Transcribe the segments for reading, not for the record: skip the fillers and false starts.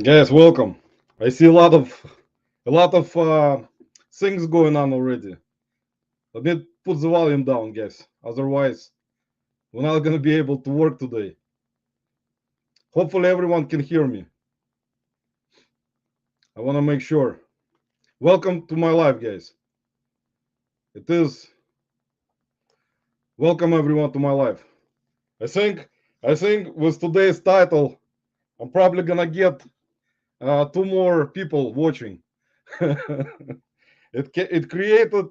Guys, welcome. I see a lot of things going on already. Let me put the volume down, guys. Otherwise, we're not gonna be able to work today. Hopefully, everyone can hear me. I want to make sure. Welcome to my live, guys. It is welcome everyone to my live. I think I think with today's title, I'm probably gonna get two more people watching. It created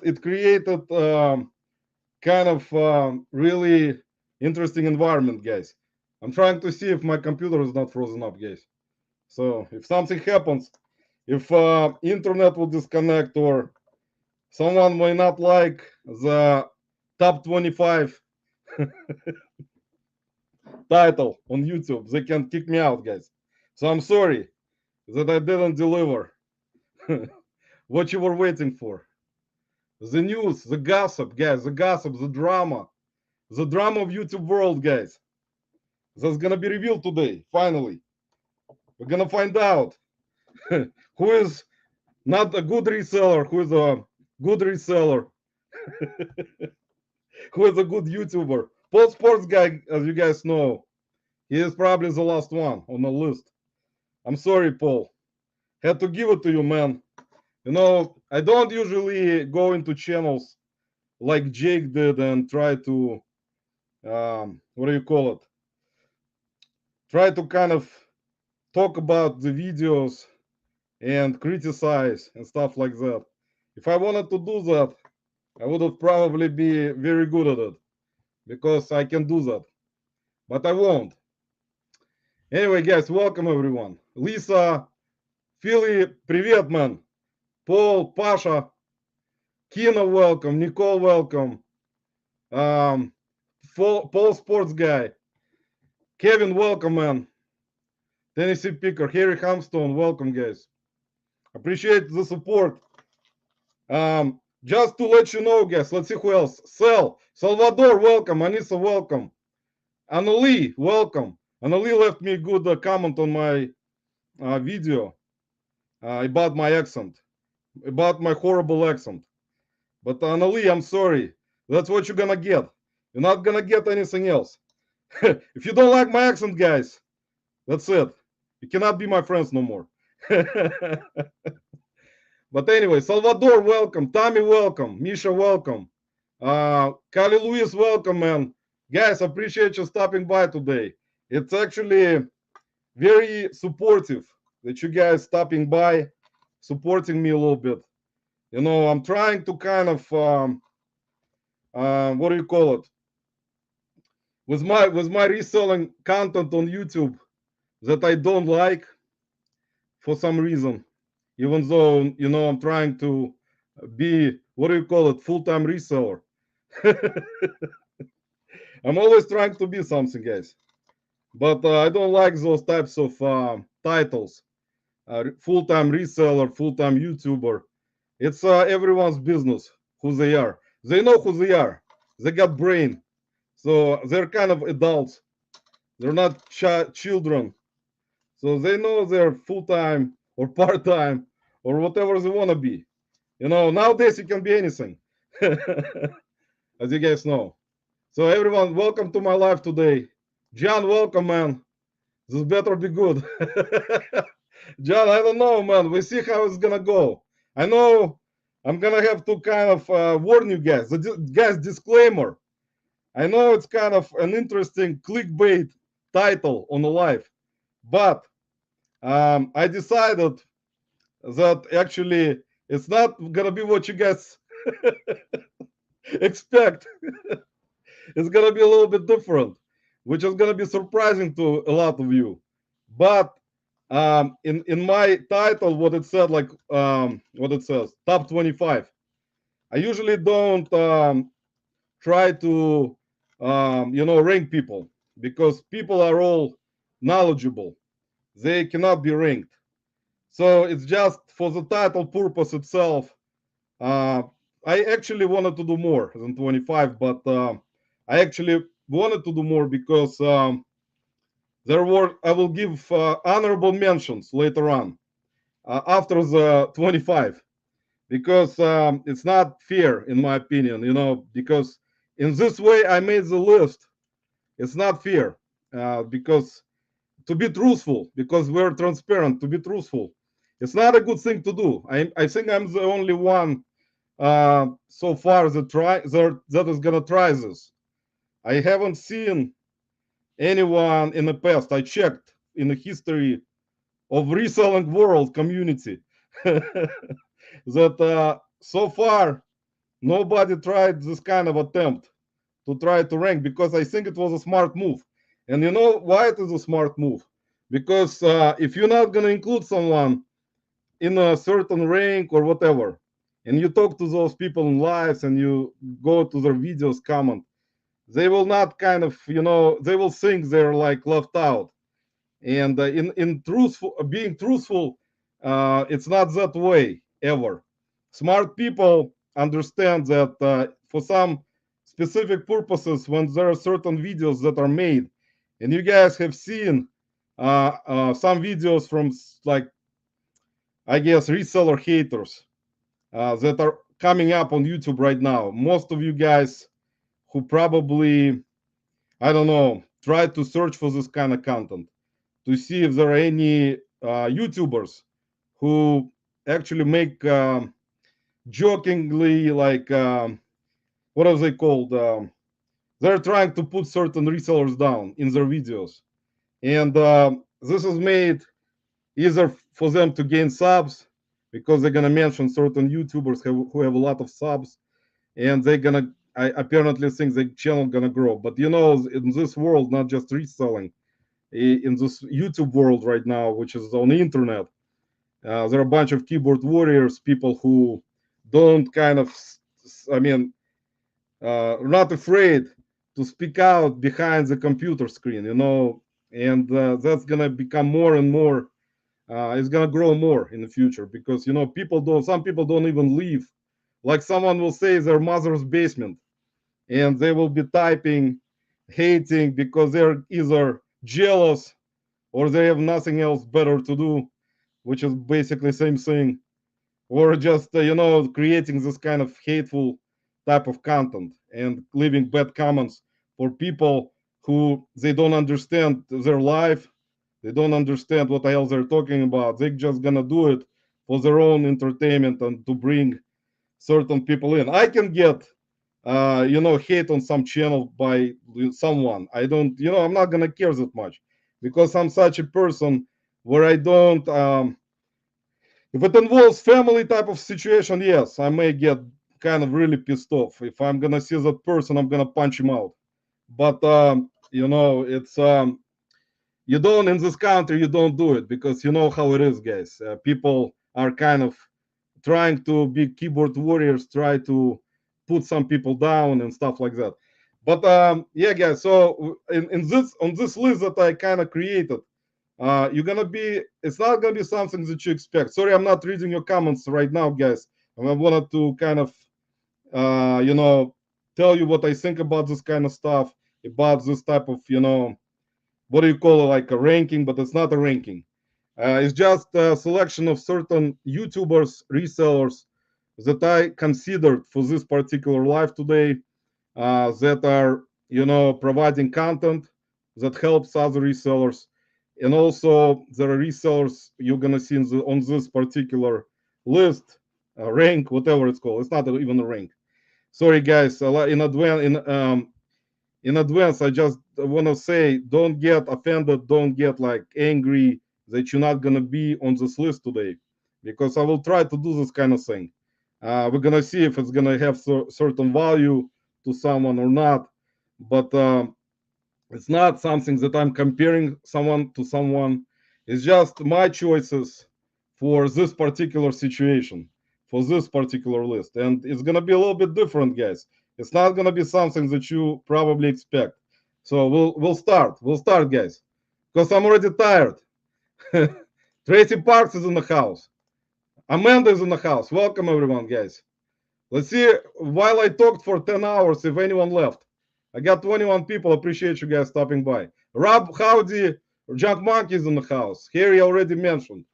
kind of really interesting environment, guys. I'm trying to see if my computer is not frozen up, guys. So if something happens, if internet will disconnect or someone may not like the top 25 title on YouTube, they can kick me out, guys. So I'm sorry that I didn't deliver what you were waiting for. The news, the gossip, guys, the gossip, the drama of YouTube world, guys. That's gonna be revealed today. Finally, we're gonna find out who is not a good reseller, who is a good reseller, who is a good YouTuber. Paul Sports guy, as you guys know, he is probably the last one on the list. I'm sorry, Paul. Had to give it to you, man. You know, I don't usually go into channels like Jake did and try to, what do you call it? Try to kind of talk about the videos and criticize and stuff like that. If I wanted to do that, I would have probably be very good at it because I can do that, but I won't. Anyway, guys, welcome everyone. Lisa, Philly, привет, man. Paul, Pasha, Kina, welcome. Nicole, welcome. Um, Paul Sports Guy, Kevin, welcome, man. Tennessee Picker, Harry Hamstone, welcome, guys. Appreciate the support. Just to let you know, guys, let's see who else. Salvador, welcome. Anissa, welcome. Annalie, welcome. Annalie left me a good comment on my video about my accent, about my horrible accent. But Annalie, I'm sorry. That's what you're gonna get. You're not gonna get anything else. If you don't like my accent, guys, that's it. You cannot be my friends no more. But anyway, Salvador, welcome. Tommy, welcome. Misha, welcome. Kali Luis, welcome, man. Guys, appreciate you stopping by today. It's actually very supportive that you guys stopping by, supporting me a little bit. You know, I'm trying to kind of what do you call it? With my reselling content on YouTube that I don't like for some reason, even though you know I'm trying to be what do you call it, full-time reseller. I'm always trying to be something, guys, but I don't like those types of titles. Full-time reseller, full-time YouTuber. It's everyone's business who they are. They know who they are. They got brain, so they're kind of adults. They're not children, so they know they're full-time or part-time or whatever they want to be. You know, nowadays you can be anything, as you guys know. So everyone, welcome to my live today. John, welcome, man. This better be good. John, I don't know, man. We see how it's gonna go. I know I'm gonna have to kind of warn you guys. Guys, disclaimer. I know it's kind of an interesting clickbait title on the live, but I decided that actually it's not gonna be what you guys expect. It's gonna be a little bit different, which is gonna be surprising to a lot of you. But in my title, what it said, like what it says, top 25. I usually don't try to rank people because people are all knowledgeable. They cannot be ranked. So it's just for the title purpose itself. Uh, I actually wanted to do more than 25, but I actually wanted to do more because There were, I will give honorable mentions later on after the 25, because it's not fair in my opinion, because in this way I made the list. It's not fair, because to be truthful, because we're transparent, to be truthful, it's not a good thing to do. I think I'm the only one so far that is gonna try this. I haven't seen anyone in the past. I checked in the history of reselling world community that so far nobody tried this kind of attempt to try to rank, because I think it was a smart move. And you know why it is a smart move? Because if you're not going to include someone in a certain rank or whatever, and you talk to those people in lives and you go to their videos, comment, they will not kind of, they will think they're like left out. And in truthful, being truthful, it's not that way ever. Smart people understand that for some specific purposes, when there are certain videos that are made, and you guys have seen some videos from, like, I guess, reseller haters that are coming up on YouTube right now. Most of you guys who probably, I don't know, try to search for this kind of content to see if there are any YouTubers who actually make jokingly, like, what are they called? They're trying to put certain resellers down in their videos. And this is made either for them to gain subs, because they're going to mention certain YouTubers who have a lot of subs, and they're going to, I apparently think the channel going to grow. But in this world, not just reselling, in this YouTube world right now, which is on the internet, there are a bunch of keyboard warriors, people who don't kind of, I mean, not afraid to speak out behind the computer screen, and that's gonna become more and more. It's gonna grow more in the future, because some people don't even leave. Like, someone will say their mother's basement, and they will be typing, hating, because they're either jealous or they have nothing else better to do, which is basically same thing, or just creating this kind of hateful type of content and leaving bad comments for people who they don't understand their life, they don't understand what the hell they're talking about. They're just gonna do it for their own entertainment and to bring certain people in. I can get hate on some channel by someone. I don't, I'm not gonna care that much, because I'm such a person where I don't. If it involves family type of situation, yes, I may get kind of really pissed off. If I'm gonna see that person, I'm gonna punch him out. But it's you don't, in this country, you don't do it, because you know how it is, guys. People are kind of trying to be keyboard warriors, try to put some people down and stuff like that. But yeah, guys. So in this, on this list that I kind of created, you're gonna be. It's not gonna be something that you expect. Sorry, I'm not reading your comments right now, guys. I wanted to kind of, tell you what I think about this kind of stuff, about this type of, what do you call it, like a ranking, but it's not a ranking. It's just a selection of certain YouTubers, resellers that I considered for this particular live today, that are, providing content that helps other resellers. And also there are resellers you're going to see on this particular list, rank, whatever it's called. It's not even a rank. Sorry, guys, in advance, I just want to say, don't get offended, don't get like angry that you're not going to be on this list today, because I will try to do this kind of thing. We're going to see if it's going to have certain value to someone or not. But it's not something that I'm comparing someone to someone. It's just my choices for this particular situation, for this particular list. And it's going to be a little bit different, guys. It's not going to be something that you probably expect. So we'll start. We'll start, guys, because I'm already tired. Tracy Parks is in the house. Amanda is in the house. Welcome, everyone, guys. Let's see, while I talked for 10 hours, if anyone left. I got 21 people. Appreciate you guys stopping by. Rob, howdy. Junk Monkey's in the house. Harry already mentioned.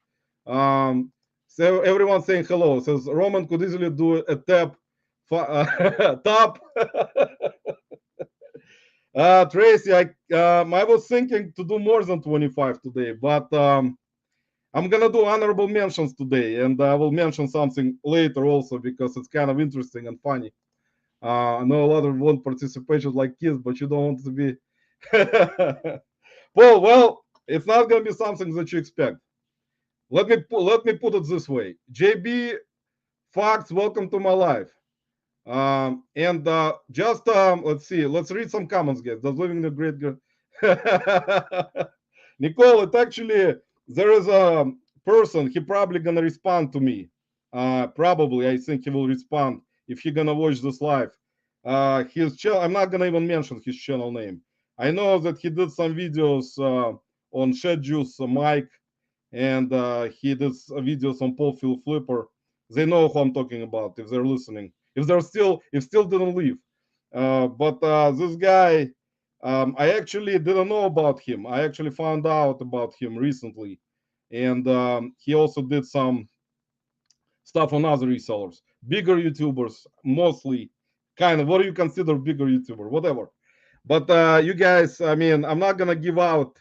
So everyone saying hello. Says Roman could easily do a top. Tracy, I was thinking to do more than 25 today, but I'm gonna do honorable mentions today, and I will mention something later also because it's kind of interesting and funny. I know a lot of want participation like kids, but you don't want to be. Well, it's not gonna be something that you expect. Let me put it this way. JB Fox, welcome to my life. And just let's see, let's read some comments, guys. Does living in a great girl. Nicole, it actually there is a person. He probably gonna respond to me. Probably, I think he will respond if he gonna watch this live. His channel. I'm not gonna even mention his channel name. I know that he did some videos on Shed Juice, Mike, and he did videos on Paul Phil Flipper. They know who I'm talking about if they're listening. If still didn't leave. But this guy, I actually didn't know about him. I actually found out about him recently, and he also did some stuff on other resellers, bigger YouTubers, mostly. Kind of, what do you consider bigger YouTuber? Whatever. But you guys, I mean, I'm not gonna give out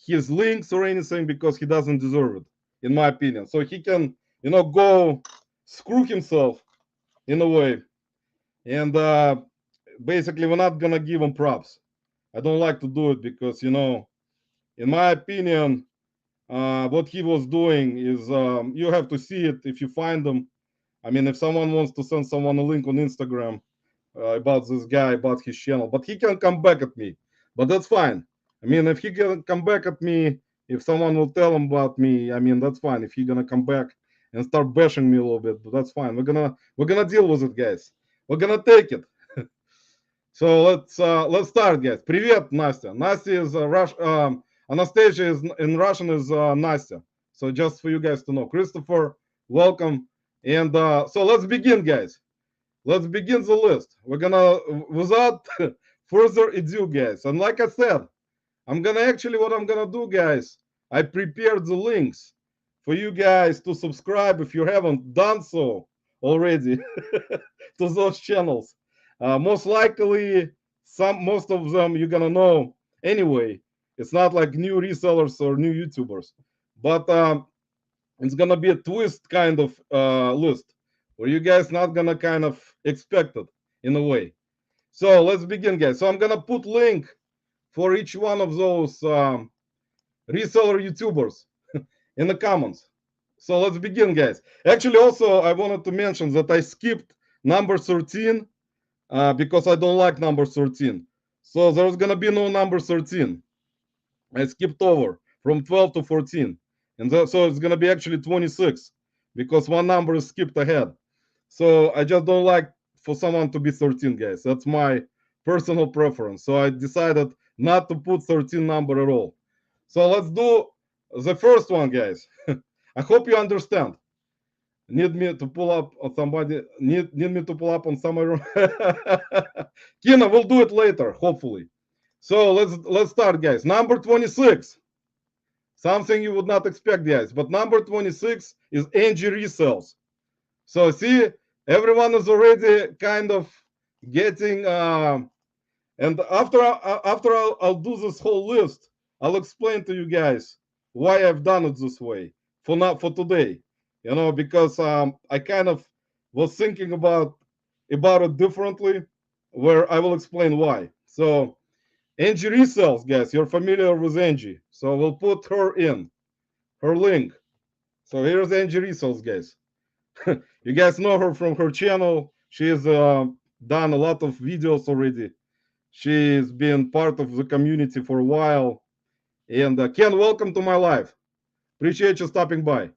his links or anything because he doesn't deserve it, in my opinion. So he can, go screw himself in a way. And basically, we're not gonna give him props. I don't like to do it because, in my opinion, what he was doing is you have to see it if you find them. I mean, if someone wants to send someone a link on Instagram about this guy, about his channel, but he can come back at me. But that's fine. I mean, if he can come back at me, if someone will tell him about me, I mean, that's fine. If he's gonna come back and start bashing me a little bit, but that's fine. We're gonna deal with it, guys. We're gonna take it. So let's start, guys. Привет, Настя. Настя is Anastasia is in Russian is Настя. So just for you guys to know, Christopher, welcome. And so let's begin, guys. Let's begin the list. We're gonna, without further ado, guys. And like I said, what I'm gonna do, guys. I prepared the links for you guys to subscribe if you haven't done so already to those channels. Most likely, most of them you're gonna know anyway. It's not like new resellers or new YouTubers, but it's gonna be a twist kind of list where you guys not gonna kind of expect it in a way. So let's begin, guys. So I'm gonna put link for each one of those reseller YouTubers in the comments. So let's begin, guys. Actually, also I wanted to mention that I skipped number 13 because I don't like number 13. So there's gonna be no number 13. I skipped over from 12 to 14. And so it's gonna be actually 26 because one number is skipped ahead. So I just don't like for someone to be 13, guys. That's my personal preference. So I decided not to put 13 number at all. So let's do the first one, guys. I hope you understand. Need me to pull up on somebody? Need me to pull up on somewhere? Kina, we'll do it later, hopefully. So let's start, guys. Number 26. Something you would not expect, guys. But number 26 is Angie Resells. So see, everyone is already kind of getting. And after I'll do this whole list, I'll explain to you guys why I've done it this way for today. Because I kind of was thinking about it differently, where I will explain why. So Angie Resells, guys, you're familiar with Angie, so we'll put her link. So here's Angie Resells, guys. You guys know her from her channel. She's done a lot of videos already. She's been part of the community for a while. And Ken, welcome to my live. Appreciate you stopping by.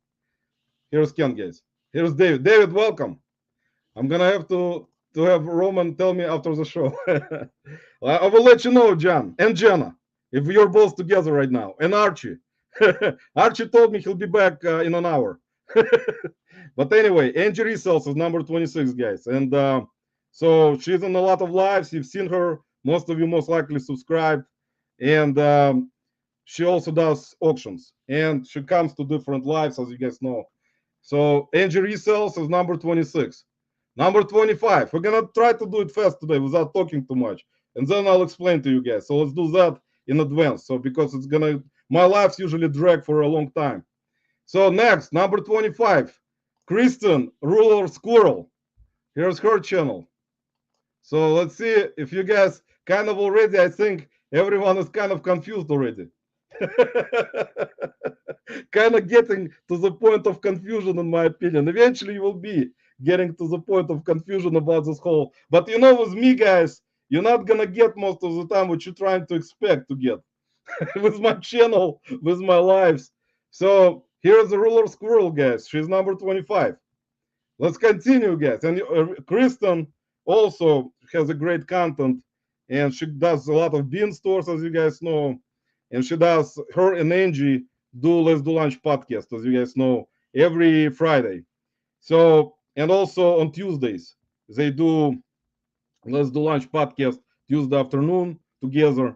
Here's Ken, guys. Here's David. David, welcome. I'm gonna have to have Roman tell me after the show. I will let you know, John and Jenna, if you're both together right now. And Archie. Archie told me he'll be back in an hour. But anyway, Angie Resells is number 26, guys. And so she's in a lot of lives. You've seen her. Most of you most likely subscribed. And she also does auctions, and she comes to different lives, as you guys know. So Angie Resells is number 26. Number 25. We're gonna try to do it fast today without talking too much, and then I'll explain to you guys. So let's do that in advance. So because it's gonna, my lives usually drag for a long time. So next, number 25, Kristen Ruler Squirrel. Here's her channel. So let's see if you guys kind of already, I think everyone is kind of confused already. Kind of getting to the point of confusion, in my opinion. Eventually, you will be getting to the point of confusion about this whole. But you know, with me, guys, you're not gonna get most of the time what you're trying to expect to get with my channel, with my lives. So here's the ruler squirrel, guys. She's number 25. Let's continue, guys. And Kristen also has a great content, and she does a lot of bean stores, as you guys know. And she does, her and Angie do Let's Do Lunch podcast, as you guys know, every Friday. So, and also on Tuesdays, they do Let's Do Lunch podcast Tuesday afternoon together.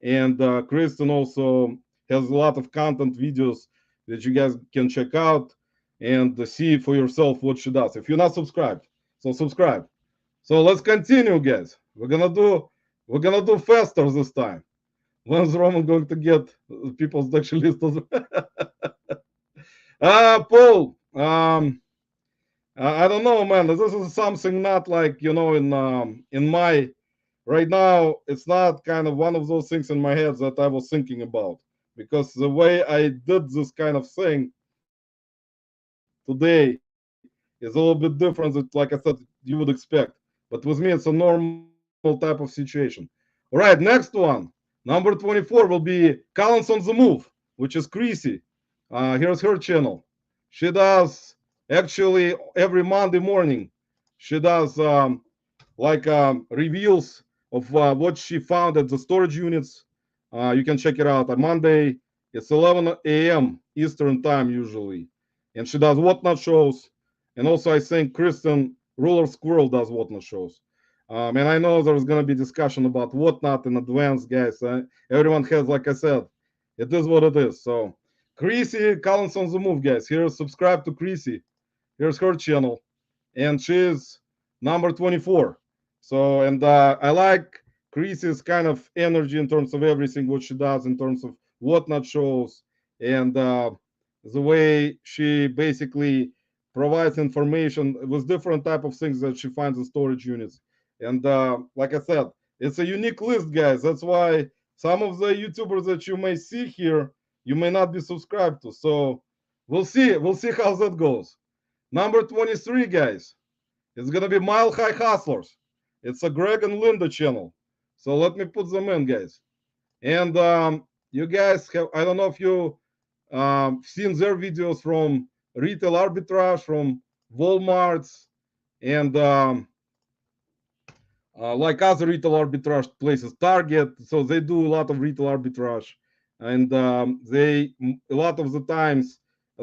And Kristen also has a lot of content videos that you guys can check out and see for yourself what she does. If you're not subscribed, so subscribe. So let's continue, guys. We're gonna do faster this time. When's Roman going to get people's actual list? Paul. I don't know, man. This is something not like, in my right now. It's not kind of one of those things in my head that I was thinking about, because the way I did this kind of thing today is a little bit different than, like I said, you would expect. But with me, it's a normal type of situation. All right, next one. Number 24 will be Collins on the Move, which is Creasy. Here's her channel. She does, actually, every Monday morning, she does reviews of what she found at the storage units. You can check it out on Monday. It's 11 a.m. Eastern time usually, and she does whatnot shows. And also, I think Kristen Ruler Squirrel does whatnot shows. And I know there's going to be discussion about whatnot in advance, guys. Everyone has, like I said, it is what it is. So, Creasy Collins on the Move, guys. Here, subscribe to Creasy. Here's her channel, and she's number 24. So, and I like Creasy's kind of energy in terms of everything what she does in terms of whatnot shows, and the way she basically provides information with different type of things that she finds in storage units. And like I said, it's a unique list, guys. That's why some of the YouTubers that you may see here, you may not be subscribed to. So we'll see. We'll see how that goes. Number 23, guys. It's gonna be Mile High Hustlers. It's a Greg and Linda channel. So let me put them in, guys. And you guys have, I don't know if you seen their videos from retail arbitrage, from Walmart's, and like other retail arbitrage places, Target. So they do a lot of retail arbitrage, and a lot of the times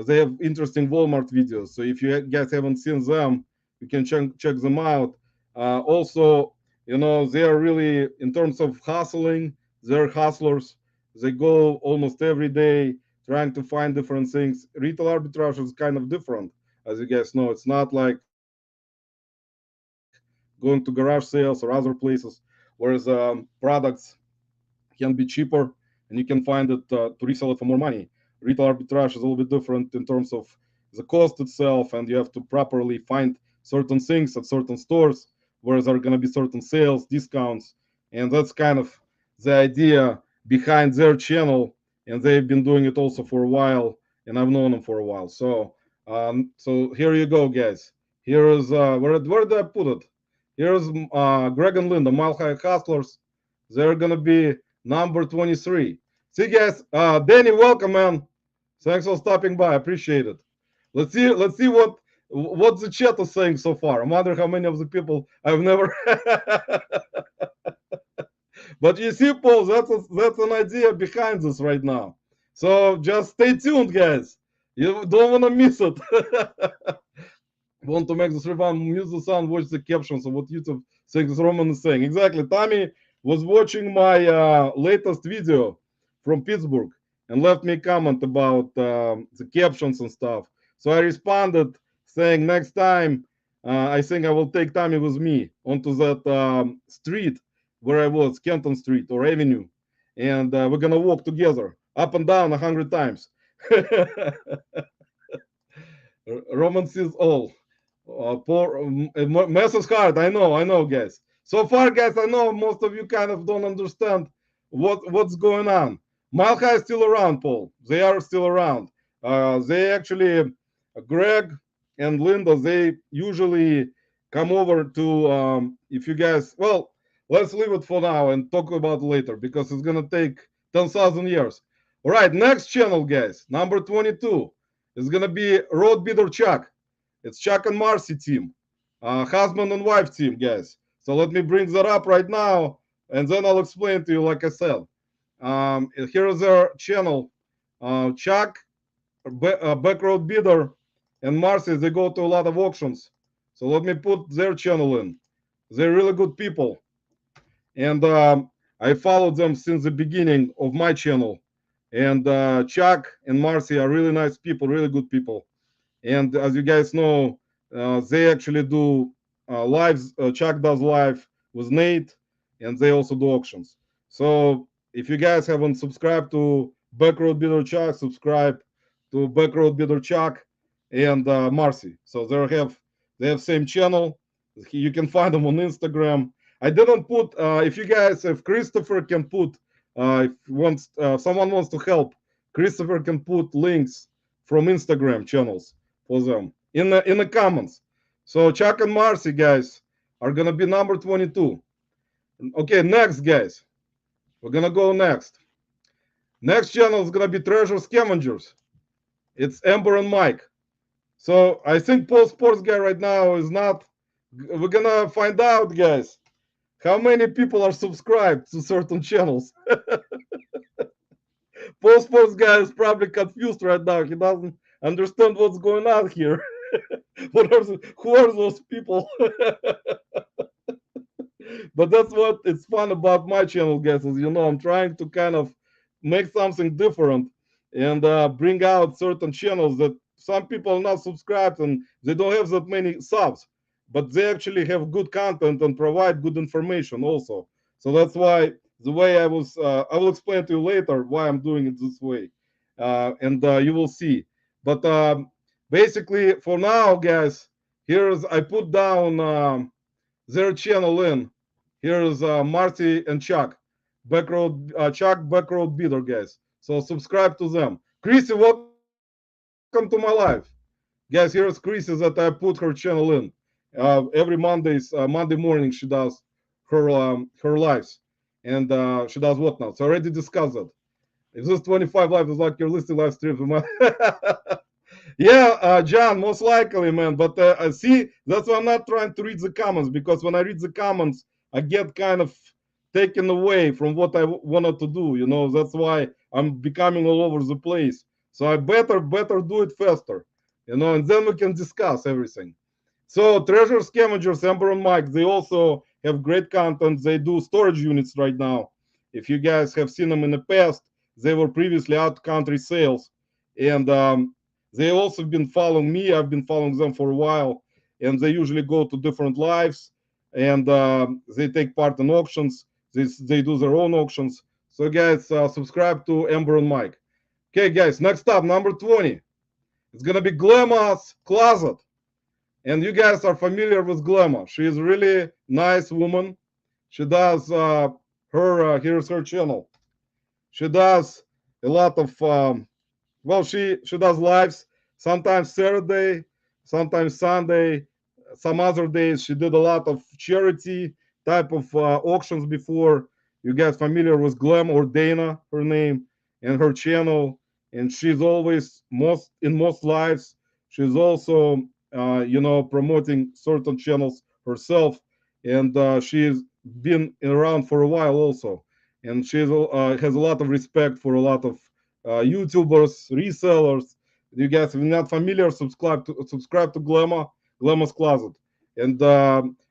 they have interesting Walmart videos. So if you guys haven't seen them, you can check them out. Also, they are really, in terms of hustling, they're hustlers. They go almost every day trying to find different things. Retail arbitrage is kind of different, as you guys know. It's not like going to garage sales or other places, whereas products can be cheaper and you can find it to resell it for more money. Retail arbitrage is a little bit different in terms of the cost itself, and you have to properly find certain things at certain stores where there are going to be certain sales, discounts, and that's kind of the idea behind their channel. And they've been doing it also for a while, and I've known them for a while. So here you go, guys. Here is where did I put it? Here's Greg and Linda, Mile High Hustlers. They're gonna be number 23. See, guys. Danny, welcome, man. Thanks for stopping by. I appreciate it. Let's see what the chat is saying so far. I wonder how many of the people I've never. But you see, Paul, that's an idea behind this right now. So just stay tuned, guys. You don't want to miss it. Want to make this revamp, mute the sound, watch the captions of what YouTube thinks Roman is saying. Exactly. Tommy was watching my latest video from Pittsburgh, and left me a comment about the captions and stuff. So I responded saying next time, I think I will take Tommy with me onto that street where I was, Kenton Street or Avenue, and we're gonna walk together up and down 100 times. Romance is all. Poor mess is hard. I know, guys. So far, guys, I know most of you kind of don't understand what's going on. Malcha is still around, Paul. They are still around. They actually, Greg and Linda, they usually come over to. If you guys, well, let's leave it for now and talk about it later because it's gonna take 10,000 years. All right, next channel, guys, number 22 is gonna be Road Bidder Chuck. It's Chuck and Marcy team, husband and wife team, guys. So let me bring that up right now, and then I'll explain to you. Like I said, here is their channel. Chuck, Backroad Bidder, and Marcy. They go to a lot of auctions. So let me put their channel in. They're really good people, and I followed them since the beginning of my channel. And Chuck and Marcy are really nice people, really good people. And as you guys know, they actually do lives. Chuck does live with Nate, and they also do auctions. So if you guys haven't subscribed to Backroad Bidder Chuck, subscribe to Backroad Bidder Chuck and Marcy. So they have same channel. You can find them on Instagram. I didn't put. If Christopher can put, if someone wants to help, Christopher can put links from Instagram channels for them in the comments. So Chuck and Marcy, guys, are gonna be number 22. Okay, next, guys, we're gonna go next. Next channel is gonna be Treasure Scavengers. It's Amber and Mike. So I think Paul Sports Guy right now is not. We're gonna find out, guys, how many people are subscribed to certain channels. Paul Sports Guy is probably confused right now. He doesn't understand what's going on here. Who are those people? But that's what it's fun about my channel, guys. As you know, I'm trying to kind of make something different and bring out certain channels that some people are not subscribed and they don't have that many subs, but they actually have good content and provide good information also. So that's why the way I will explain to you later why I'm doing it this way, and you will see. But basically, for now, guys, here's I put down their channel in. Here's Marty and Chuck, Chuck Backroad Bidder, guys. So subscribe to them. Chrissy, welcome to my live, guys. Here's Chrissy that I put her channel in. Every Monday morning she does her lives, and she does whatnot. So I already discussed that. If this 25 live is like your listing live stream, yeah, John, most likely, man. But see, that's why I'm not trying to read the comments because when I read the comments, I get kind of taken away from what I wanted to do. That's why I'm becoming all over the place. So I better do it faster, and then we can discuss everything. So Treasure Scavengers, Amber and Mike, they also have great content. They do storage units right now. If you guys have seen them in the past, they were previously out country sales, and they also been following me. I've been following them for a while, and they usually go to different lives, and they take part in auctions. They do their own auctions. So guys, subscribe to Amber and Mike. Okay, guys, next up, number 20. It's gonna be Glamma's Closet. And you guys are familiar with Glamma. She is a really nice woman. She does here's her channel. She does a lot of she does lives, sometimes Saturday, sometimes Sunday, some other days. She did a lot of charity type of auctions before. You guys familiar with Glam or Dana, her name, and her channel. And she's always most lives. She's also promoting certain channels herself, and she's been around for a while also. And she has a lot of respect for a lot of YouTubers, resellers. You guys, if you're not familiar, subscribe to Glamma's Closet. And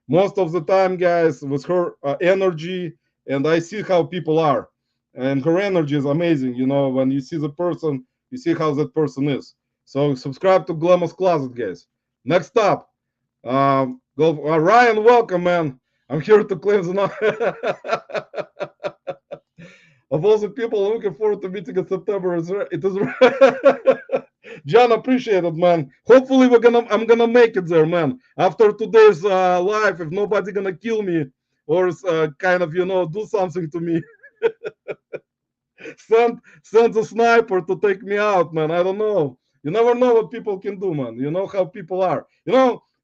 most of the time, guys, with her energy, and I see how people are. and her energy is amazing. When you see the person, you see how that person is. So subscribe to Glamor's Closet, guys. Next up, Ryan, welcome, man. I'm here to cleanse the of all the people looking forward to meeting in September. It is John, appreciate it, man. Hopefully I'm gonna make it there, man. After today's live, if nobody gonna kill me or kind of do something to me, send a sniper to take me out, man. I don't know. You never know what people can do, man. You know how people are.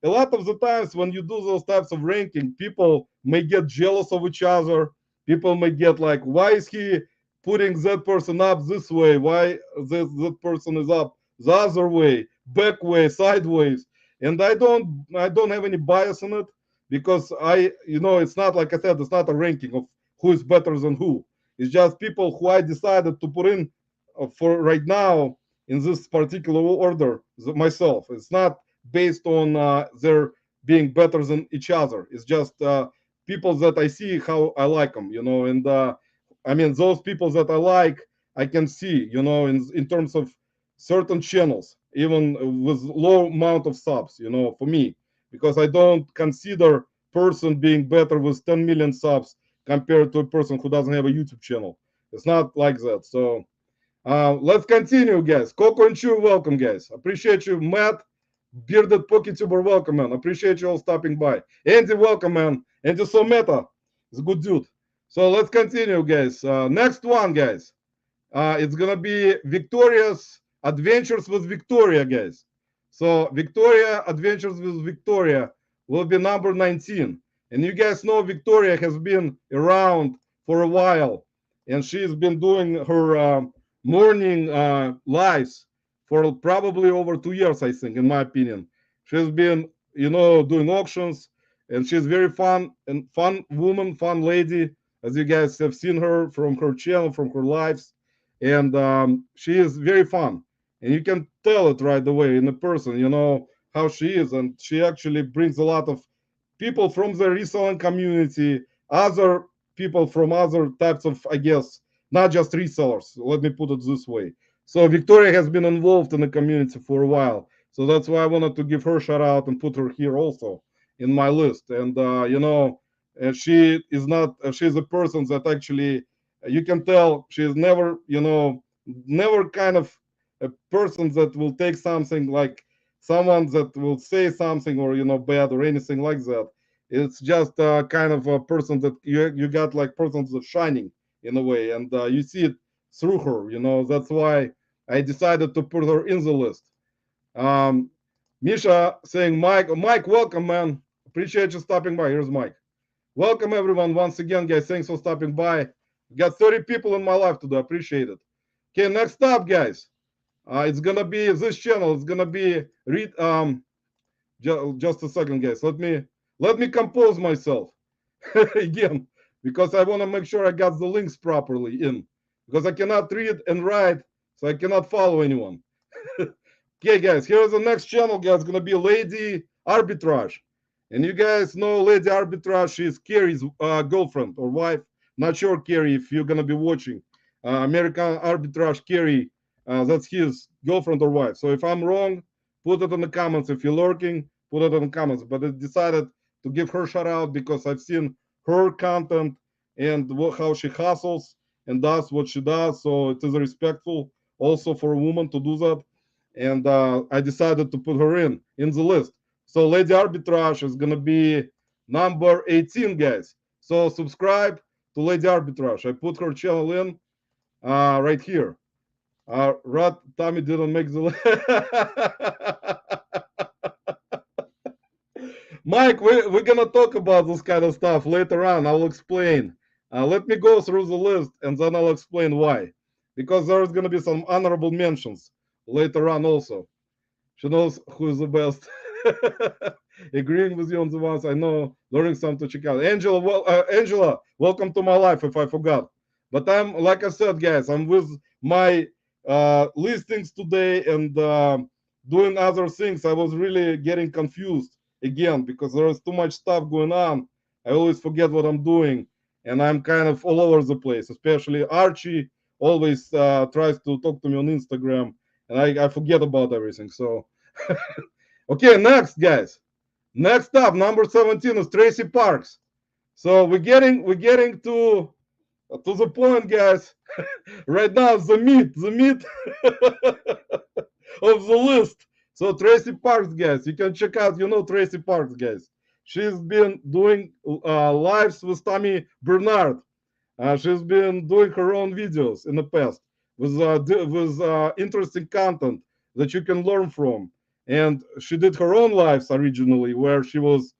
A lot of the times when you do those types of ranking, people may get jealous of each other. People may get like, why is he putting that person up this way? Why that person is up the other way, back way, sideways? And I don't have any bias in it because it's not like I said, it's not a ranking of who is better than who. It's just people who I decided to put in for right now in this particular order myself. It's not based on their being better than each other. It's just people that I see how I like them, and I mean those people that I like, I can see, in terms of certain channels, even with low amount of subs, for me, because I don't consider person being better with 10 million subs compared to a person who doesn't have a YouTube channel. It's not like that. So let's continue, guys. Coco and Chu, welcome, guys. Appreciate you, Matt. Bearded PokeTuber, welcome, man. Appreciate you all stopping by. Andy, welcome, man. Andy Someta is a good dude. So let's continue, guys. Next one, guys. It's gonna be Victoria's Adventures with Victoria, guys. So Victoria Adventures with Victoria will be number 19. And you guys know Victoria has been around for a while, and she's been doing her morning lives for probably over 2 years, I think, in my opinion. She's been, doing auctions, and she's very fun woman, fun lady, as you guys have seen her from her channel, from her lives, and she is very fun, and you can tell it right away in a person, how she is, and she actually brings a lot of people from the reselling community, other people from other types of, I guess, not just resellers. Let me put it this way. So Victoria has been involved in the community for a while. So that's why I wanted to give her a shout out and put her here also in my list. And, she is not, she's a person that actually, you can tell she's never, never kind of a person that will take something like someone that will say something or bad or anything like that. It's just kind of a person that you got like persons that shining in a way, and you see it through her. That's why I decided to put her in the list. Um, Misha saying, Mike, welcome, man. Appreciate you stopping by. Here's Mike. Welcome everyone once again, guys. Thanks for stopping by. Got 30 people in my life today. Appreciate it. Okay, next up, guys. It's gonna be this channel. It's gonna be read. Just a second, guys. Let me compose myself again because I want to make sure I got the links properly in because I cannot read and write, so I cannot follow anyone. Okay, guys. Here's the next channel, guys. It's gonna be Lady Arbitrage, and you guys know Lady Arbitrage. She's Carrie's girlfriend or wife. Not sure, Carrie, if you're gonna be watching. American Arbitrage Carrie, that's his girlfriend or wife. So if I'm wrong, put it in the comments. If you're lurking, put it in the comments. But I decided to give her shout out because I've seen her content and how she hustles and does what she does. So it is respectful also for a woman to do that. And I decided to put her in the list. So Lady Arbitrage is gonna be number 18, guys. So subscribe to Lady Arbitrage. I put her channel in right here. Rod Tommy didn't make the list. Mike, we're gonna talk about this kind of stuff later on. I'll explain. Let me go through the list and then I'll explain why. Because there's gonna be some honorable mentions later on also. She knows who is the best. Agreeing with you on the ones I know, learning something to check out. Angela, welcome to my life if I forgot. But I'm, like I said, guys, I'm with my listings today and doing other things. I was really getting confused again because there is too much stuff going on. I always forget what I'm doing. and I'm kind of all over the place. Especially Archie always tries to talk to me on Instagram, and I forget about everything. So, okay, next guys. Next up, number 17 is Tracy Parks. So we're getting to the point, guys. Right now, the meat of the list. So Tracy Parks, guys, you can check out. You know Tracy Parks, guys. She's been doing lives with Tommy Bernard. She's been doing her own videos in the past with interesting content that you can learn from. And she did her own lives originally, where she was,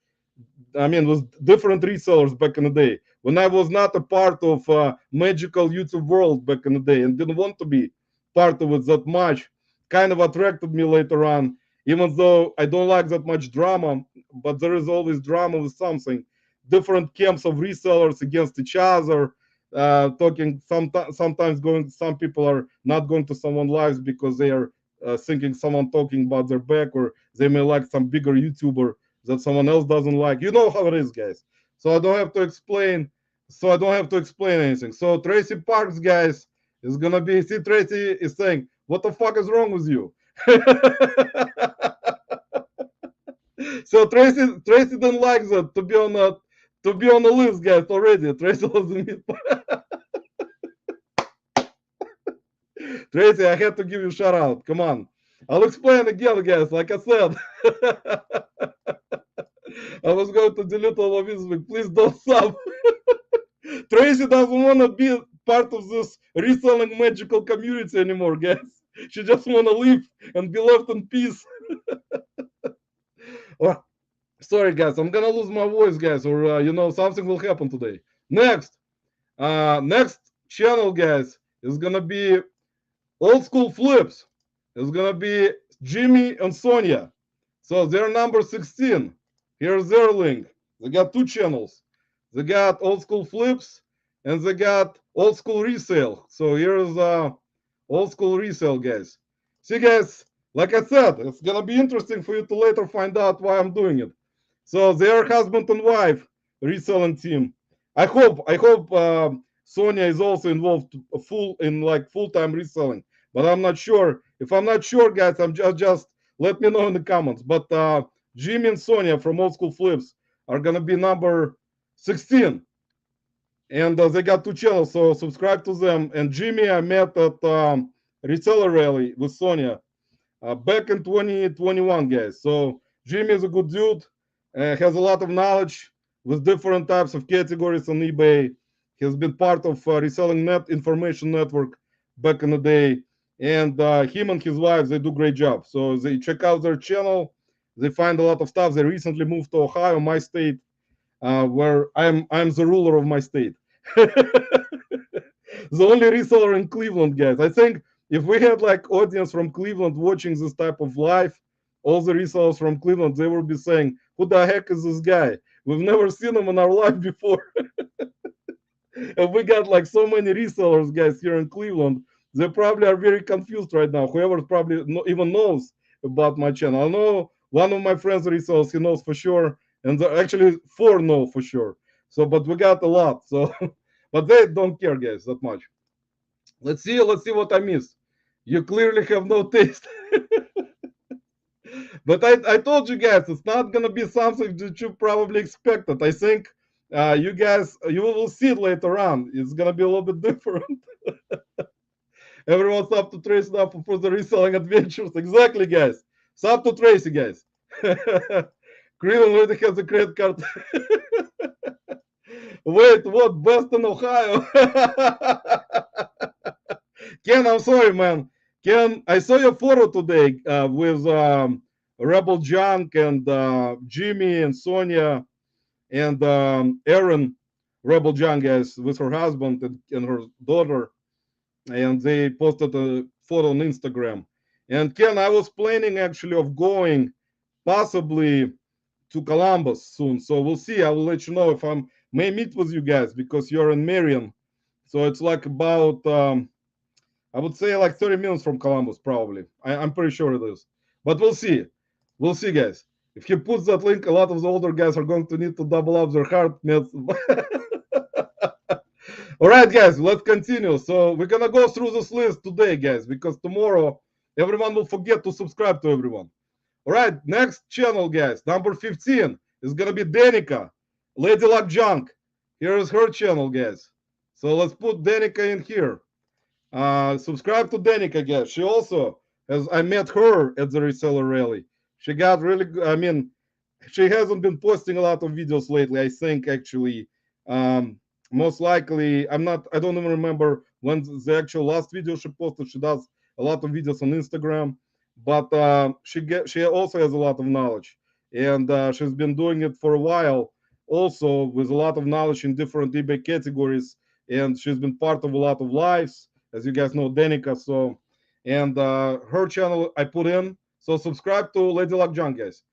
I mean, with different resellers back in the day. When I was not a part of magical YouTube world back in the day and didn't want to be part of it that much, kind of attracted me later on. Even though I don't like that much drama, but there is always drama with something. Different camps of resellers against each other, talking. Sometimes going. Some people are not going to someone's lives because they are thinking someone talking about their back, or they may like some bigger YouTuber that someone else doesn't like. You know how it is, guys. So I don't have to explain. So I don't have to explain anything. So Tracy Parks, guys, is gonna be. See, Tracy is saying, "What the fuck is wrong with you?" So Tracy didn't like that to be on the list, guys. Already, Tracy wasn't. Tracy, I had to give you a shout out. Come on. I'll explain again, guys. Like I said, I was going to delete all of this, but please don't stop. Tracy doesn't want to be part of this reselling magical community anymore, guys. She just want to leave and be left in peace. Oh, sorry, guys. I'm gonna lose my voice, guys, or something will happen today. Next channel, guys, is gonna be Old School Flips. It's gonna be Jimmy and Sonia. So they're number 16. Here's their link. They got two channels. They got Old School Flips and they got Old School Resale. So here's Old School Resale, guys. See, guys, like I said, it's gonna be interesting for you to later find out why I'm doing it. So they're husband and wife reselling team. I hope Sonia is also involved full-time reselling, but I'm not sure. If I'm not sure, guys, I'm just let me know in the comments. But Jimmy and Sonia from Old School Flips are gonna be number 16, and they got two channels, so subscribe to them. And Jimmy, I met at reseller rally with Sonia back in 2021, guys. So Jimmy is a good dude, has a lot of knowledge with different types of categories on eBay. He has been part of Reselling Net Information Network back in the day, and him and his wife, they do great job. So they check out their channel. They find a lot of stuff. They recently moved to Ohio, my state, where I'm the ruler of my state. The only reseller in Cleveland, guys. I think if we had like audience from Cleveland watching this type of live, all the resellers from Cleveland, they would be saying, "Who the heck is this guy? We've never seen him in our life before." And we got like so many resellers, guys, here in Cleveland. They probably are very confused right now. Whoever probably even knows about my channel. I know one of my friends resellers, he knows for sure, and actually four know for sure. So, but we got a lot. So, but they don't care, guys, that much. Let's see what I missed. You clearly have no taste. But I told you guys, it's not gonna be something that you probably expected. I think you guys, you will see it later on. It's gonna be a little bit different. Everyone's up to Tracy now for the reselling adventures. Exactly, guys. It's up to Tracy, guys. Green already has a credit card. Wait, what? Best in Ohio? Ken, I'm sorry, man. Ken, I saw your photo today with Rebel Junk and Jimmy and Sonia and Aaron Rebel Junk, guys, with her husband and her daughter. And they posted a photo on Instagram. And Ken, I was planning actually of going possibly to Columbus soon. So we'll see. I will let you know if I may meet with you guys because you're in Marion. So it's like about I would say like 30 minutes from Columbus, probably. I'm pretty sure it is. But we'll see. We'll see, guys. If he puts that link, a lot of the older guys are going to need to double up their heart. All right, guys, let's continue. So we're gonna go through this list today, guys, because tomorrow everyone will forget to subscribe to everyone. All right, next channel, guys, number 15 is gonna be Danica, Lady Luck Junk. Here is her channel, guys. So let's put Danica in here. Subscribe to Danica, guys. She also has, I met her at the reseller rally. She got really good. I mean, she hasn't been posting a lot of videos lately. I think actually, um, most likely, I don't even remember when the actual last video she posted. She does a lot of videos on Instagram, but she also has a lot of knowledge, and she's been doing it for a while. Also, with a lot of knowledge in different eBay categories, and she's been part of a lot of lives, as you guys know, Danica. So, and her channel I put in. So subscribe to Lady Luck John, guys.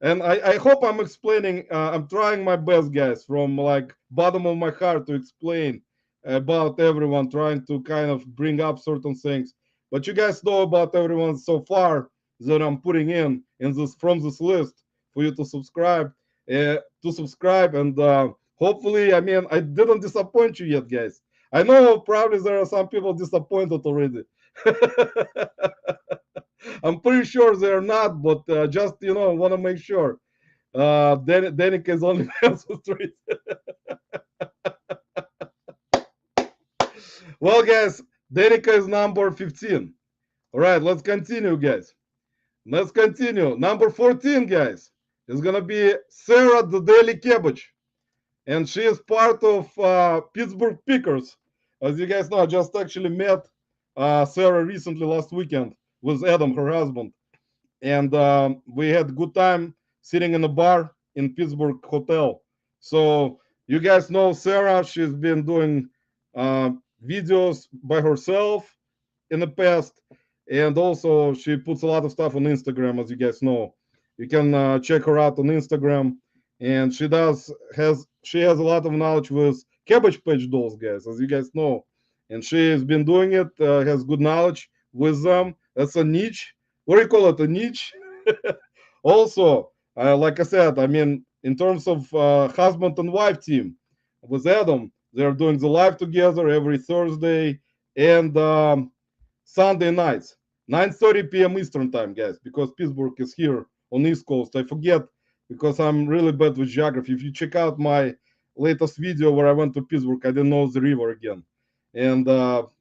And I hope I'm explaining. I'm trying my best, guys, from like bottom of my heart to explain about everyone, trying to kind of bring up certain things. But you guys know about everyone so far that I'm putting in this from this list for you to subscribe, and hopefully, I mean, I didn't disappoint you yet, guys. I know probably there are some people disappointed already. I'm pretty sure they're not, but just want to make sure. Danica is only Pencil Street. Well, guys, Danica is number 15. All right, let's continue, guys. Let's continue. Number 14, guys, is gonna be Sarah the Daily Cabbage, and she is part of Pittsburgh Pickers. As you guys know, I just actually met Sarah recently last weekend with Adam, her husband, and we had a good time sitting in a bar in Pittsburgh hotel. So you guys know Sarah. She's been doing uh, videos by herself in the past, and also she puts a lot of stuff on Instagram, as you guys know. You can check her out on Instagram, and she has a lot of knowledge with Cabbage Patch dolls, guys, as you guys know, and she has been doing it. Has good knowledge with them. That's a niche. What do you call it? A niche. Also, like I said, I mean, in terms of husband and wife team with Adam, they're doing the live together every Thursday and Sunday nights, 9:30 p.m. Eastern time, guys, because Pittsburgh is here on East Coast. I forget because I'm really bad with geography. If you check out my latest video where I went to Pittsburgh, I didn't know the river again. And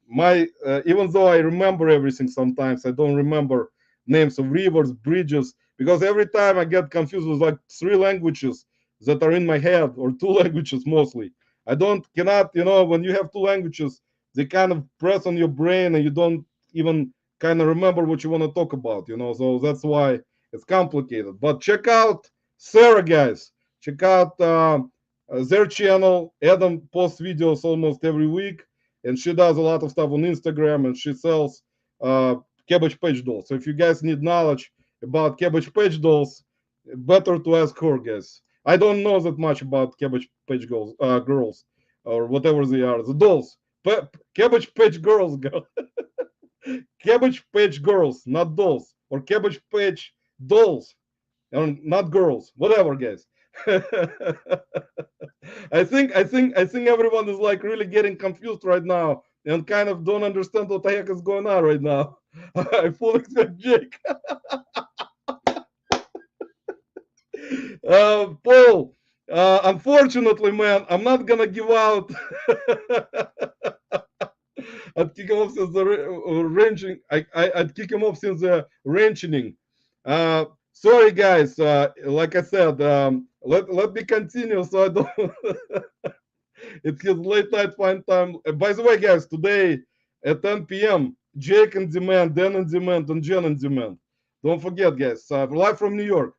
my even though I remember everything, sometimes I don't remember names of rivers, bridges, because every time I get confused with like three languages that are in my head, or two languages mostly. I don't cannot, when you have two languages, they kind of press on your brain and you don't even kind of remember what you want to talk about. So that's why it's complicated. But check out Sarah, guys. Check out their channel. Adam posts videos almost every week, and she does a lot of stuff on Instagram, and she sells Cabbage Patch dolls. So if you guys need knowledge about Cabbage Patch dolls, better to ask her, guys. I don't know that much about Cabbage Patch girls, or whatever they are. The dolls. Cabbage Patch girls, girl. Cabbage Patch girls, not dolls, or Cabbage Patch dolls, and not girls. Whatever, guys. I think everyone is like really getting confused right now and kind of don't understand what the heck is going on right now. I fully expect Jake. Paul, unfortunately, man, I'm not gonna give out. I'd kick him off since the wrenching. I'd kick him off since the wrenching. Sorry, guys. Like I said, let me continue so I don't. It's his late night fine time. By the way, guys, today at 10 p.m., Jake in demand, Dan in demand, and Jen in demand. Don't forget, guys. Live from New York.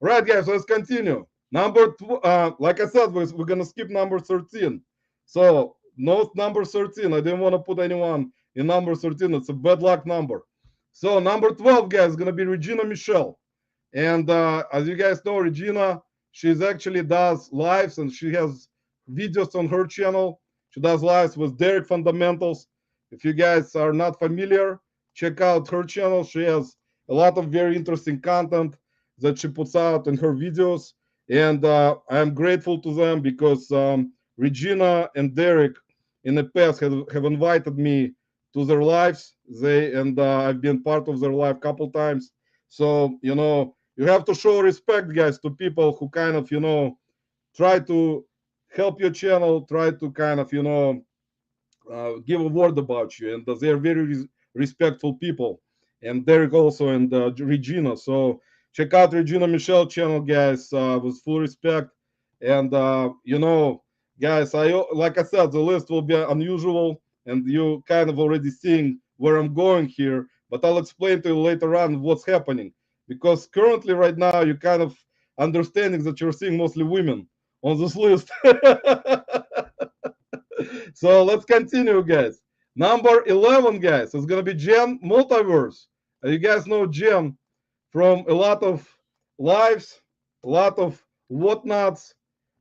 Right, guys. Let's continue. Like I said, we're gonna skip number 13. So note number 13. I didn't want to put anyone in number 13. It's a bad luck number. So number 12, guys, is gonna be Regina Michelle. And as you guys know, Regina, she's actually does lives and she has videos on her channel. She does lives with Derek Fundamentals. If you guys are not familiar, check out her channel. She has a lot of very interesting content that she puts out in her videos. And I'm grateful to them because Regina and Derek in the past have invited me to their lives. I've been part of their life couple times. So you have to show respect, guys, to people who kind of try to help your channel, try to kind of give a word about you, and they're very respectful people. And Derek also, and Regina. So check out Regina Michelle channel, guys, with full respect. And guys, like I said, the list will be unusual, and you kind of already seeing where I'm going here. But I'll explain to you later on what's happening, because currently, right now, you kind of understanding that you're seeing mostly women on this list. So let's continue, guys. Number 11, guys, is going to be Jen Multiverse. You guys know Jen from a lot of lives, a lot of whatnots,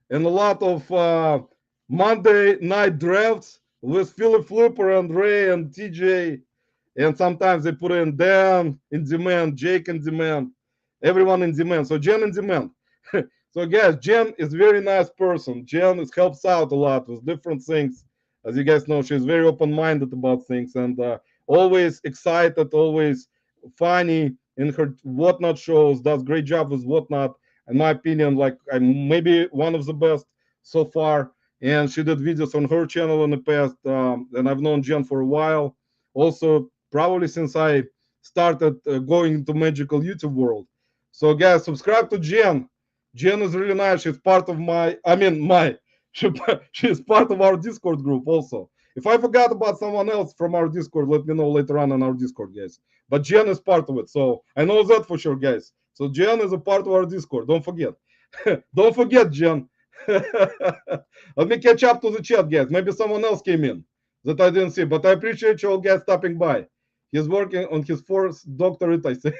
and a lot of Monday night drafts with Philip Flipper and Ray and TJ. And sometimes they put in Dan in demand, Jake in demand, everyone in demand. So Jen in demand. So guys, Jen is a very nice person. Jen helps out a lot with different things. As you guys know, she's very open-minded about things, and always excited, always funny in her whatnot shows. Does great job with whatnot, in my opinion. Like maybe one of the best so far. And she did videos on her channel in the past, and I've known Jen for a while. Also, probably since I started going into magical YouTube world. So guys, subscribe to Jen. Jen is really nice. She's part of she, she's part of our Discord group also. If I forgot about someone else from our Discord, let me know later on our Discord, guys. But Jen is part of it, so I know that for sure, guys. So Jen is a part of our Discord. Don't forget. Don't forget, Jen. Let me catch up to the chat, guys. Maybe someone else came in that I didn't see, but I appreciate you all guys stopping by. He's working on his fourth doctorate, I say.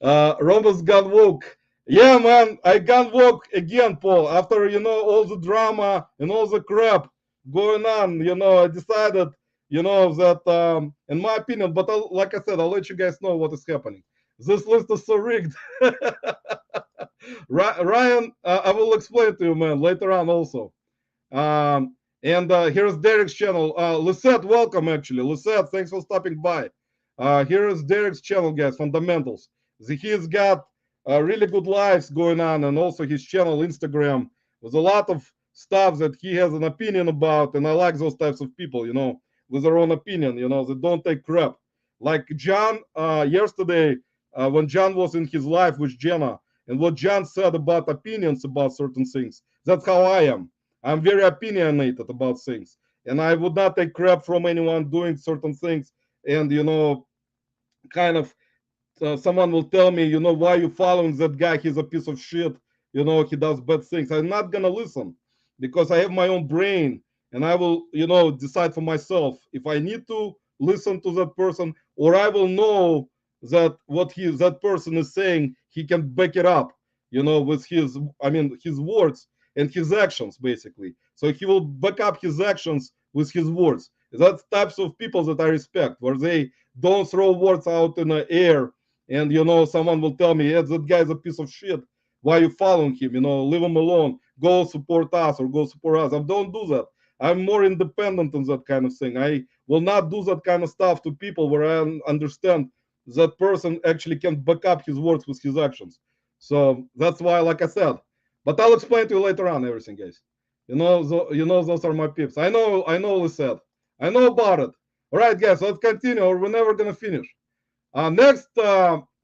Roma's gone woke. Yeah, man, I gone woke again, Paul. After all the drama and all the crap going on, I decided, that in my opinion. But like I said, I'll let you guys know what is happening. This list is so rigged. Ryan, I will explain to you, man, later on also. And here's Derek's channel. Lisette, welcome, actually. Lisette, thanks for stopping by. Here is Derek's channel, guys, Fundamentals. He's got really good lives going on, and also his channel, Instagram, with a lot of stuff that he has an opinion about, and I like those types of people, with their own opinion, that don't take crap. Like John, yesterday, when John was in his live with Jenna, and what John said about opinions about certain things, that's how I am. I'm very opinionated about things, and I would not take crap from anyone doing certain things. And kind of someone will tell me, why you following that guy? He's a piece of shit. He does bad things. I'm not gonna listen because I have my own brain, and I will, decide for myself if I need to listen to that person, or I will know that that person is saying, he can back it up, with his words and his actions, basically. So he will back up his actions with his words. That's types of people that I respect, where they don't throw words out in the air, and someone will tell me, yeah, that guy's a piece of shit. Why are you following him? Leave him alone. Go support us or go support us. I don't do that. I'm more independent on that kind of thing. I will not do that kind of stuff to people where I understand that person actually can back up his words with his actions. So that's why, like I said, but I'll explain to you later on everything, guys. Those are my peeps. I know, Lisette. I know about it. All right, guys, let's continue, or we're never gonna finish. Next,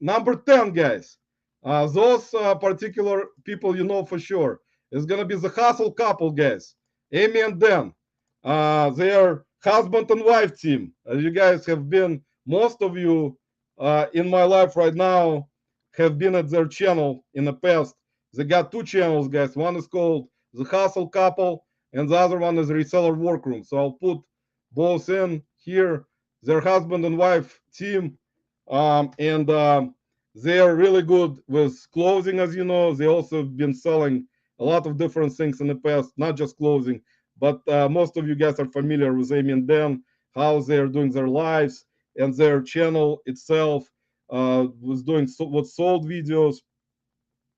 number 10, guys. Those particular people for sure is gonna be the hustle couple, guys. Amy and Dan. They are husband and wife team. As you guys have been, most of you in my life right now have been at their channel in the past. They got two channels, guys. One is called the Hustle Couple, and the other one is Reseller Workroom. So I'll put both in here. Their husband and wife team, and they are really good with clothing, as you know. They also have been selling a lot of different things in the past, not just clothing. But most of you guys are familiar with Amy and Dan, how they are doing their lives, and their channel itself was doing what sold videos,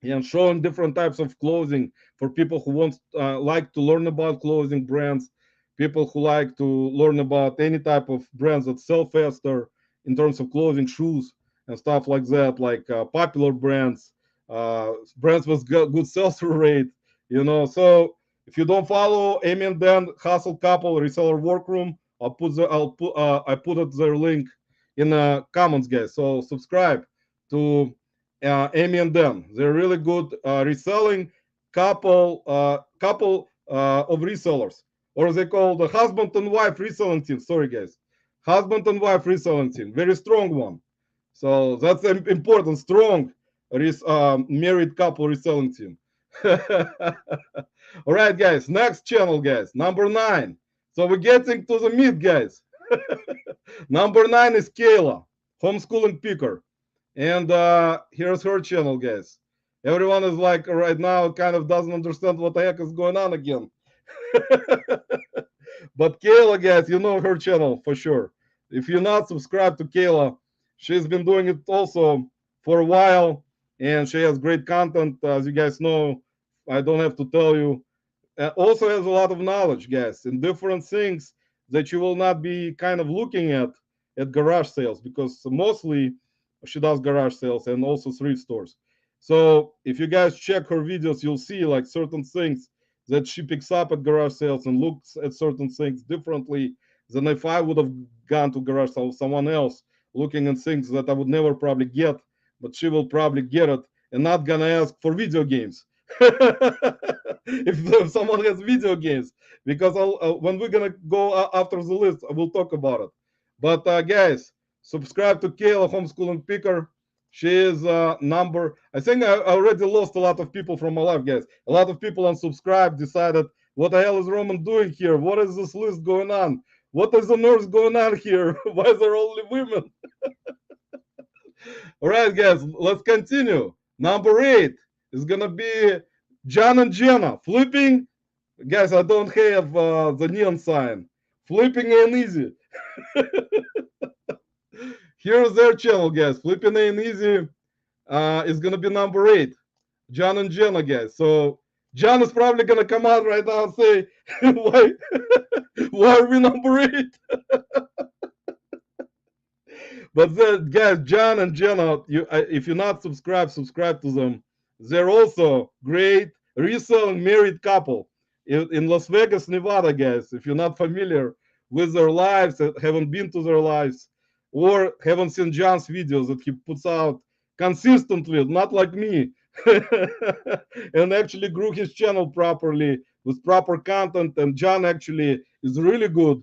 and showing different types of clothing for people who want like to learn about clothing brands, people who like to learn about any type of brands that sell faster in terms of clothing, shoes, and stuff like that, like popular brands, brands with good sell-through rate. So if you don't follow Amy and Dan Hustle Couple Reseller Workroom, I put it their link in the comments, guys. So subscribe to Amy and Dan. They're really good reselling couple of resellers, or they call the husband and wife reselling team. Sorry, guys, husband and wife reselling team. Very strong one. So that's important. Strong married couple reselling team. All right, guys. Next channel, guys. Number 9. So we're getting to the meat, guys. Number 9 is Kayla, homeschooling picker. And here's her channel, guys. Everyone is like right now kind of doesn't understand what the heck is going on again. But Kayla, guys, you know her channel for sure. If you're not subscribed to Kayla, she's been doing it also for a while, and she has great content. As you guys know, I don't have to tell you. Also has a lot of knowledge, guys, in different things that you will not be kind of looking at garage sales, because mostly she does garage sales and also thrift stores. So if you guys check her videos, you'll see like certain things that she picks up at garage sales and looks at certain things differently than if I would have gone to garage sale with someone else looking at things that I would never probably get, but she will probably get it and not gonna ask for video games. If someone has video games, because when we're gonna go after the list, I will talk about it. But guys, subscribe to Kayla Homeschooling Picker. She is number. I think I already lost a lot of people from my life, guys. A lot of people unsubscribed, decided, what the hell is Roman doing here? What is this list going on? What is the nerves going on here? Why is there only women? All right, guys, let's continue. Number 8 is gonna be John and Jenna flipping. Guys, I don't have the neon sign. Flipping ain't easy. Here's their channel, guys. Flipping ain't easy is gonna be number 8. John and Jenna, guys. So John is probably gonna come out right now and say, why, why are we number 8? But then, guys, John and Jenna, if you're not subscribed, subscribe to them. They're also great reselling married couple in Las Vegas, Nevada, guys. If you're not familiar with their lives, haven't been to their lives, or haven't seen John's videos that he puts out consistently, not like me, and actually grew his channel properly with proper content. And John actually is really good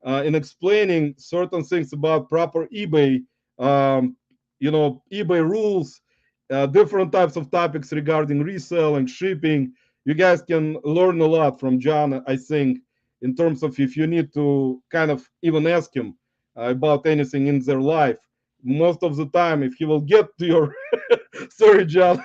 in explaining certain things about proper eBay, um, eBay rules, different types of topics regarding reselling, shipping. You guys can learn a lot from John, I think, in terms of if you need to kind of even ask him about anything in their life. Most of the time, if he will get to your, sorry, John,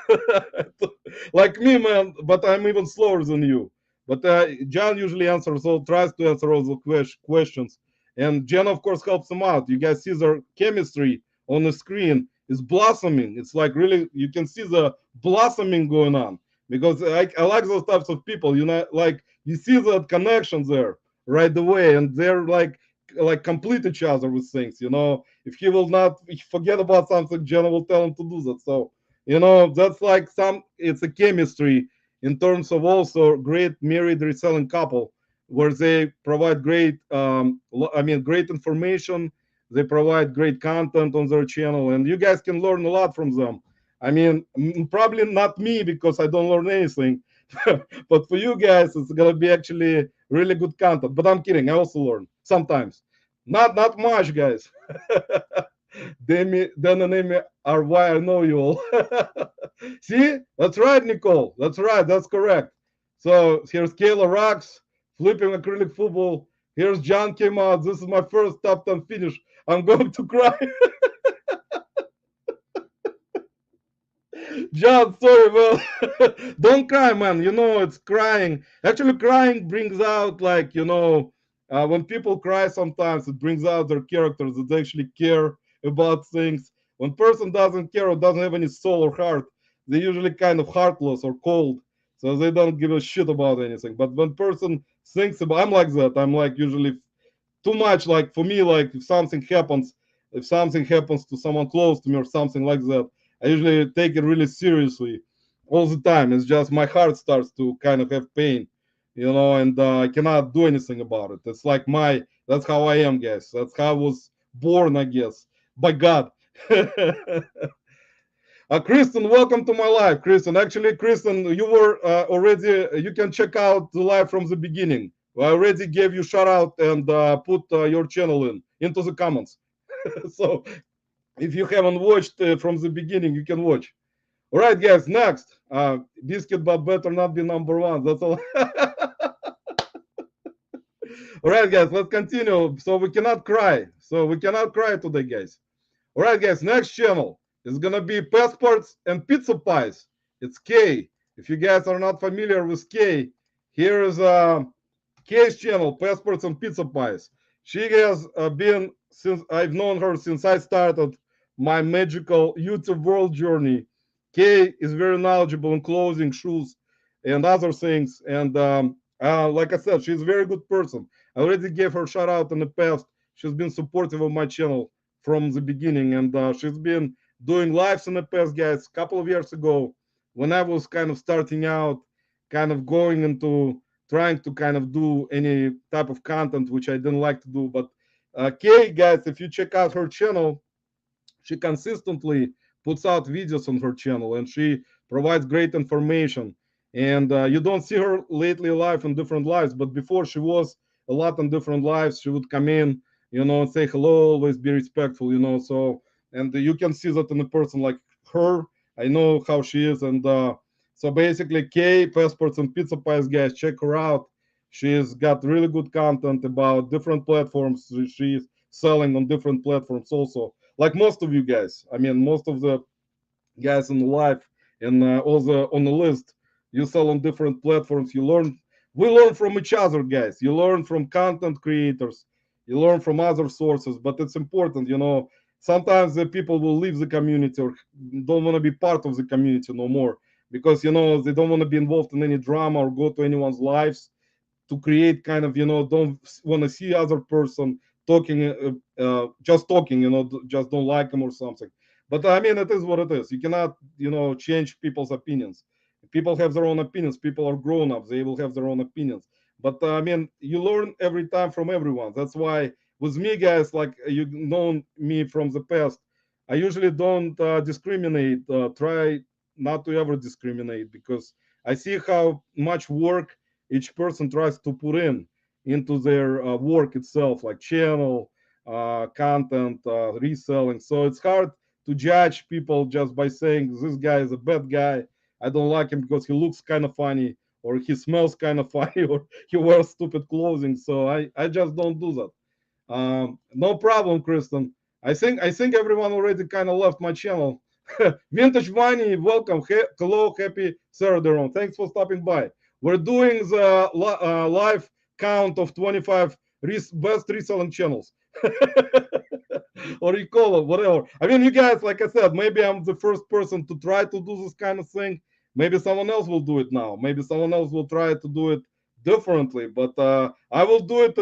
like me, man, but I'm even slower than you. But John usually answers or tries to answer all the questions. And Jen, of course, helps him out. You guys see their chemistry on the screen is blossoming. It's like really, you can see the blossoming going on, because I like those types of people, like you see that connection there right away, and they're like complete each other with things. If he will not forget about something, Jenna will tell him to do that. So that's like it's a chemistry in terms of also great married reselling couple, where they provide great great information. They provide great content on their channel, and you guys can learn a lot from them. Probably not me, because I don't learn anything, but for you guys, it's gonna be actually really good content. But I'm kidding. I also learn sometimes, not much, guys. Dan and Amy are why I know you all. See, that's right, Nicole. That's right. That's correct. So here's Kayla Rocks flipping acrylic football. Here's John came out. This is my first top 10 finish. I'm going to cry. John, sorry, well, don't cry, man. It's crying. Actually, crying brings out, like, when people cry, sometimes it brings out their characters that they actually care about things. When person doesn't care or doesn't have any soul or heart, they're usually kind of heartless or cold, so they don't give a shit about anything. But when person thinks about, I'm like that. I'm like usually too much. Like for me, like if something happens to someone close to me or something like that, I usually take it really seriously all the time. It's just my heart starts to kind of have pain, and I cannot do anything about it. It's like that's how I am, guys. That's how I was born, I guess, by God. Kristen, welcome to my live. Kristen, actually, Kristen, you were already, you can check out the live from the beginning. I already gave you shout out and put your channel into the comments. So if you haven't watched from the beginning, you can watch. All right, guys, next. Biscuit, but better not be number one. That's all. All right, guys, let's continue. So we cannot cry. So we cannot cry today, guys. All right, guys, next channel is going to be passports and pizza pies. It's Kay. If you guys are not familiar with Kay, here is Kay's channel, Passports and Pizza Pies. She has been, since I've known her since I started my magical YouTube world journey. Kay is very knowledgeable in clothing, shoes, and other things. And like I said, she's a very good person. I already gave her a shout out in the past. She's been supportive of my channel from the beginning, and she's been doing lives in the past, guys. A couple of years ago, when I was kind of starting out, kind of going into trying to kind of do any type of content which I didn't like to do. But Kay, guys, if you check out her channel, she consistently puts out videos on her channel, and she provides great information. And you don't see her lately live in different lives, but before she was a lot on different lives. She would come in, and say hello, always be respectful, so, and you can see that in a person like her. I know how she is. And so basically, Kay, Passports and Pizza Pies, guys, check her out. She's got really good content about different platforms. She's selling on different platforms also, like most of you guys. I mean, most of the guys in the live and also on the list, you sell on different platforms. We learn from each other, guys. You learn from content creators, you learn from other sources. But it's important, sometimes the people will leave the community or don't want to be part of the community no more, because they don't want to be involved in any drama or go to anyone's lives to create kind of, don't want to see other person talking, just talking, just don't like them or something. But I mean, it is what it is. You cannot, change people's opinions. People have their own opinions. People are grown up, they will have their own opinions. But I mean, you learn every time from everyone. That's why with me, guys, like you know me from the past, I usually don't discriminate, try not to ever discriminate, because I see how much work each person tries to put into their work itself, like channel, content, reselling. So it's hard to judge people just by saying this guy is a bad guy. I don't like him because he looks kind of funny, or he smells kind of funny, or he wears stupid clothing. So I just don't do that. No problem, Kristen. I think everyone already kind of left my channel. Vintage Money, welcome. Hello, happy Saturday, Ron. Thanks for stopping by. We're doing the live count of 25 best reselling channels. Or you call it whatever. I mean, you guys, like I said, maybe I'm the first person to try to do this kind of thing. Maybe someone else will do it now. Maybe someone else will try to do it differently. But I will do it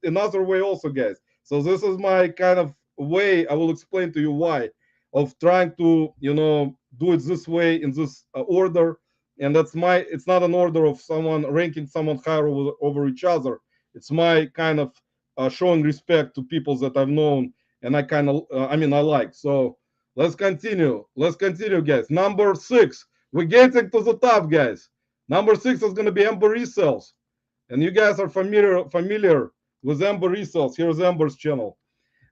another way also, guys. So this is my kind of way. I will explain to you why of trying to do it this way in this order. And it's not an order of someone ranking someone higher over each other. It's my kind of showing respect to people that I've known, and I kind of I mean, I like. So let's continue, guys. Number 6, we're getting to the top, guys. Number 6 is going to be Amber Resells, and you guys are familiar with Amber Resells. Here's Amber's channel.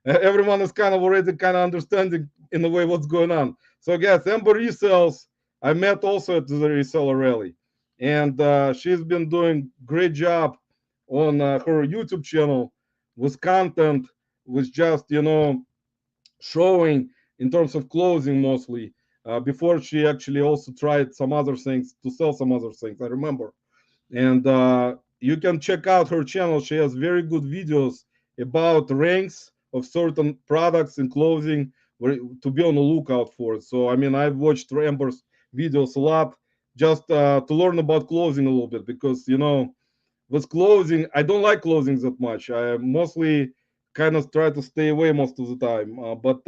Everyone is kind of already kind of understanding in a way what's going on. So guys, Amber Resells, I met also at the reseller rally, and she's been doing great job on her YouTube channel with content, with just showing in terms of clothing mostly. Before she actually also tried some other things to sell some other things, I remember. And you can check out her channel. She has very good videos about ranks of certain products and clothing, where to be on the lookout for it. So I mean, I've watched Amber's videos a lot, just to learn about closing a little bit, because with closing, I don't like closings that much. I mostly kind of try to stay away most of the time. But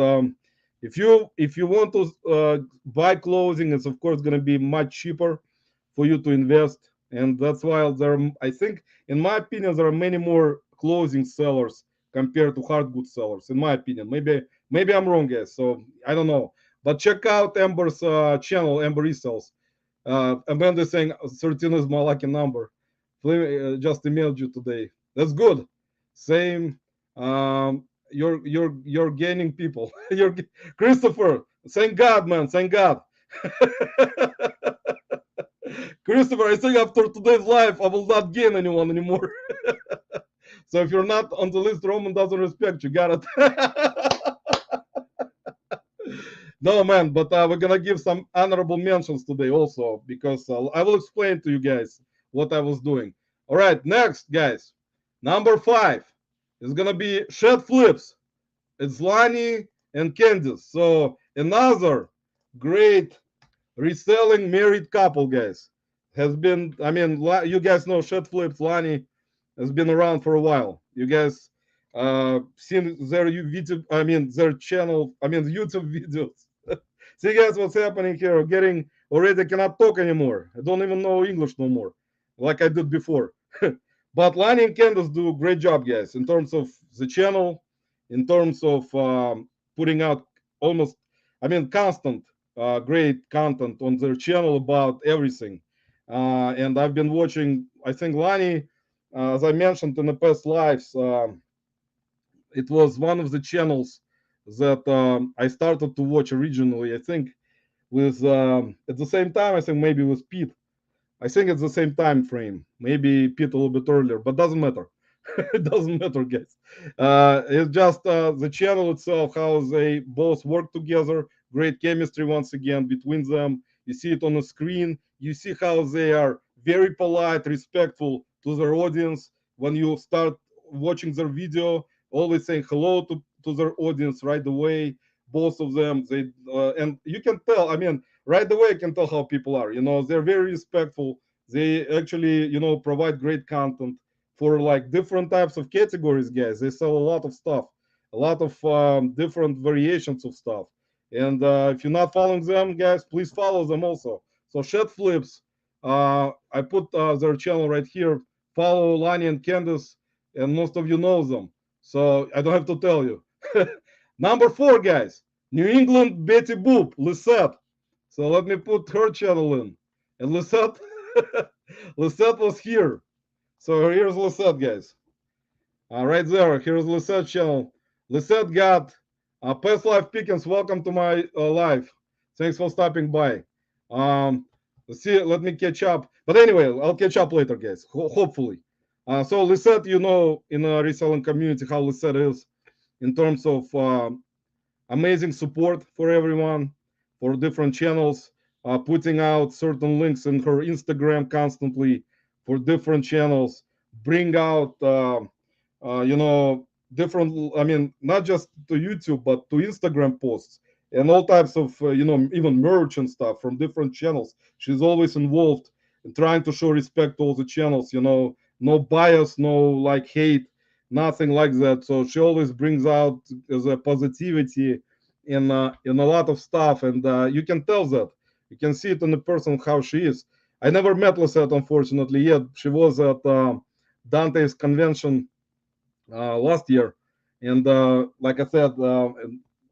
if you want to buy closing, it's of course going to be much cheaper for you to invest, and that's why I think, in my opinion, there are many more closing sellers compared to hard goods sellers. In my opinion, maybe I'm wrong, guys. So I don't know, but check out Amber's channel, Amber Resells. Amanda saying 13 is my lucky number. Just emailed you today. That's good. Same. You're gaining people. Christopher. Thank God, man. Thank God. Christopher, I think after today's live, I will not gain anyone anymore. So if you're not on the list, Roman doesn't respect you. Got it? No, man, but we're gonna give some honorable mentions today also, because I will explain to you guys what I was doing. All right, next, guys, number 5 is gonna be Shed Flips. It's Lani and Candice. So another great reselling married couple, guys. Has been, I mean, you guys know Shed Flips. Lani has been around for a while. You guys seen their YouTube, I mean, their channel, I mean, YouTube videos. See, guys, what's happening here? Getting already cannot talk anymore. I don't even know English no more, like I did before. But Lani and Candace do a great job, guys, in terms of the channel, in terms of putting out almost, I mean, constant, great content on their channel about everything. And I've been watching, I think Lani, as I mentioned in the past lives, it was one of the channels that I started to watch originally. I think with at the same time, I think maybe with Pete. I think it's the same time frame. Maybe Pete a little bit earlier, but doesn't matter. It doesn't matter, guys. It's just the channel itself, how they both work together. Great chemistry once again between them. You see it on the screen. You see how they are very polite, respectful to their audience. When you start watching their video, always saying hello to their audience right away. Both of them, and you can tell. I mean, right away, you can tell how people are. They're very respectful. They actually, provide great content for like different types of categories, guys. They sell a lot of stuff, a lot of different variations of stuff. And if you're not following them, guys, please follow them also. So Shed Flips, I put their channel right here. Follow Lani and Candice, and most of you know them, so I don't have to tell you. Number 4, guys, New England Betty Boop, Lisette. So let me put her channel in. And Lisette, Lisette was here. So here's Lisette, guys. Right there, here's Lisette channel. Lisette got Past Life Pickens. Welcome to my live. Thanks for stopping by. Let's see, let me catch up. But anyway, I'll catch up later, guys, hopefully. So Lisette, in a reselling community, how Lisette is in terms of amazing support for everyone, for different channels, putting out certain links in her Instagram constantly for different channels, bring out, different, I mean, not just to YouTube, but to Instagram posts and all types of, even merch and stuff from different channels. She's always involved in trying to show respect to all the channels, no bias, no like hate, nothing like that. So she always brings out the positivity in a lot of stuff, and you can tell that. You can see it in the person how she is. I never met Lisette, unfortunately, yet. She was at Dante's convention last year, and like I said,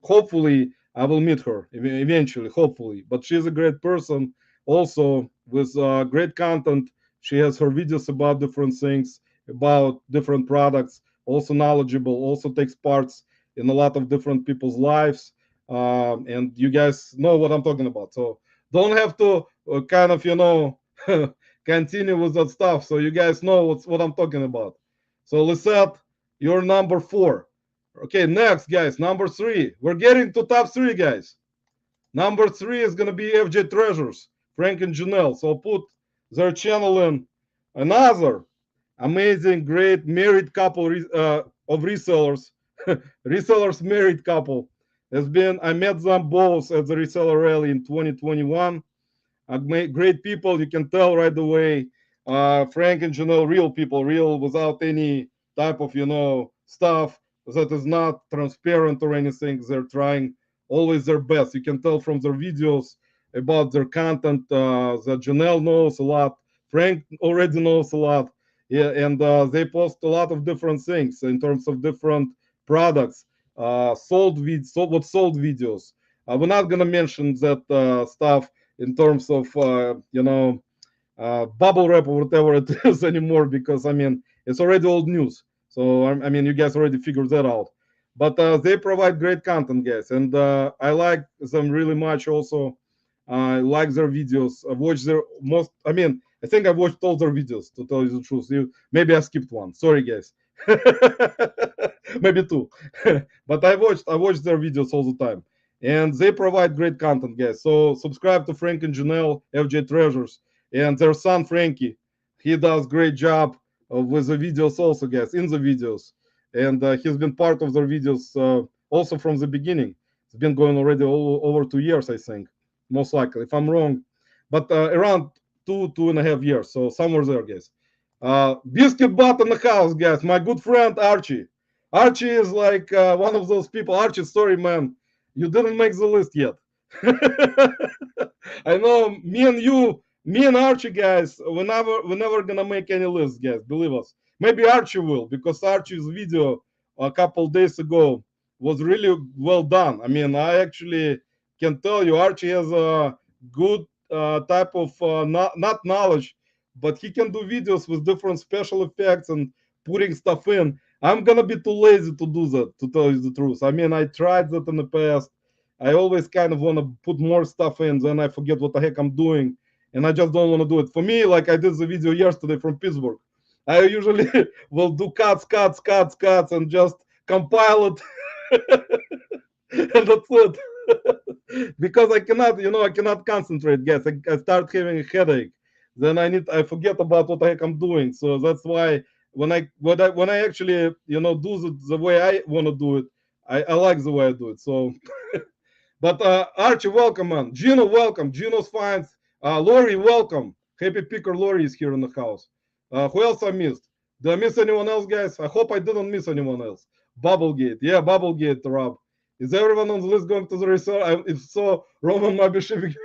hopefully I will meet her eventually, hopefully. But she's a great person, also with great content. She has her videos about different things, about different products, also knowledgeable, also takes parts in a lot of different people's lives. And you guys know what I'm talking about. So don't have to kind of, continue with that stuff. So you guys know what I'm talking about. So Lisette, you're number 4. Okay, next, guys, number 3. We're getting to top 3, guys. Number 3 is going to be FJ Treasures, Frank and Janelle. So I'll put their channel in. Another amazing, great married couple of resellers. Resellers married couple. I met them both at the reseller rally in 2021. great people. You can tell right away. Frank and Janelle, real people, real without any type of stuff that is not transparent or anything. They're trying always their best. You can tell from their videos about their content that Janelle knows a lot. Frank already knows a lot. Yeah, and they post a lot of different things in terms of different products, sold videos. We're not gonna mention that stuff in terms of bubble wrap or whatever it is anymore, because I mean it's already old news. So I mean you guys already figured that out. But they provide great content, guys, and I like them really much. Also, I like their videos. I watch their most. I mean, I think I've watched all their videos to tell you the truth. Maybe I skipped one. Sorry, guys. Maybe two. But I watched their videos all the time, and they provide great content, guys. So subscribe to Frank and Janelle, FJ Treasures, and their son Frankie. He does great job with the videos also, guys, in the videos, and he's been part of their videos also from the beginning. It's been going already over 2 years, I think, most likely. If I'm wrong, but around 2.5 years. So somewhere there, guys. Biscuit butt in the house, guys. My good friend Archie. Archie is like one of those people. Archie, sorry, man, you didn't make the list yet. I know me and Archie, guys, we're never gonna make any list, guys. Believe us. Maybe Archie will, because Archie's video a couple days ago was really well done. I mean, I actually can tell you, Archie has a good type of not knowledge, but he can do videos with different special effects and putting stuff in. I'm gonna be too lazy to do that, to tell you the truth. I mean, I tried that in the past. I always kind of want to put more stuff in, then I forget what the heck I'm doing, and I just don't want to do it. For me, like I did the video yesterday from Pittsburgh, I usually will do cuts, and just compile it, and that's it. Because I cannot concentrate, guys. I start having a headache. Then I forget about what the heck I'm doing. So that's why when I actually do it the way I want to do it, I like the way I do it. So, but Archie, welcome, man. Gino, welcome. Gino's fine. Lori, welcome. Happy Picker Lori is here in the house. Who else I missed? Did I miss anyone else, guys? I hope I didn't miss anyone else. Bubblegate. Yeah, Bubblegate, Rob. Is everyone on the list going to the resort? If so, Roman might be shipping.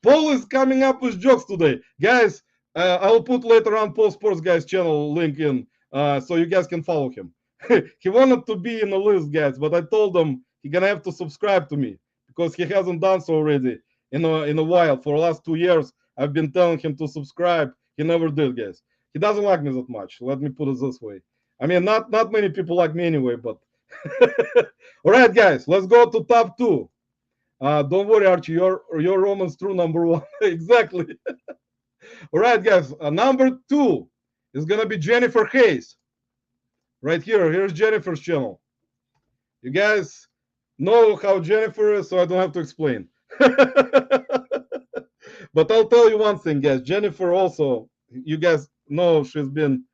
Paul is coming up with jokes today. Guys, I'll put later on Paul Sports Guys channel link in so you guys can follow him. He wanted to be in the list, guys, but I told him he's gonna have to subscribe to me because he hasn't done so already in a while. For the last 2 years, I've been telling him to subscribe. He never did, guys. He doesn't like me that much. Let me put it this way. I mean, not many people like me anyway, but all right, guys, let's go to top two. Don't worry, Archie, your Romans true number one. Exactly. All right, guys, number two is gonna be Jennifer Hayes. Right here. Here's Jennifer's channel. You guys know how Jennifer is, so I don't have to explain. But I'll tell you one thing, guys. Jennifer also, you guys know she's been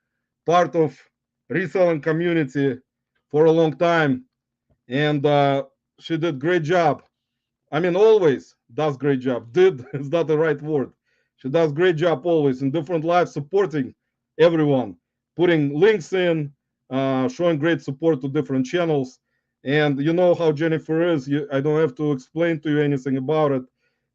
part of reselling community for a long time, and she did great job. I mean, always does great job. Did is not the right word. She does great job always in different lives, supporting everyone, putting links in, showing great support to different channels. And you know how Jennifer is. I don't have to explain to you anything about it.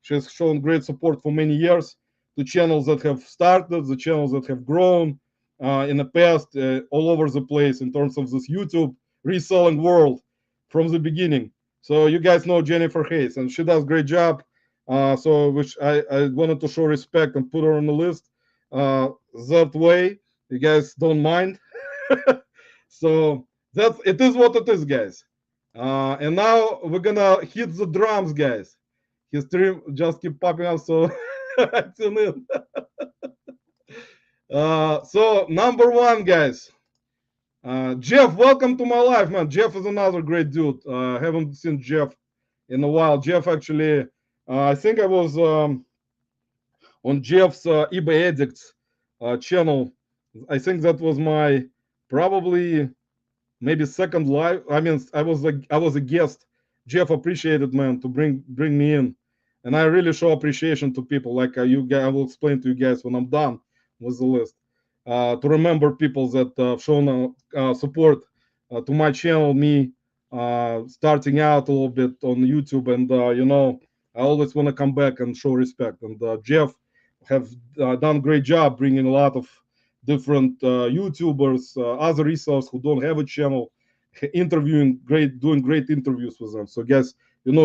She's shown great support for many years to channels that have started, the channels that have grown in the past, all over the place in terms of this YouTube reselling world from the beginning. So you guys know Jennifer Hayes, and she does great job. So which I wanted to show respect and put her on the list. That way, you guys don't mind. So it is what it is, guys. And now we're gonna hit the drums, guys. His stream just keep popping up, so tune in. So number one, guys. Jeff, welcome to my life, man. Jeff is another great dude. Haven't seen Jeff in a while. Jeff actually, I think I was on Jeff's eBay Addicts channel. I think that was my probably maybe second live. I mean, I was a guest. Jeff appreciated, man, to bring me in, and I really show appreciation to people. Like I will explain to you guys when I'm done with the list. To remember people that shown support to my channel, me starting out a little bit on YouTube, and I always want to come back and show respect. And Jeff have done a great job bringing a lot of different YouTubers, other resellers who don't have a channel, doing great interviews with them. So guys,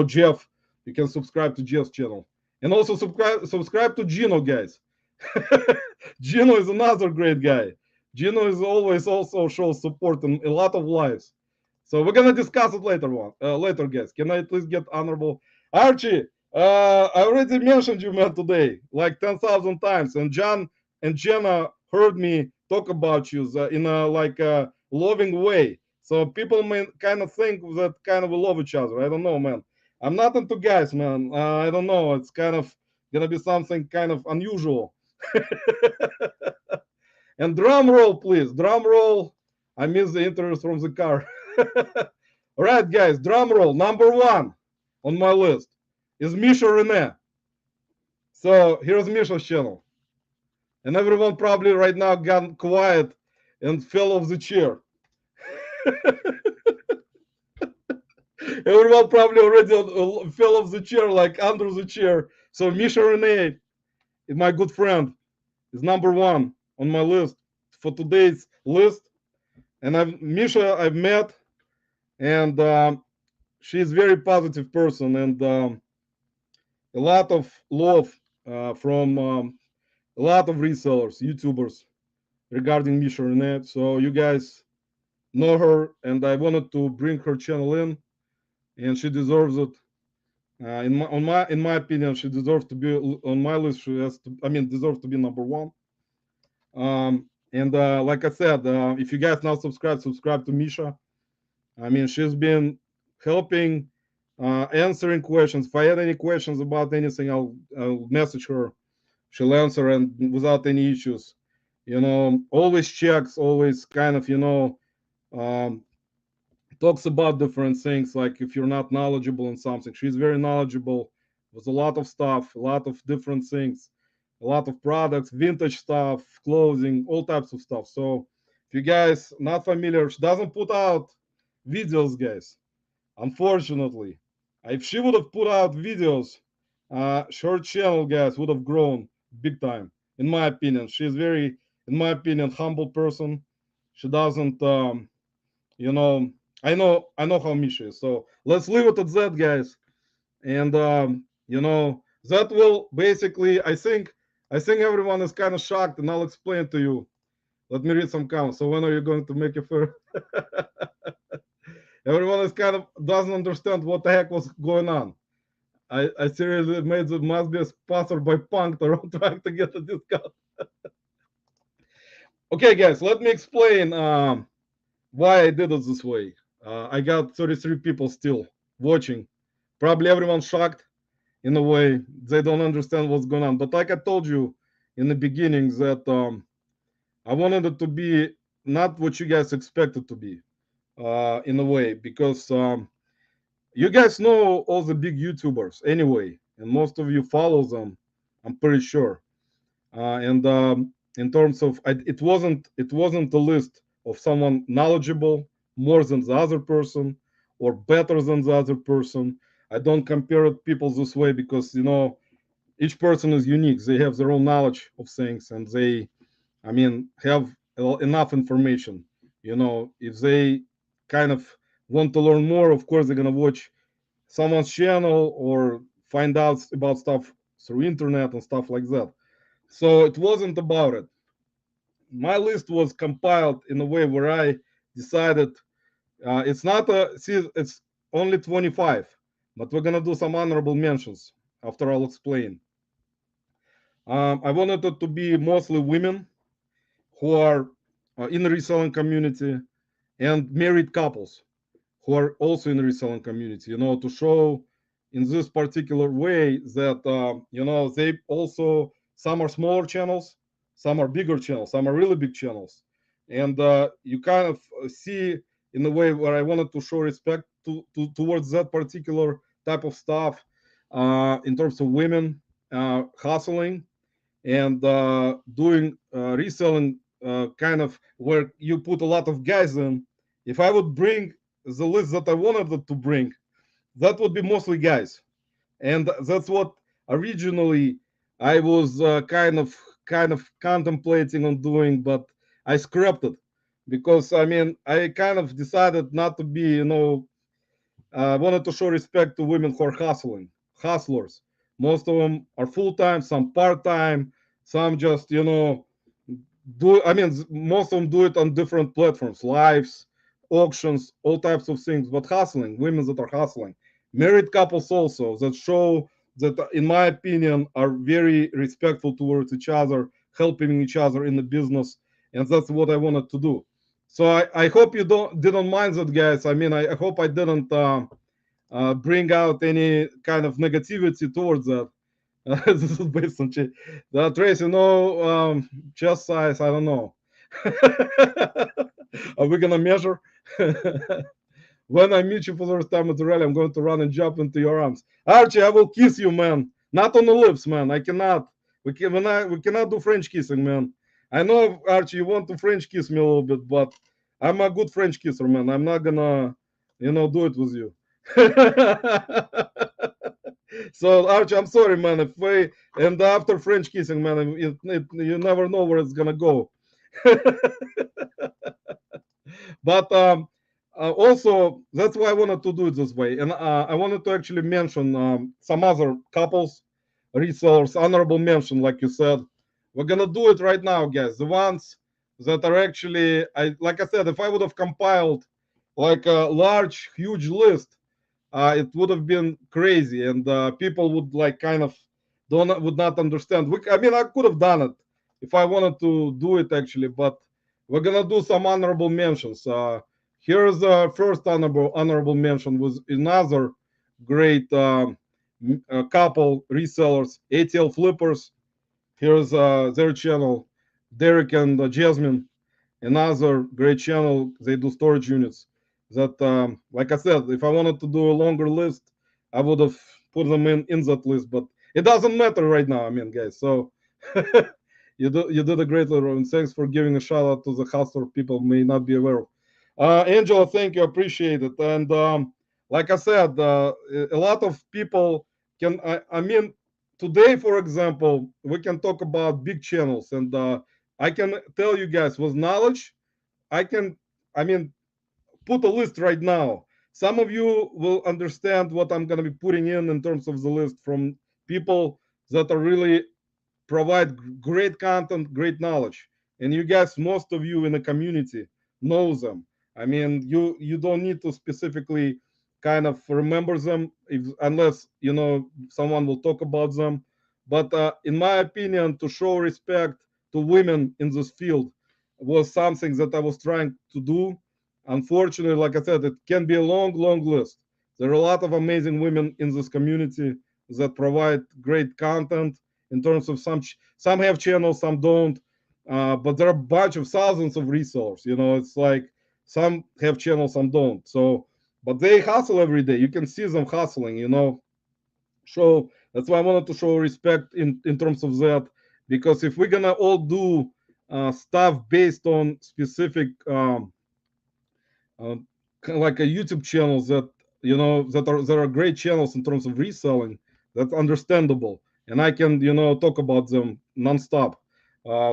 Jeff, you can subscribe to Jeff's channel, and also subscribe to Gino, guys. Gino is another great guy. Gino is always also shows support in a lot of lives. So we're gonna discuss it later, guys. Can I at least get honorable Archie? I already mentioned you, man, today like 10,000 times, and John and Jenna heard me talk about you in a like a loving way. So people may kind of think that kind of we love each other. I don't know, man. I'm not into guys, man. I don't know. It's kind of gonna be something kind of unusual. And drum roll, please. Drum roll. I missed the interviews from the car. All right, guys. Drum roll. Number one on my list is Misha Rene. So here's Misha's channel. And everyone probably right now got quiet and fell off the chair. Everyone probably already fell off the chair, like under the chair. So Misha Rene, my good friend, is number one on my list for today's list. And Misha I've met, and she's very positive person, and a lot of love from a lot of resellers, YouTubers regarding Misha Renee. So you guys know her, and I wanted to bring her channel in, and she deserves it. In my opinion, she deserves to be on my list. She has to, I mean, deserves to be number one. And like I said, if you guys now subscribe to Misha. I mean, she's been helping, answering questions. If I had any questions about anything, I'll message her. She'll answer, and without any issues. Always checks, always kind of, um, talks about different things. Like if you're not knowledgeable in something, she's very knowledgeable with a lot of stuff, a lot of different things, a lot of products, vintage stuff, clothing, all types of stuff. So if you guys not familiar, she doesn't put out videos, guys. Unfortunately, if she would have put out videos, her channel, guys, would have grown big time. In my opinion, she's very, in my opinion, humble person. She doesn't, you know, I know how Misha is. So let's leave it at that, guys. And that will basically, I think everyone is kind of shocked, and I'll explain to you. Let me read some comments. So when are you going to make a fair? Everyone is kind of doesn't understand what the heck was going on. I seriously made it must be sponsored by Punk around trying to get a discount. Okay, guys, let me explain why I did it this way. I got 33 people still watching. Probably everyone's shocked in a way. They don't understand what's going on. But like I told you in the beginning, that I wanted it to be not what you guys expected to be, in a way, because you guys know all the big YouTubers anyway, and most of you follow them, I'm pretty sure. And in terms of, it wasn't a list of someone knowledgeable more than the other person or better than the other person. I don't compare people this way because each person is unique. They have their own knowledge of things, and they, I mean, have enough information. If they kind of want to learn more, of course they're gonna watch someone's channel or find out about stuff through internet and stuff like that. So it wasn't about it. My list was compiled in a way where I decided, it's not a see, it's only 25, but we're gonna do some honorable mentions after I'll explain. I wanted it to be mostly women who are in the reselling community, and married couples who are also in the reselling community, to show in this particular way that, they also, some are smaller channels, some are bigger channels, some are really big channels. And you kind of see in a way where I wanted to show respect towards that particular type of stuff. in terms of women hustling and doing reselling, kind of where you put a lot of guys in. If I would bring the list that I wanted to bring, that would be mostly guys, and that's what originally I was kind of contemplating on doing, but I scrapped it because I mean I kind of decided not to be, wanted to show respect to women who are hustlers. Most of them are full time, some part time, some just do. I mean, most of them do it on different platforms, lives, auctions, all types of things. But hustling, women that are hustling, married couples also that show that, in my opinion, are very respectful towards each other, helping each other in the business, and that's what I wanted to do. So I hope you didn't mind that, guys. I mean, I hope I didn't bring out any kind of negativity towards that. This is based on Trace. Chest size. I don't know. Are we gonna measure? When I meet you for the first time at the rally, I'm going to run and jump into your arms. Archie, I will kiss you, man. Not on the lips, man. I cannot. We cannot do French kissing, man. I know, Archie, you want to French kiss me a little bit, but I'm a good French kisser, man. I'm not gonna, do it with you. So, Archie, I'm sorry, man. If we and after French kissing, man, you never know where it's gonna go. But also, that's why I wanted to do it this way. And I wanted to actually mention some other couples, resellers, honorable mention, like you said. We're gonna do it right now, guys. The ones that are actually, like I said, if I would have compiled like a large, huge list, it would have been crazy, and people would like kind of don't would not understand. I mean, I could have done it if I wanted to do it actually, but we're gonna do some honorable mentions. Here's the first honorable mention was another great couple resellers, ATL Flippers. Here's their channel, Derek and Jasmine, another great channel. They do storage units. That, like I said, if I wanted to do a longer list, I would have put them in that list. But it doesn't matter right now. I mean, guys. So you did a great little, and thanks for giving a shout out to the hustler people may not be aware of. Angela, thank you, appreciate it. And like I said, a lot of people can. I mean, today, for example, we can talk about big channels, and I can tell you guys with knowledge, I can, I mean, put a list right now. Some of you will understand what I'm going to be putting in terms of the list from people that are really provide great content, great knowledge. And you guys, most of you in the community know them. I mean, you don't need to specifically kind of remember them if, unless someone will talk about them. But in my opinion, to show respect to women in this field was something that I was trying to do. Unfortunately, like I said, it can be a long, long list. There are a lot of amazing women in this community that provide great content in terms of some have channels, some don't. But there are a bunch of thousands of resellers. It's like some have channels, some don't. So, but they hustle every day. You can see them hustling. So that's why I wanted to show respect in terms of that, because if we're gonna all do stuff based on specific uh, kind of like a YouTube channels that are great channels in terms of reselling. That's understandable, and I can talk about them nonstop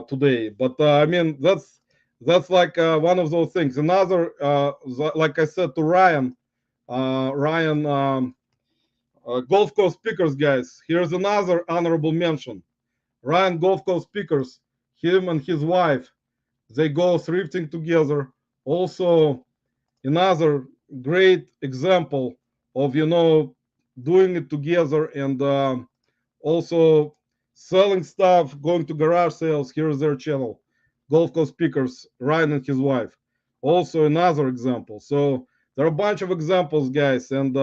today. But I mean that's like one of those things. Another, like I said to Ryan, Ryan, Gulf Coast Speakers guys. Here's another honorable mention. Ryan Gulf Coast Speakers. Him and his wife, they go thrifting together. Also, another great example of doing it together, and also selling stuff, going to garage sales. Here's their channel, Gulf Coast Speakers, Ryan and his wife. Also another example. So there are a bunch of examples, guys. And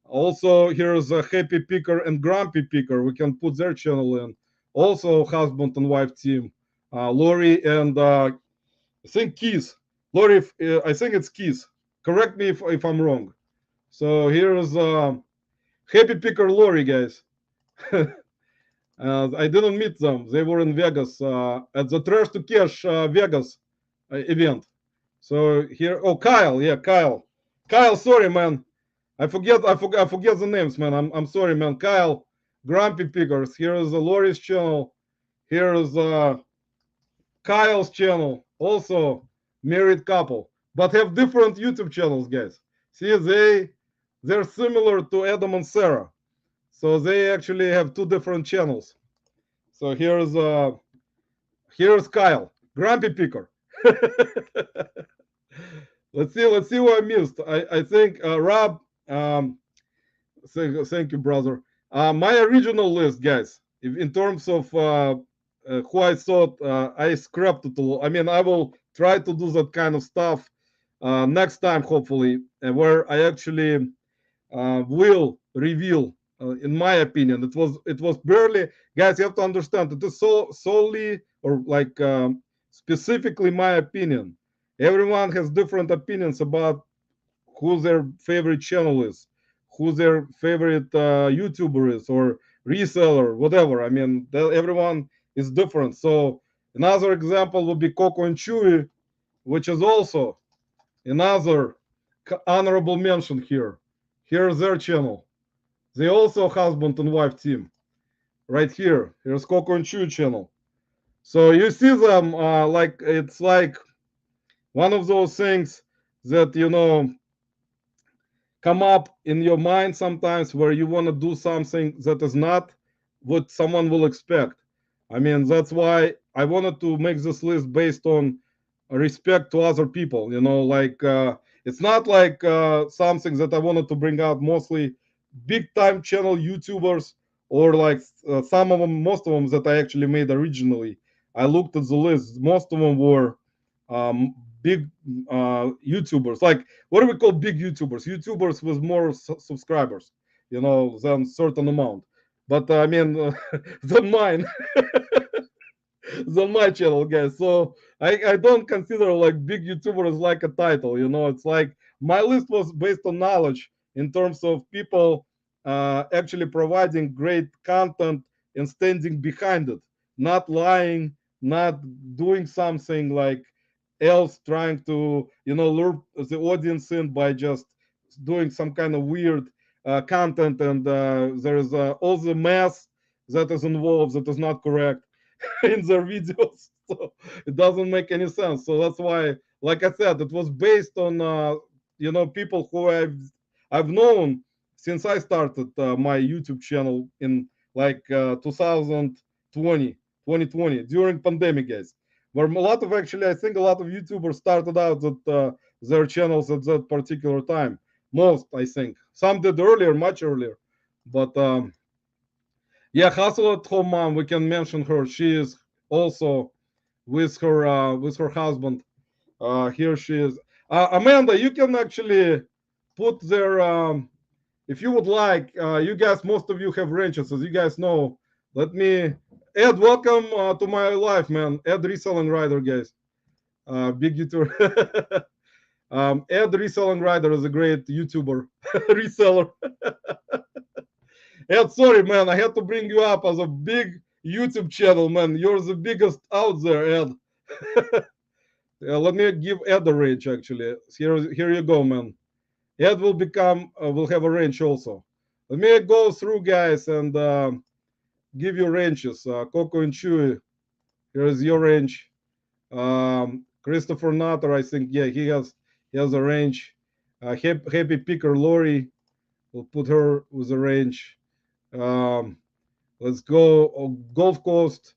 also here's a Happy Picker and Grumpy Picker. We can put their channel in. Also husband and wife team, Lori and I think Keys. Lori, I think it's Keys. Correct me if I'm wrong. So here's Happy Picker Lori, guys. I didn't meet them. They were in Vegas at the Trash to Cash Vegas event. So here, oh Kyle, yeah, Kyle. Kyle, sorry, man. I forget the names, man. I'm sorry, man. Kyle, Grumpy Pickers. Here is the Lori's channel. Here is Kyle's channel. Also married couple, but have different YouTube channels, guys. See, they're similar to Adam and Sarah. So they actually have two different channels. So here's Kyle, Grumpy Picker. Let's see what I missed. I think Rob, um, thank you, brother. My original list, guys, if, in terms of who I thought I scrapped it. I mean, I will try to do that kind of stuff next time, hopefully, where I actually will reveal. In my opinion, it was barely, guys. You have to understand it is solely or like specifically my opinion. Everyone has different opinions about who their favorite channel is, who their favorite YouTuber is, or reseller, whatever. I mean, everyone is different. So another example would be Coco and Chewy, which is also another honorable mention here. Here's their channel. They also husband and wife team. Right here. Here's Coco and Chewy channel. So you see them like it's like one of those things that come up in your mind sometimes where you want to do something that is not what someone will expect. I mean, that's why I wanted to make this list based on respect to other people. Like it's not like something that I wanted to bring out mostly big time channel YouTubers or like some of them, most of them that I actually made originally. I looked at the list. Most of them were big YouTubers. Like, what do we call big YouTubers? YouTubers with more subscribers, than certain amount. But I mean, than mine, than my channel, guys. So I don't consider like big YouTuber as like a title. It's like my list was based on knowledge in terms of people actually providing great content and standing behind it, not lying, not doing something like else, trying to lure the audience in by just doing some kind of weird content, and there's all the mess that is involved that is not correct in their videos. So it doesn't make any sense. So that's why, like I said, it was based on people who I've known since I started my YouTube channel in like 2020, 2020 during pandemic, guys. Where a lot of actually, I think a lot of YouTubers started out at their channels at that particular time. Most, I think, some did earlier, much earlier, but yeah, Hustle at Home Mom. We can mention her. She is also with her husband. Here she is. Amanda, you can actually put their if you would like. You guys, most of you have ranches, as you guys know. Let me. Ed, welcome to my life, man. Ed Reselling Rider, guys. Big YouTuber. Ed Reselling Rider is a great YouTuber reseller. Ed, sorry, man. I had to bring you up as a big YouTube channel, man. You're the biggest out there, Ed. Let me give Ed a range, actually. Here you go, man. Ed will have a range also. Let me go through, guys, and give you ranges. Coco and Chewy, here's your range. Christopher Nutter, I think, yeah, he has a range. Happy Picker Lori, we'll put her with a range. Um, let's go Gulf Coast.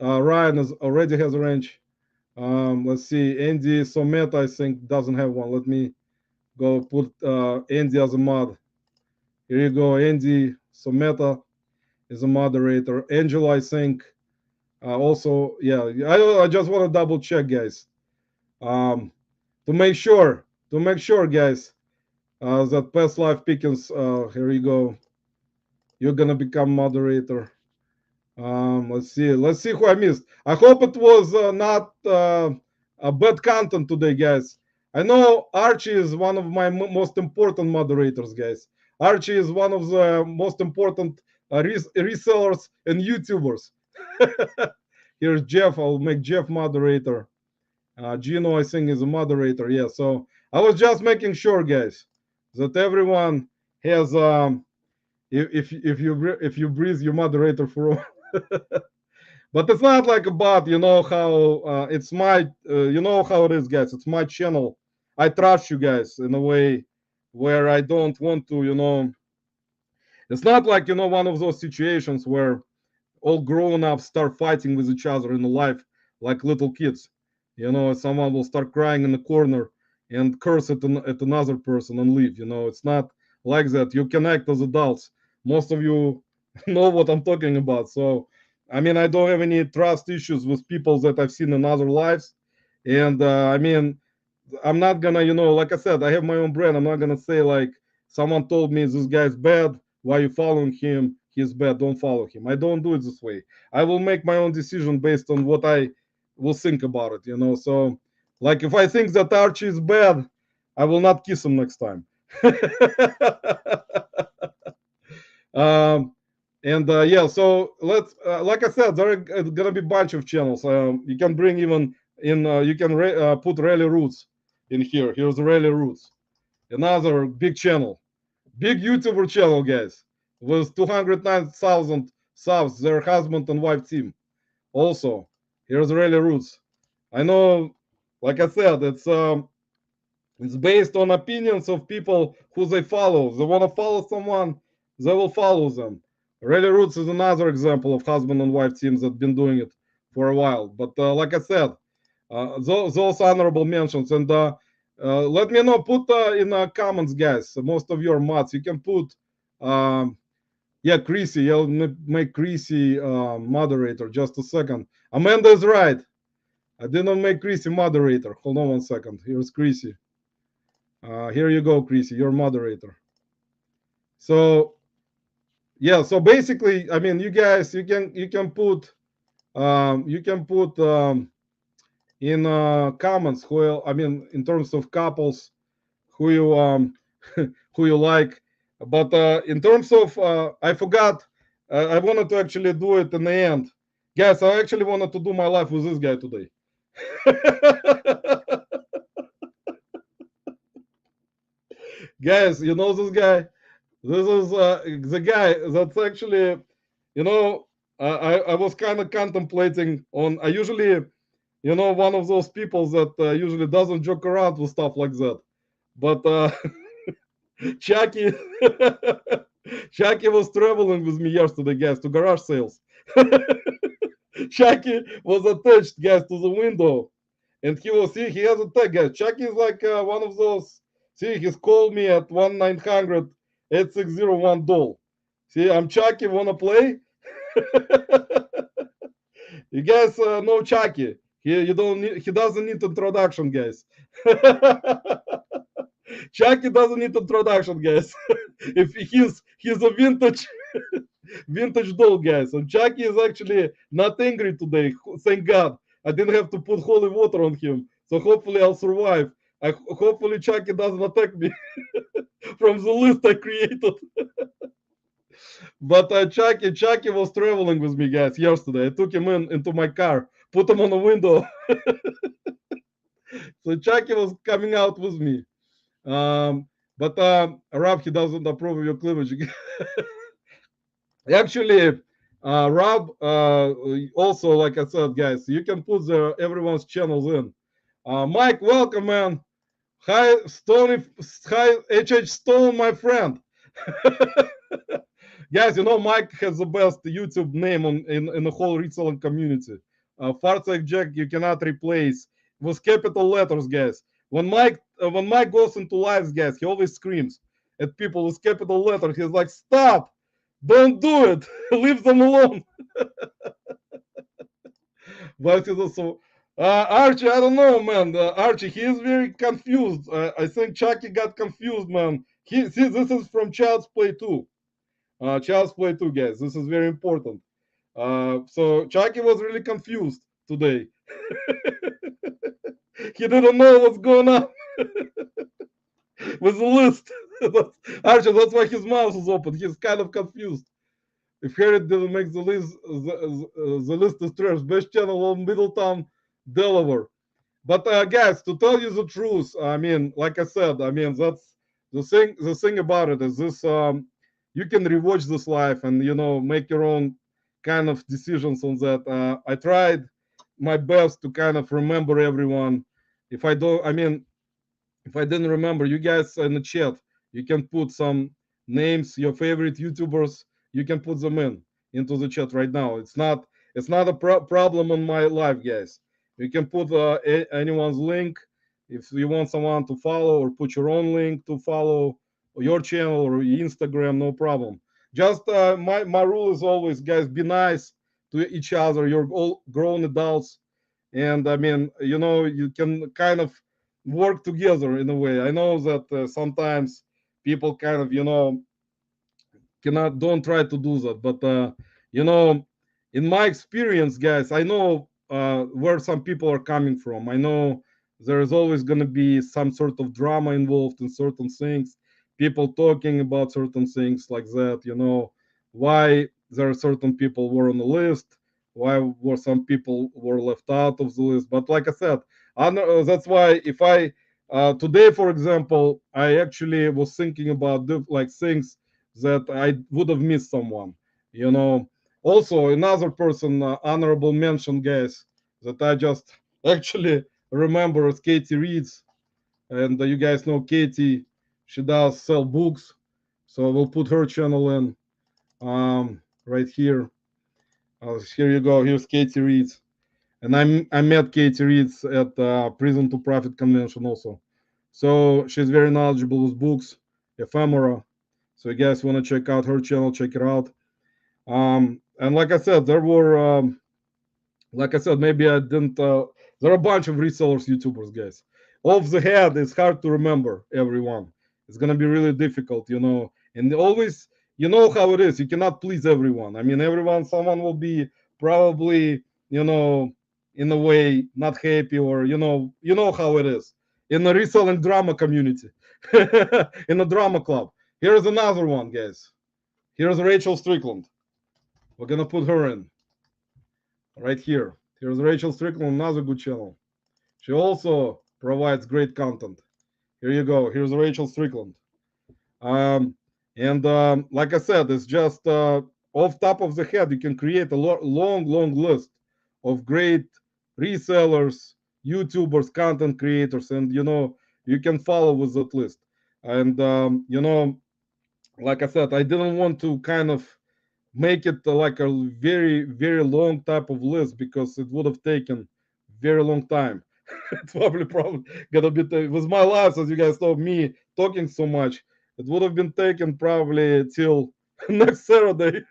Ryan already has a range. Let's see. Andy Somet, I think, doesn't have one. Let me go put Andy as a mod. Here you go. Andy Someta is a moderator. Angela, I think, also, yeah. I just want to double check, guys, to make sure, guys, that Past Life Pickens. Here you go. You're gonna become moderator. Let's see who I missed. I hope it was not a bad content today, guys. I know Archie is one of my most important moderators, guys. Archie is one of the most important resellers and YouTubers. Here's Jeff. I'll make Jeff moderator. Gino, I think, is a moderator. Yeah. So I was just making sure, guys, that everyone has. If you breathe, you moderator for all. But it's not like a bot. You know how it's my. You know how it is, guys. It's my channel. I trust you guys in a way where I don't want to. It's not like one of those situations where all grown ups start fighting with each other in life like little kids. Someone will start crying in the corner and curse at another person and leave. It's not like that. You can act as adults. Most of you know what I'm talking about. So, I mean, I don't have any trust issues with people that I've seen in other lives. And I mean, I'm not gonna, like I said, I have my own brand. I'm not gonna say like someone told me this guy's bad. Why you following him? He's bad. Don't follow him. I don't do it this way. I will make my own decision based on what I will think about it. So, like if I think that Archie is bad, I will not kiss him next time. um, and yeah, so let's, like I said, there are gonna be a bunch of channels. You can bring even in, you can put Rally Roots in here. Here's Rally Roots, another big channel, big YouTuber channel, guys, with 209,000 subs. Their husband and wife team. Also, here's Rally Roots. I know, like I said, it's based on opinions of people who they follow. They want to follow someone, they will follow them. Rally Roots is another example of husband and wife teams that been doing it for a while. But like I said, those honorable mentions. And let me know, put in comments, guys. Most of your mods, you can put, yeah, Chrissy. I'll make Chrissy moderator. Just a second. Amanda is right. I did not make Chrissy moderator. Hold on one second. Here's Chrissy. Here you go, Chrissy. You're moderator. So yeah. So basically, I mean, you guys, you can put in comments who, I mean, in terms of couples who you who you like. But in terms of I forgot. I wanted to actually do it in the end, guys. I actually wanted to do my life with this guy today. Guys, you know this guy. This is the guy that's actually, you know, I was kind of contemplating on. I usually, one of those people that usually doesn't joke around with stuff like that. But Chucky, Chucky was traveling with me yesterday, guys, to garage sales. Chucky was attached, guys, to the window, and he has a tag, guys. Chucky is like one of those. See, he's called me at 1-900-8601 doll. See, I'm Chucky. Wanna play? You guys know Chucky. He doesn't need introduction, guys. Chucky doesn't need introduction, guys. If he's a vintage doll, guys. And Chucky is actually not angry today. Thank God. I didn't have to put holy water on him. So hopefully I'll survive. Hopefully Chucky doesn't attack me from the list I created. But Chucky was traveling with me, guys, yesterday. I took him into my car, put him on the window. So Chucky was coming out with me. But Rob, he doesn't approve of your cleavage. Actually, Rob, also, like I said, guys, you can put everyone's channels in. Mike, welcome, man. Hi, Stony. Hi, HH Stone, my friend. Guys, Mike has the best YouTube name in the whole reselling community. Fartside Jack, you cannot replace with capital letters, guys. When Mike goes into lives, guys, he always screams at people with capital letters. He's like, "Stop! Don't do it! Leave them alone!" But he's also Archie. I don't know, man. Archie, he is very confused. I think Chucky got confused, man. See, this is from Child's Play 2. Child's Play 2, guys. This is very important. So Chucky was really confused today. He didn't know what's going on. with the list. Actually, that's why his mouth is open. He's kind of confused. If Harry didn't make the list, the list is trash. Best channel on Middletown, Delaware. But guys, to tell you the truth, I mean, like I said, I mean that's the thing. The thing about it is this: you can rewatch this live and make your own kind of decisions on that. I tried my best to kind of remember everyone. If I don't, I mean, if I didn't remember, you guys in the chat, you can put some names, your favorite YouTubers. You can put them into the chat right now. It's not a problem on my live, guys. You can put anyone's link if you want someone to follow, or put your own link to follow your channel or your Instagram. No problem. Just my rule is always, guys, be nice to each other. You're all grown adults, and I mean, you can kind of work together in a way. I know that sometimes people kind of cannot don't try to do that, but you know in my experience, guys, I know where some people are coming from. I know there is always going to be some sort of drama involved in certain things, people talking about certain things like that, why there are certain people were on the list, why were some people were left out of the list. But like I said, that's why if I today, for example, I actually was thinking about like things that I would have missed someone. You know. Also, another person, honorable mention, guys, that I just actually remember is Katie Reeds, and you guys know Katie. She does sell books, so we'll put her channel in right here. Here you go. Here's Katie Reeds, and I met Katie Reeds at Prison to Profit convention also. So she's very knowledgeable with books, ephemera. So you guys want to check out her channel, check it out. And like I said, like I said, maybe I didn't. There are a bunch of resellers YouTubers, guys. Off the head, it's hard to remember everyone. It's gonna be really difficult, And always, you know how it is. You cannot please everyone. I mean, someone will be probably, in a way, not happy, or you know how it is in the reselling drama community, in the drama club. Here's another one, guys. Here's Rachel Strickland. We're gonna put her in right here. Here's Rachel Strickland, another good channel. She also provides great content. Here you go. Here's Rachel Strickland. Um, and like I said, it's just off top of the head, you can create a long list of great resellers, YouTubers, content creators, and you can follow with that list. And like I said, I didn't want to kind of make it like a very long type of list because it would have taken very long time. It's probably gonna be with my life, as you guys know me talking so much. It would have been taken probably till next Saturday.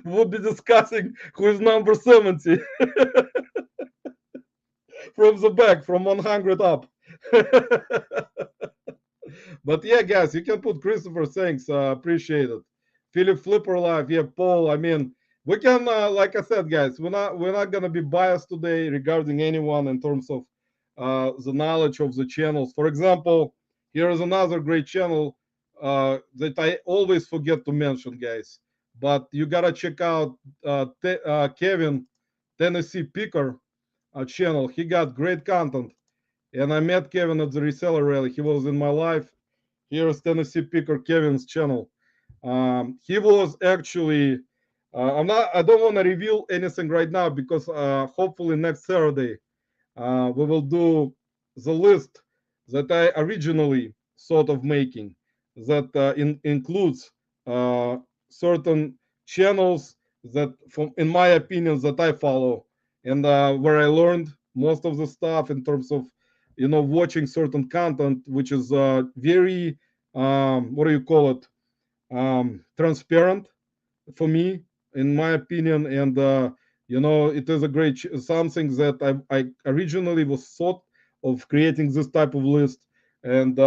We would be discussing who is number 70 from the back, from 100 up. But yeah, guys, you can put Christopher. Thanks, appreciate it. Philip Flipper Live, yeah, Paul. I mean, we can, like I said, guys, we're not gonna be biased today regarding anyone in terms of the knowledge of the channels. For example, here is another great channel that I always forget to mention, guys. But you gotta check out Kevin Tennessee Picker channel. He got great content, and I met Kevin at the reseller rally. He was in my life. Here's Tennessee Picker Kevin's channel. He was actually. I don't want to reveal anything right now because hopefully next Saturday we will do the list that I originally thought of making. That includes certain channels that, from in my opinion, that I follow, and where I learned most of the stuff in terms of watching certain content, which is very what do you call it, transparent for me, in my opinion. And it is a great something that I originally was thought of creating this type of list. And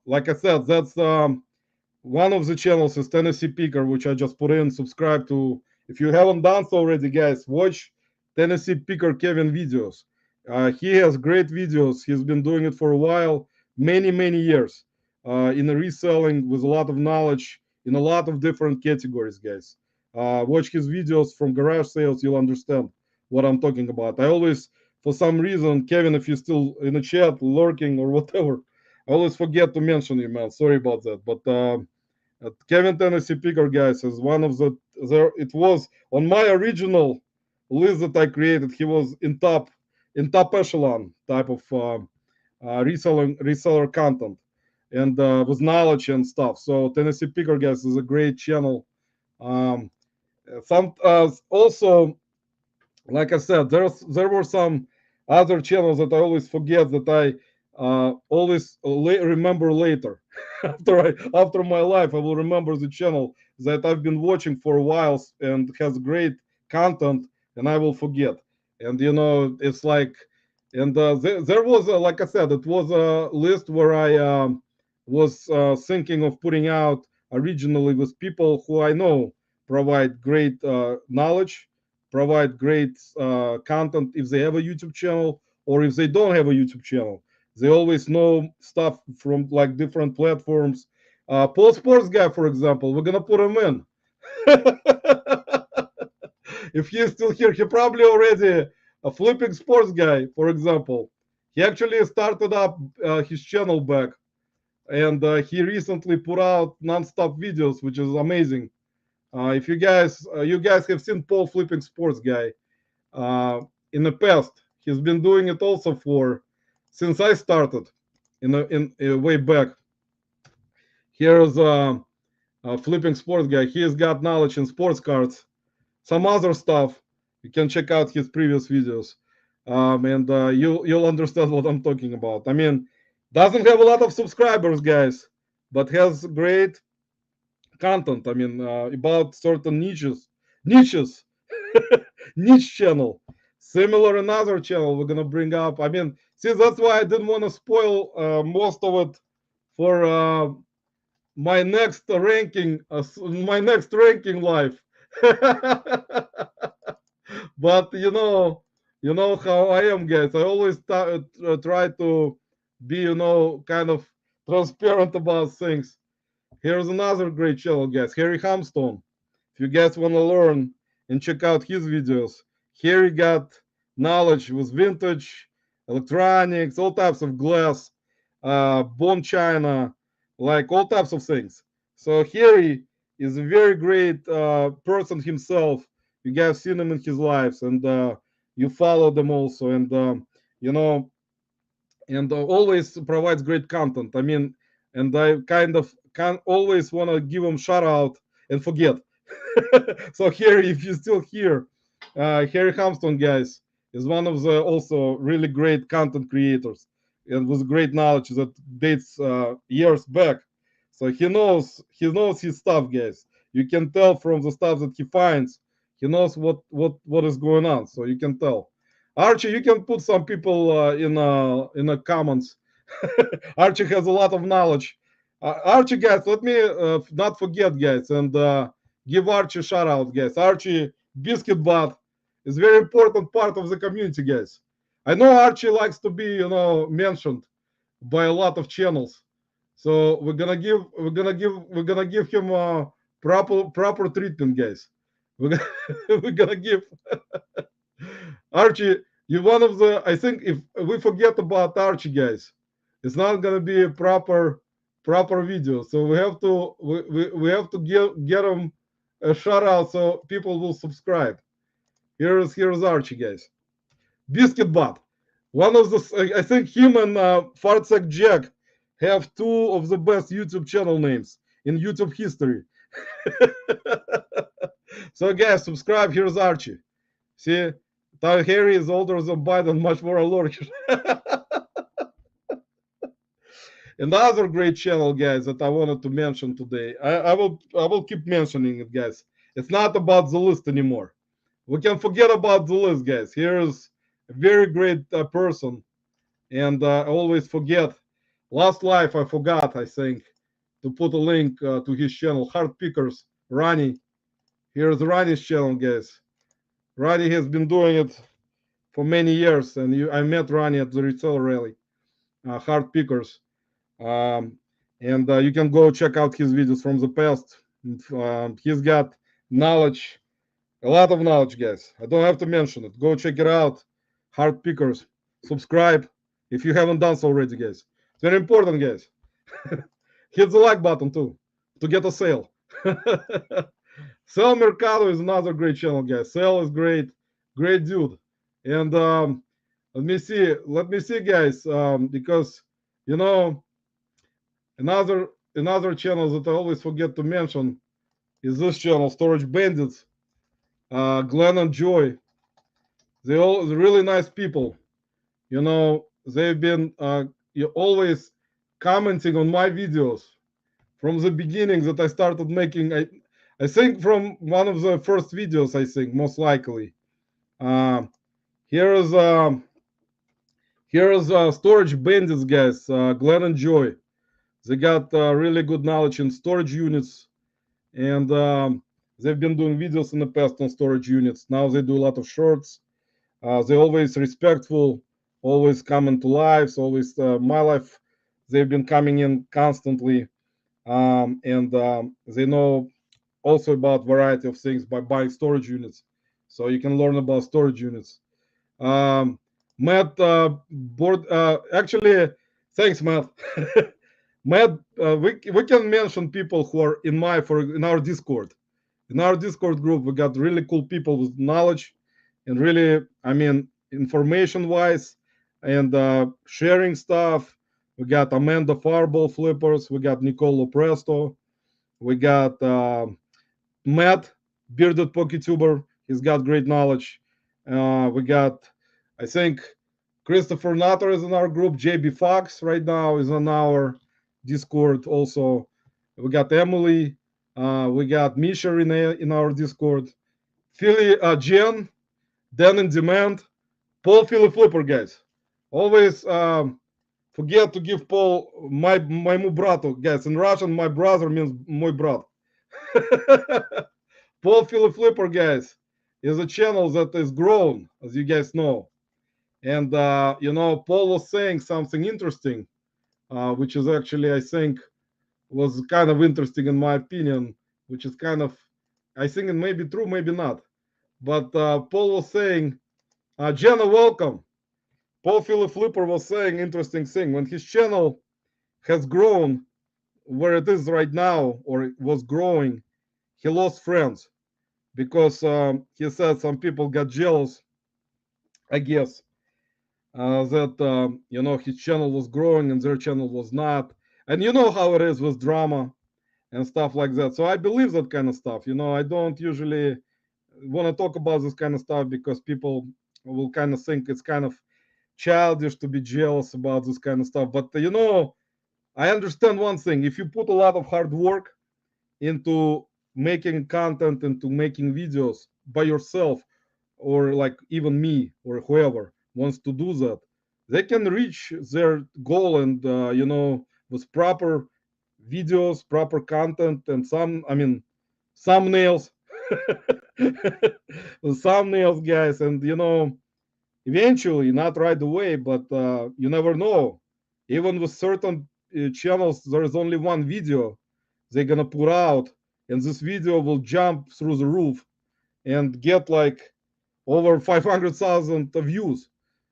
like I said, that's one of the channels is Tennessee Picker, which I just put in. Subscribe to, if you haven't done so already, guys. Watch Tennessee Picker Kevin videos. He has great videos. He's been doing it for a while, many years. in a reselling with a lot of knowledge in a lot of different categories, guys. Watch his videos from garage sales, you'll understand what I'm talking about. I always, for some reason, Kevin, if you're still in the chat, lurking or whatever, I always forget to mention you, man. Sorry about that. But Kevin Tennessee Picker, guys, is one of the there. It was on my original list that I created. He was in top echelon type of reseller content and with knowledge and stuff. So Tennessee Picker, guys, is a great channel. Um, some also, like I said, there were some other channels that I always forget that I always remember later. After my life, I will remember the channel that I've been watching for a while and has great content, and I will forget. And it's like, and there was like I said, it was a list where I was thinking of putting out originally with people who I know provide great knowledge, provide great content if they have a YouTube channel or if they don't have a YouTube channel. They always know stuff from like different platforms. Paul Sports Guy, for example, we're gonna put him in. If he's still here, he probably already a flipping sports guy, for example. He actually started up his channel back, and he recently put out non-stop videos, which is amazing. If you guys have seen Paul flipping sports guy in the past, he's been doing it also for since I started in way back. Here's flipping sports guy. He has got knowledge in sports cards, some other stuff. You can check out his previous videos, and you'll understand what I'm talking about. I mean, doesn't have a lot of subscribers, guys, but has great content. I mean, about certain niches, niche channel. Similar another channel we're gonna bring up. I mean, see, that's why I didn't want to spoil most of it for my next ranking life. But you know how I am, guys. I always try to be, kind of transparent about things. Here's another great channel, guys. Harry Hamstone. If you guys want to learn and check out his videos, Harry got knowledge with vintage, electronics, all types of glass, bone china, like all types of things. So Harry is a very great person himself. You guys seen him in his lives, and you follow them also, and you know, and always provides great content. I mean, and I kind of can always want to give him shout out and forget. So Harry, if you're still here, Harry Hamstone, guys, is one of the also really great content creators and with great knowledge that dates years back. So he knows his stuff, guys. You can tell from the stuff that he finds. He knows what is going on. So you can tell. Archie, you can put some people in the comments. Archie has a lot of knowledge. Archie, guys, let me not forget, guys, and give Archie a shout out, guys. Archie Biscuit Butt is very important part of the community, guys. I know Archie likes to be, mentioned by a lot of channels, so we're gonna give him proper treatment, guys. We're gonna, we're gonna give Archie. You one of the. I think if we forget about Archie, guys, it's not gonna be a proper video. So we have to get him a shout out so people will subscribe. Here's Archie, guys. Biscuit Butt. One of the I think him and Fartsek Jack have two of the best YouTube channel names in YouTube history. So guys, subscribe. Here's Archie. See, Harry is older than Biden, much more alert. Another great channel, guys, that I wanted to mention today. I will keep mentioning it, guys. It's not about the list anymore. We can forget about the list, guys. Here's a very great person, and I always forget. Last life, I forgot, I think, to put a link to his channel, Hard Pickers, Ronnie. Here's Ronnie's channel, guys. Ronnie has been doing it for many years, and I met Ronnie at the reseller rally, Hard Pickers. Um, and you can go check out his videos from the past. He's got knowledge, a lot of knowledge, guys. I don't have to mention it. Go check it out. Hard pickers. Subscribe if you haven't done so already, guys. It's very important, guys. Hit the like button too to get a sale. Sal Mercado is another great channel, guys. Sal is great, great dude. And let me see, guys, because you know another channel that I always forget to mention is this channel, Storage Bandits. Glenn and Joy, they're really nice people. You know, they've been always commenting on my videos from the beginning that I started making. I think from one of the first videos, I think most likely. Uh, here is Storage Bandits, guys. Glenn and Joy. They got really good knowledge in storage units, and they've been doing videos in the past on storage units. Now they do a lot of shorts. They're always respectful, always coming to lives, always my life. They've been coming in constantly, and they know also about variety of things by buying storage units. So you can learn about storage units. Um, Matt, actually, thanks, Matt. Matt, we can mention people who are in our Discord. In our Discord group, we got really cool people with knowledge and really, I mean, information wise and sharing stuff. We got Amanda Fireball Flippers. We got Nicolo Presto. We got Matt, bearded PokeTuber. He's got great knowledge. We got, I think, Christopher Nutter is in our group. JB Fox right now is on our Discord also. We got Emily. We got Misha in our Discord. Philly, Jen, Dan in Demand, Paul Philly Flipper, guys. Always forget to give Paul my mu brato, guys. In Russian, my brother means мой брат. Paul Philly Flipper, guys, is a channel that is grown, as you guys know. And Paul was saying something interesting, which is actually, I think, was kind of interesting in my opinion, which is kind of, I think it may be true, maybe not. But Paul was saying, Jenna, welcome. Paul Philip Flipper was saying interesting thing. When his channel has grown where it is right now, or it was growing, he lost friends because he said some people got jealous, I guess, that his channel was growing and their channel was not. And you know how it is with drama and stuff like that. So I believe that kind of stuff. I don't usually want to talk about this kind of stuff because people will kind of think it's kind of childish to be jealous about this kind of stuff. But I understand one thing: if you put a lot of hard work into making content, into making videos by yourself, or like even me or whoever wants to do that, they can reach their goal, and with proper videos, proper content, and thumbnails, thumbnails, guys, and eventually, not right away, but you never know. Even with certain channels, there is only one video they're gonna put out, and this video will jump through the roof and get like over 500,000 views.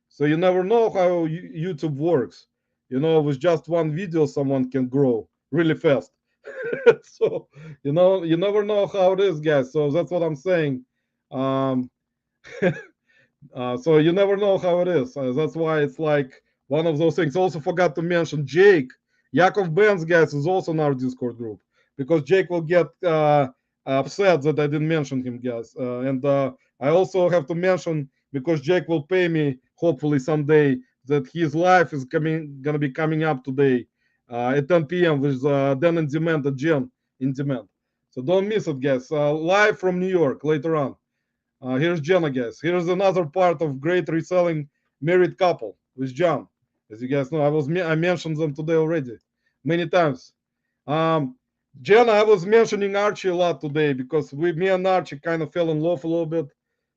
So you never know how YouTube works. With just one video, someone can grow really fast. So you never know how it is, guys. So that's what I'm saying. Um, so you never know how it is. That's why it's like one of those things. Also forgot to mention Jake. Yakov Benz, guys, is also in our Discord group because Jake will get upset that I didn't mention him, guys. And I also have to mention because Jake will pay me hopefully someday that his live is gonna be coming up today at 10 p.m. with Dan in Demand and Jen in Demand. So don't miss it, guys. Live from New York later on. Here's Jenna, guys. Here's another part of great reselling married couple with John. As you guys know, I mentioned them today already many times. Um, Jenna, I was mentioning Archie a lot today because me and Archie kind of fell in love a little bit.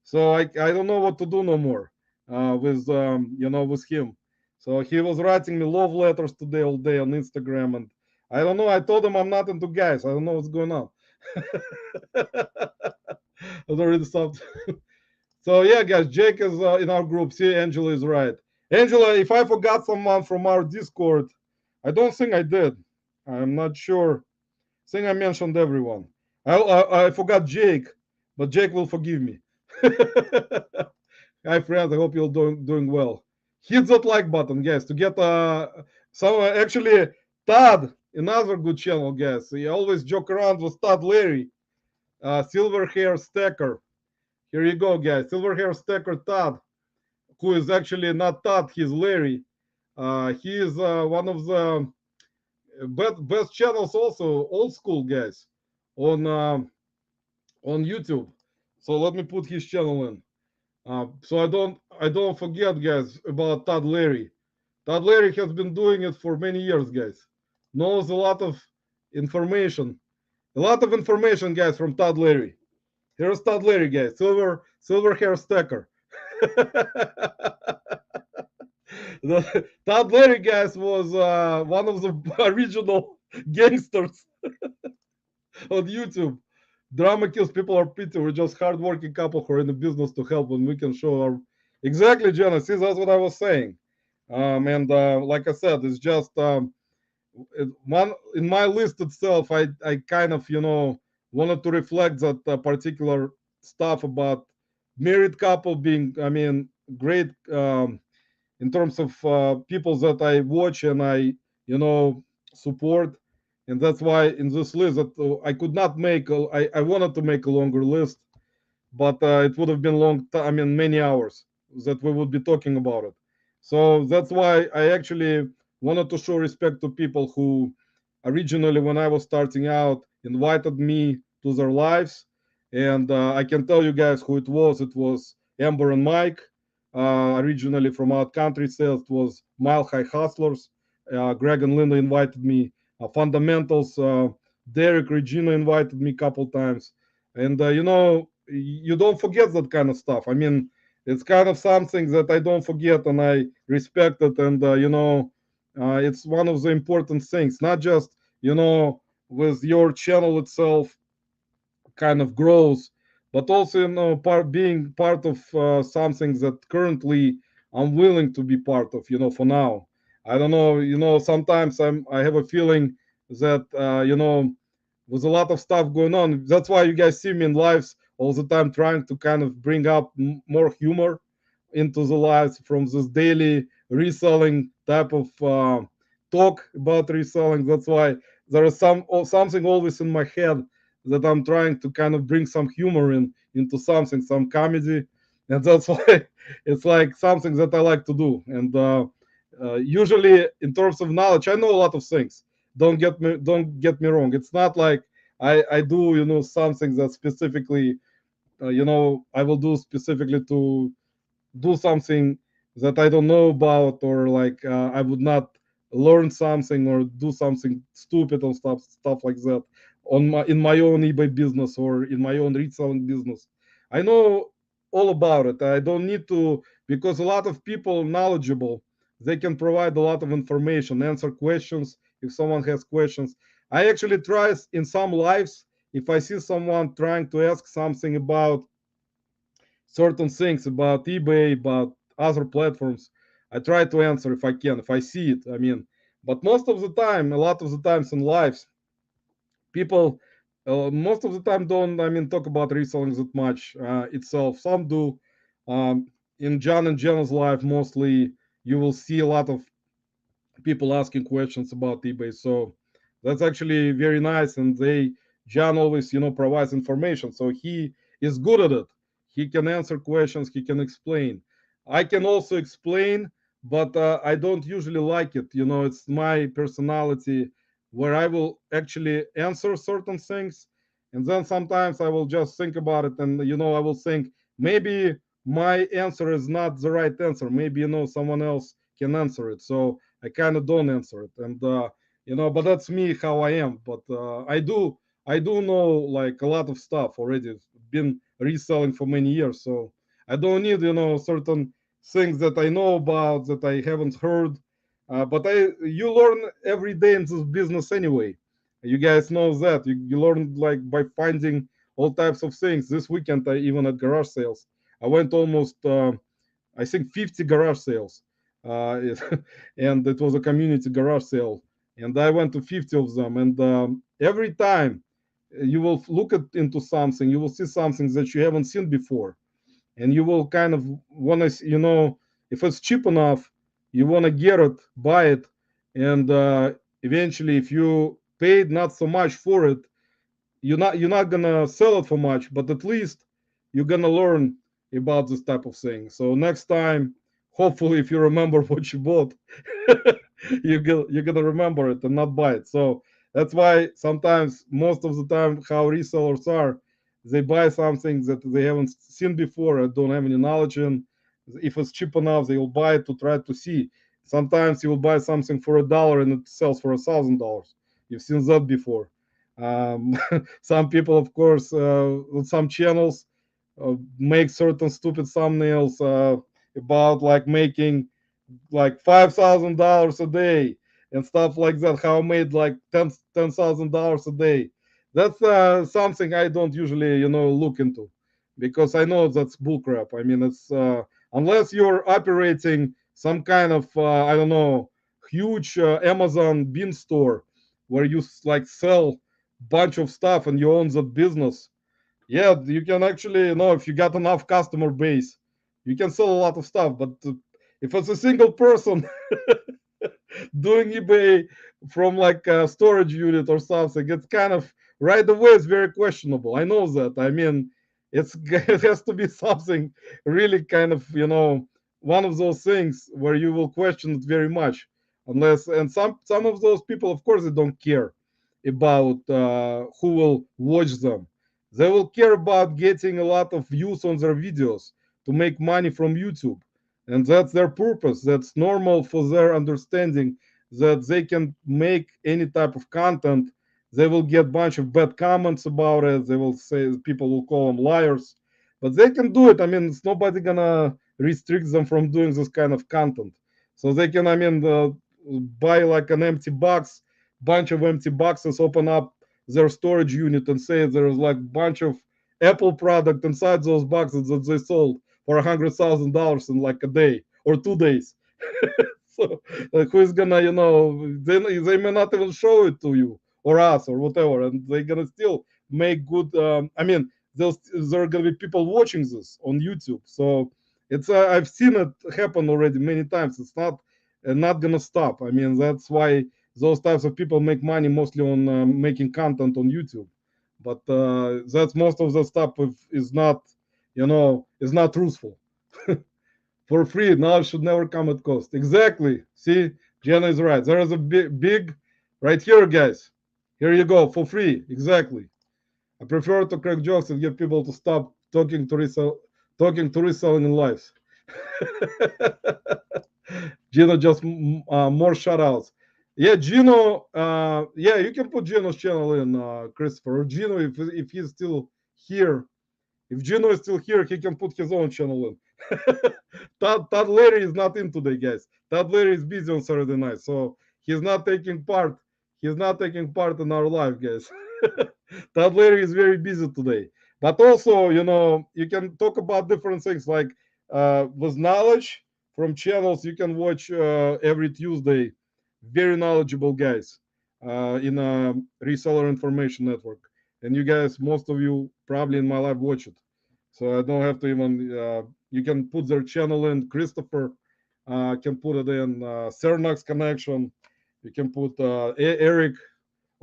So I don't know what to do no more with him. So he was writing me love letters today all day on Instagram, and I don't know. I told him I'm not into guys. I don't know what's going on. I've already stopped. So yeah, guys, Jake is in our group. See, Angela is right. Angela, if I forgot someone from our Discord, I don't think I did. I'm not sure. I think I mentioned everyone. I forgot Jake, but Jake will forgive me. Hi friends, I hope you're doing well. Hit that like button, guys, to get some actually Todd, another good channel, guys. He always joke around with Todd Larry, silver hair stacker. Here you go, guys. Silver hair stacker Todd, who is actually not Todd, he's Larry. He is one of the best channels, also old school guys, on YouTube. So let me put his channel in. So I don't forget, guys, about Todd Larry. Todd Larry has been doing it for many years, guys. Knows a lot of information, guys, from Todd Larry. Here's Todd Larry, guys, silver hair stacker. Todd Larry, guys, was one of the original gangsters on YouTube. Drama kills, people are pity. We're just hardworking couple who are in the business to help when we can show our. Exactly, Genesis. That's what I was saying. And like I said, it's just one in my list itself. I kind of wanted to reflect that particular stuff about married couple being. I mean, great in terms of people that I watch and I support, and that's why in this list that I could not make. I wanted to make a longer list, but it would have been long. I mean, many hours that we would be talking about it. So that's why I actually wanted to show respect to people who originally, when I was starting out, invited me to their lives. And I can tell you guys who it was. It was Amber and Mike, originally from out country sales. It was Mile High Hustlers. Greg and Linda invited me. Fundamentals. Derek, Regina invited me a couple times. And you don't forget that kind of stuff. I mean, it's kind of something that I don't forget and I respect it. And it's one of the important things, not just with your channel itself kind of grows, but also being part of something that currently I'm willing to be part of. For now, I don't know. Sometimes I have a feeling that with a lot of stuff going on. That's why you guys see me in lives all the time, trying to kind of bring up more humor into the lives from this daily reselling type of talk about reselling. That's why there is something always in my head that I'm trying to kind of bring some humor into something, some comedy, and that's why it's like something that I like to do. And usually, in terms of knowledge, I know a lot of things. Don't get me wrong. It's not like I do something that specifically I will do specifically to do something that I don't know about, or like I would not learn something or do something stupid or stuff like that in my own eBay business or in my own reselling business. I know all about it. I don't need to, because a lot of people knowledgeable, they can provide a lot of information, answer questions if someone has questions. I actually try in some lives, if I see someone trying to ask something about certain things about eBay, about other platforms, I try to answer if I can, if I see it. I mean, but most of the time, a lot of the times in lives, people most of the time don't, I mean, talk about reselling that much itself. Some do. In John and Jenna's life, mostly you will see a lot of people asking questions about eBay. So that's actually very nice. And John always, provides information. So he is good at it. He can answer questions. He can explain. I can also explain, but I don't usually like it. It's my personality where I will actually answer certain things. And then sometimes I will just think about it. And, I will think maybe my answer is not the right answer. Maybe, someone else can answer it. So I kind of don't answer it, and but that's me how I am. But I do know like a lot of stuff already. Been reselling for many years, so I don't need certain things that I know about that I haven't heard. But you learn every day in this business anyway. You guys know that you learn like by finding all types of things. This weekend, I even at garage sales, I went almost I think 50 garage sales, and it was a community garage sale, and I went to 50 of them, and every time you will look into something, you will see something that you haven't seen before, and you will kind of want to, if it's cheap enough, you want to get it, buy it, and eventually, if you paid not so much for it, you're not gonna sell it for much, but at least you're gonna learn about this type of thing. So next time, hopefully, if you remember what you bought, you're gonna remember it and not buy it. So that's why sometimes, most of the time, how resellers are, they buy something that they haven't seen before or don't have any knowledge in. If it's cheap enough, they will buy it to try to see. Sometimes you will buy something for $1 and it sells for $1,000. You've seen that before. Some people, of course, with some channels, make certain stupid thumbnails about like making like $5,000 a day and stuff like that. How I made like $10,000 a day. That's something I don't usually, look into, because I know that's bullcrap. I mean, it's unless you're operating some kind of I don't know, huge Amazon bin store where you like sell bunch of stuff and you own that business. Yeah, you can actually, if you got enough customer base, you can sell a lot of stuff. But if it's a single person doing eBay from like a storage unit or something, it's kind of right away it's very questionable. I know that. I mean, it has to be something really kind of, one of those things where you will question it very much. Unless, and some of those people, of course, they don't care about who will watch them. They will care about getting a lot of views on their videos to make money from YouTube, and that's their purpose. That's normal for their understanding, that they can make any type of content. They will get a bunch of bad comments about it. They will say, people will call them liars, but they can do it. I mean, it's nobody gonna restrict them from doing this kind of content. So they can, I mean, buy like an empty box, bunch of empty boxes, open up their storage unit and say there's like bunch of Apple product inside those boxes that they sold for $100,000 in like a day or 2 days. So who is gonna, they may not even show it to you or us or whatever, and they're gonna still make good. I mean, there are gonna be people watching this on YouTube. So it's I've seen it happen already many times. It's not gonna stop. I mean, that's why those types of people make money mostly on making content on YouTube. But that's most of the stuff is not, is not truthful. For free, knowledge should never come at cost. Exactly. See, Jenna is right. There is a big right here, guys. Here you go, for free. Exactly. I prefer to crack jokes and get people to stop talking to reselling in lives. Gino just more shout outs. Yeah, Gino. Yeah, you can put Gino's channel in, Christopher. Or Gino, if he's still here. If Gino is still here, he can put his own channel in. Todd Larry is not in today, guys. Todd Larry is busy on Saturday night, so he's not taking part. He's not taking part in our live, guys. Todd Larry is very busy today. But also, you can talk about different things like with knowledge from channels you can watch every Tuesday. Very knowledgeable guys in a reseller information network. And you guys, most of you probably in my live watch it. So I don't have to even, you can put their channel in. Christopher can put it in. Cernax Connection. You can put Eric,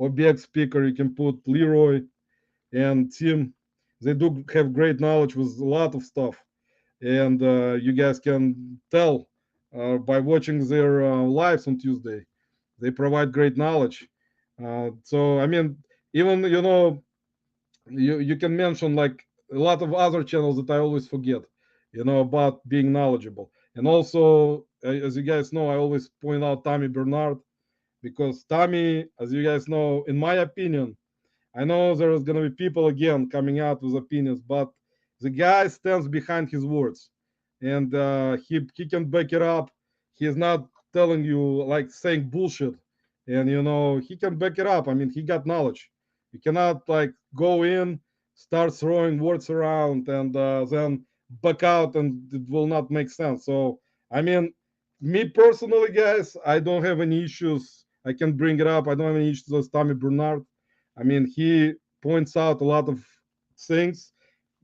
OBX speaker. You can put Leroy and Tim. They do have great knowledge with a lot of stuff. And you guys can tell by watching their lives on Tuesday. They provide great knowledge. So, I mean, even, you can mention like a lot of other channels that I always forget, about being knowledgeable. And also, as you guys know, I always point out Tommy Bernard, because Tommy, as you guys know, in my opinion, I know there's gonna be people again coming out with opinions, but the guy stands behind his words, and he can back it up. He's not. telling you, like saying bullshit, and he can back it up. I mean, he got knowledge. You cannot like go in, start throwing words around, and then back out, and it will not make sense. So I mean, me personally, guys, I don't have any issues. I can bring it up. I don't have any issues with Tommy Bernard. I mean, he points out a lot of things,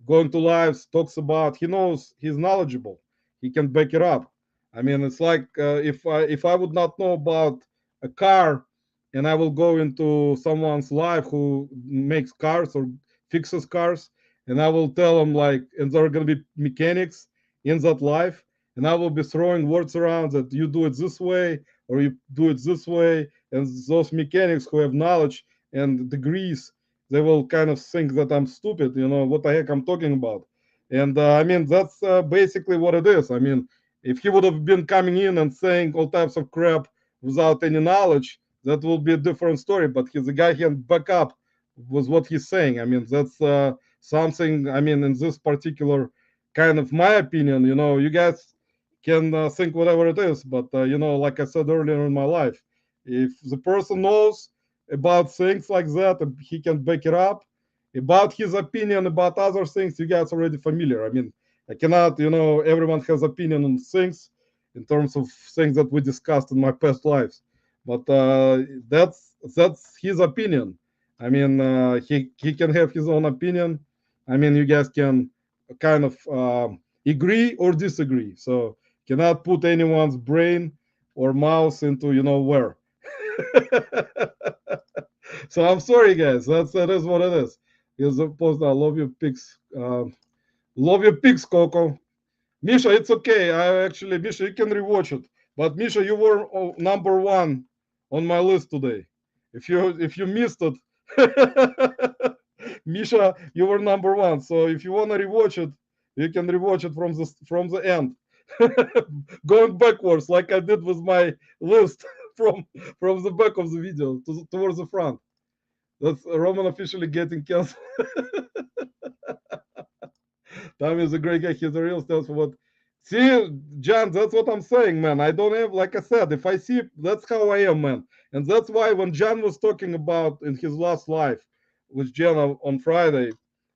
going to lives, talks about. He knows, he's knowledgeable. He can back it up. I mean, it's like if I would not know about a car, and I will go into someone's life who makes cars or fixes cars, and I will tell them like, and there are gonna be mechanics in that life, and I will be throwing words around that you do it this way or you do it this way, and those mechanics who have knowledge and degrees, they will kind of think that I'm stupid, what the heck I'm talking about. And I mean, that's basically what it is. I mean, if he would have been coming in and saying all types of crap without any knowledge, that will be a different story. But he's a guy can back up with what he's saying. I mean, that's something. I mean, in this particular kind of my opinion, you guys can think whatever it is, but like I said earlier in my life, if the person knows about things like that, he can back it up. About his opinion about other things, you guys already familiar. I mean, I cannot, everyone has opinion on things in terms of things that we discussed in my past lives, but that's his opinion. I mean, he can have his own opinion. I mean, you guys can kind of agree or disagree. So cannot put anyone's brain or mouse into where. So I'm sorry, guys. That is what it is. Here's the post. I love your pics. Love your pics, Coco. Misha, it's okay. I actually, Misha, you can rewatch it. But Misha, you were number one on my list today. If you missed it, Misha, you were number one. So if you wanna rewatch it, you can rewatch it from the end, going backwards like I did with my list from the back of the video towards the front. That's Roman officially getting canceled. Tommy is a great guy. He's a real stands for what. See, John, that's what I'm saying, man. I don't have, like I said, if I see, that's how I am, man. And that's why when John was talking about in his last live with Jenna on Friday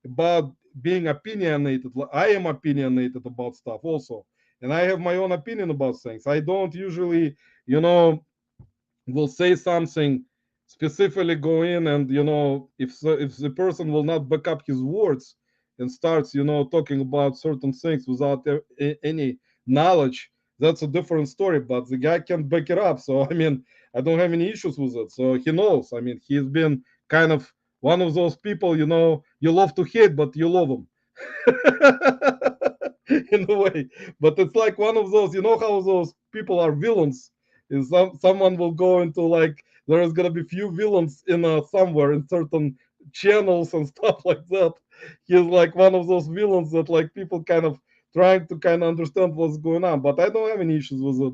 about being opinionated, I am opinionated about stuff also. And I have my own opinion about things. I don't usually, you know, will say something, specifically go in, and if the person will not back up his words and starts talking about certain things without any knowledge, that's a different story. But the guy can back it up, so I mean, I don't have any issues with it. So he knows. I mean, he's been kind of one of those people, you love to hate but you love him. In a way. But it's like one of those, how those people are villains. Is someone will go into, like, there is gonna be few villains in somewhere in certain channels and stuff like that. He's like one of those villains that, like, people kind of trying to kind of understand what's going on. But I don't have any issues with it.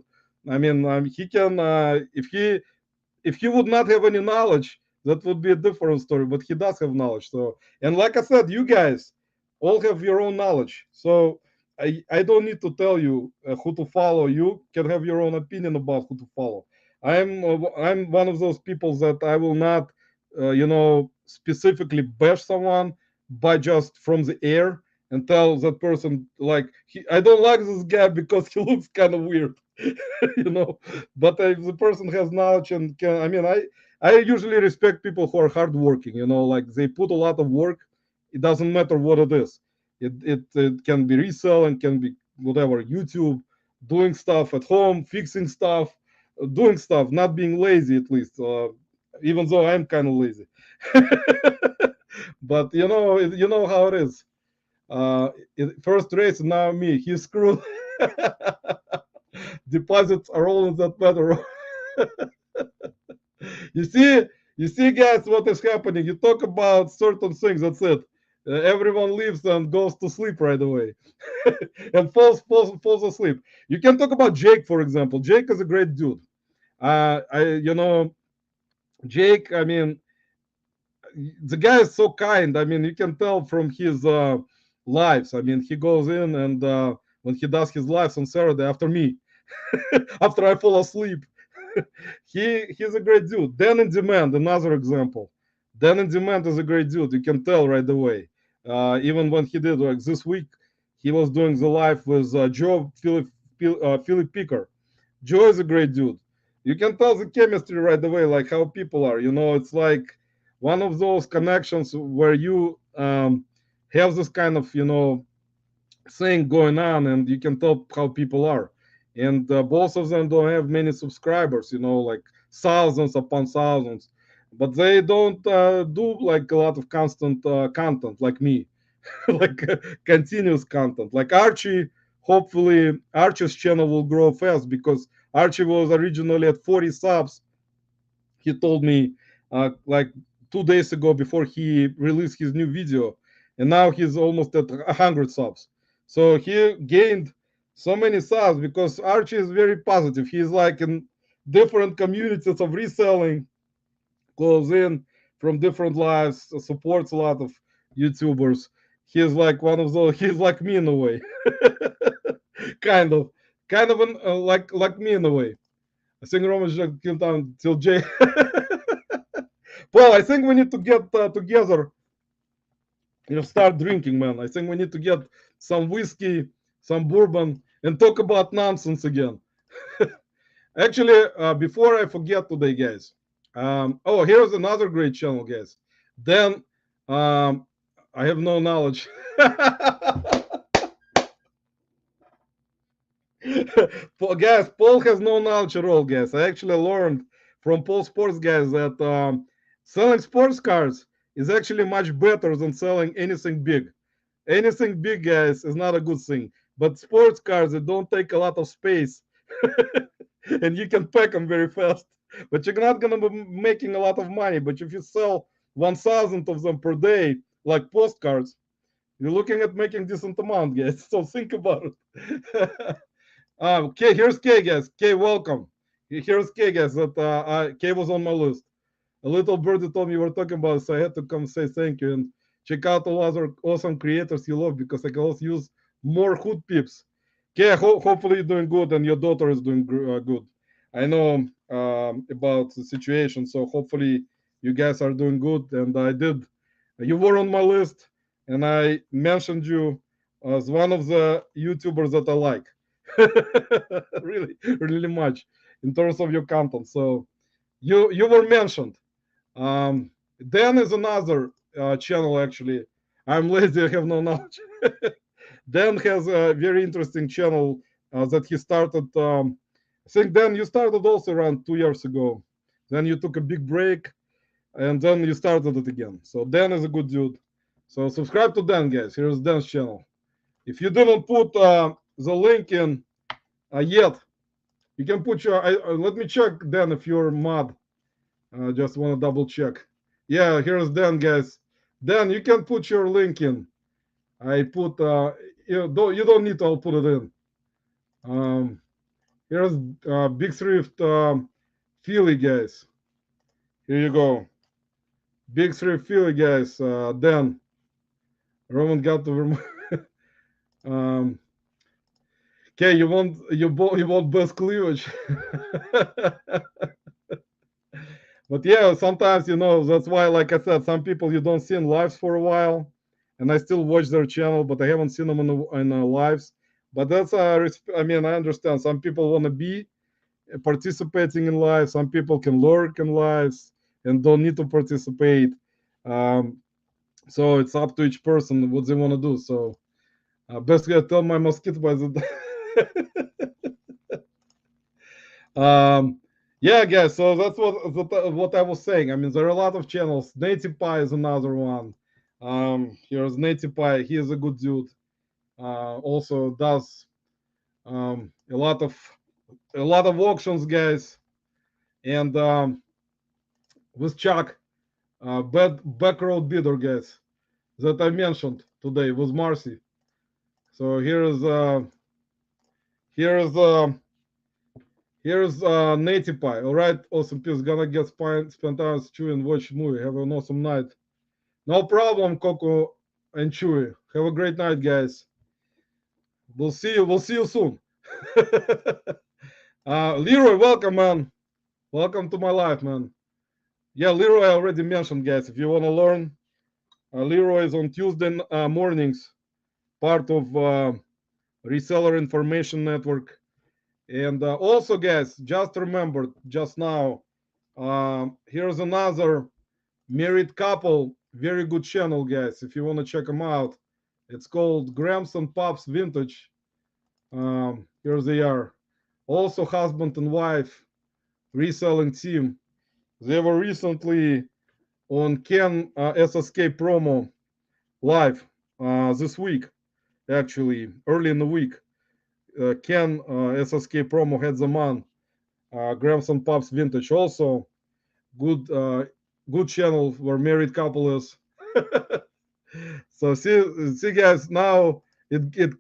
I mean, he can if he would not have any knowledge, that would be a different story. But he does have knowledge. So, and like I said, you guys all have your own knowledge. So I don't need to tell you who to follow. You can have your own opinion about who to follow. I'm one of those people that I will not, specifically bash someone by just from the air and tell that person like I don't like this guy because he looks kind of weird. you know but if the person has knowledge and can, I mean, I usually respect people who are hardworking, like they put a lot of work. It doesn't matter what it is. It can be reselling, can be whatever, YouTube, doing stuff at home, fixing stuff, doing stuff, not being lazy, at least, even though I'm kind of lazy. But you know how it is. First race, now me, he's screwed. Deposits are all in that matter. you see, you see, guys, what is happening. You talk about certain things, that's it. Everyone leaves and goes to sleep right away, and falls asleep. You can talk about Jake, for example. Jake is a great dude. Jake. I mean, the guy is so kind. I mean, you can tell from his lives. I mean, he goes in and when he does his lives on Saturday after me. after I fall asleep. He's a great dude. Dan in Demand, another example. Dan in Demand is a great dude. You can tell right away. Even when he did like this week, he was doing the live with Joe Philip Picker. Joe is a great dude. You can tell the chemistry right away, like how people are. You know, it's like one of those connections where you have this kind of thing going on, and you can tell how people are. And both of them don't have many subscribers, like thousands upon thousands, but they don't do like a lot of constant content like me, like continuous content. Like Archie, hopefully Archie's channel will grow fast because Archie was originally at 40 subs. He told me like 2 days ago before he released his new video, and now he's almost at 100 subs. So he gained so many subs because Archie is very positive. He's like in different communities of reselling, goes in from different lives, supports a lot of YouTubers. He's like one of those. He's like me in a way, kind of, like me in a way. I think Roman just killed down till Jay. Well, I think we need to get together, start drinking, man. I think we need to get some whiskey, some bourbon, and talk about nonsense again. Actually, before I forget today, guys. Oh, here's another great channel, guys. Then, I have no knowledge. Guys, Paul has no knowledge at all, guys. I actually learned from Paul Sports, guys, that selling sports cars is actually much better than selling anything big. Anything big, guys, is not a good thing. But sports cars, they don't take a lot of space, and you can pack them very fast. But you're not gonna be making a lot of money. But if you sell 1,000 of them per day, like postcards, you're looking at making decent amount, guys. So think about it. Okay, here's K, guys. K, welcome. Here's K, guys. K was on my list. A little birdie told me you were talking about it, so I had to come say thank you and check out all other awesome creators you love because I can also use more hood pips. K, hopefully you're doing good and your daughter is doing good. I know about the situation, so hopefully you guys are doing good. And I did. You were on my list, and I mentioned you as one of the YouTubers that I like. Really, really much in terms of your content. So you were mentioned. Dan is another channel actually. I'm lazy, I have no knowledge. Dan has a very interesting channel that he started. I think Dan, you started also around 2 years ago. Then you took a big break, and then you started it again. So Dan is a good dude. So subscribe to Dan, guys. Here's Dan's channel. If you didn't put the link in yet, you can put your. Let me check, Dan, if you're mod. Just want to double check. Yeah, here's Dan, guys. Dan, you can put your link in. I put. You don't need to. I'll put it in. Here's Big Thrift Philly, guys. Here you go. Big Thrift Philly, guys. Dan. Roman got the. Okay, you want best cleavage. But yeah, sometimes that's why, like I said, some people you don't see in lives for a while, and I still watch their channel, but I haven't seen them in lives. But that's I mean, I understand. Some people want to be participating in lives. Some people can lurk in lives and don't need to participate. Um, so it's up to each person what they want to do. So basically, I tell my mosquito by the. Yeah, guys. So that's what I was saying. I mean, there are a lot of channels. Native Pie is another one. Here's Native Pie. He is a good dude. Also does a lot of auctions, guys. And with Chuck, back road bidder, guys, that I mentioned today with Marcy. So here's Native Pie. All right, awesome piece. Gonna get spent hours Chewy and watch movie. Have an awesome night. No problem, Coco and Chewy. Have a great night, guys. We'll see you. We'll see you soon. Leroy, welcome, man. Welcome to my life, man. Yeah, Leroy, I already mentioned, guys. If you want to learn, Leroy is on Tuesday mornings, part of Reseller Information Network. And also, guys, just remember, just now, here's another married couple, very good channel, guys. If you want to check them out, it's called Grams and Pops Vintage. Here they are. Also, husband and wife reselling team. They were recently on Ken SSK promo live this week, actually, early in the week. Ken SSK promo had them on. Grams and Pops Vintage also. Good channel where married couple is. So see guys, now it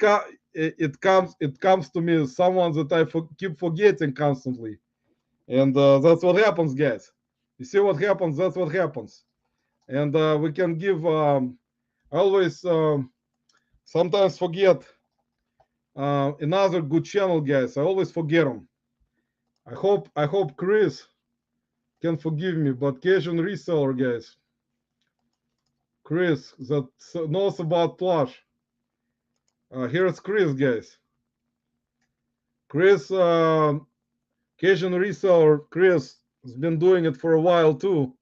comes to me someone that I keep forgetting constantly, and that's what happens, guys. You see what happens? That's what happens, and we can give. I always sometimes forget another good channel, guys. I always forget them. I hope Chris can forgive me, but Cajun reseller, guys. Chris that knows about plush. Here's Chris, guys. Chris, Cajun reseller, Chris has been doing it for a while too.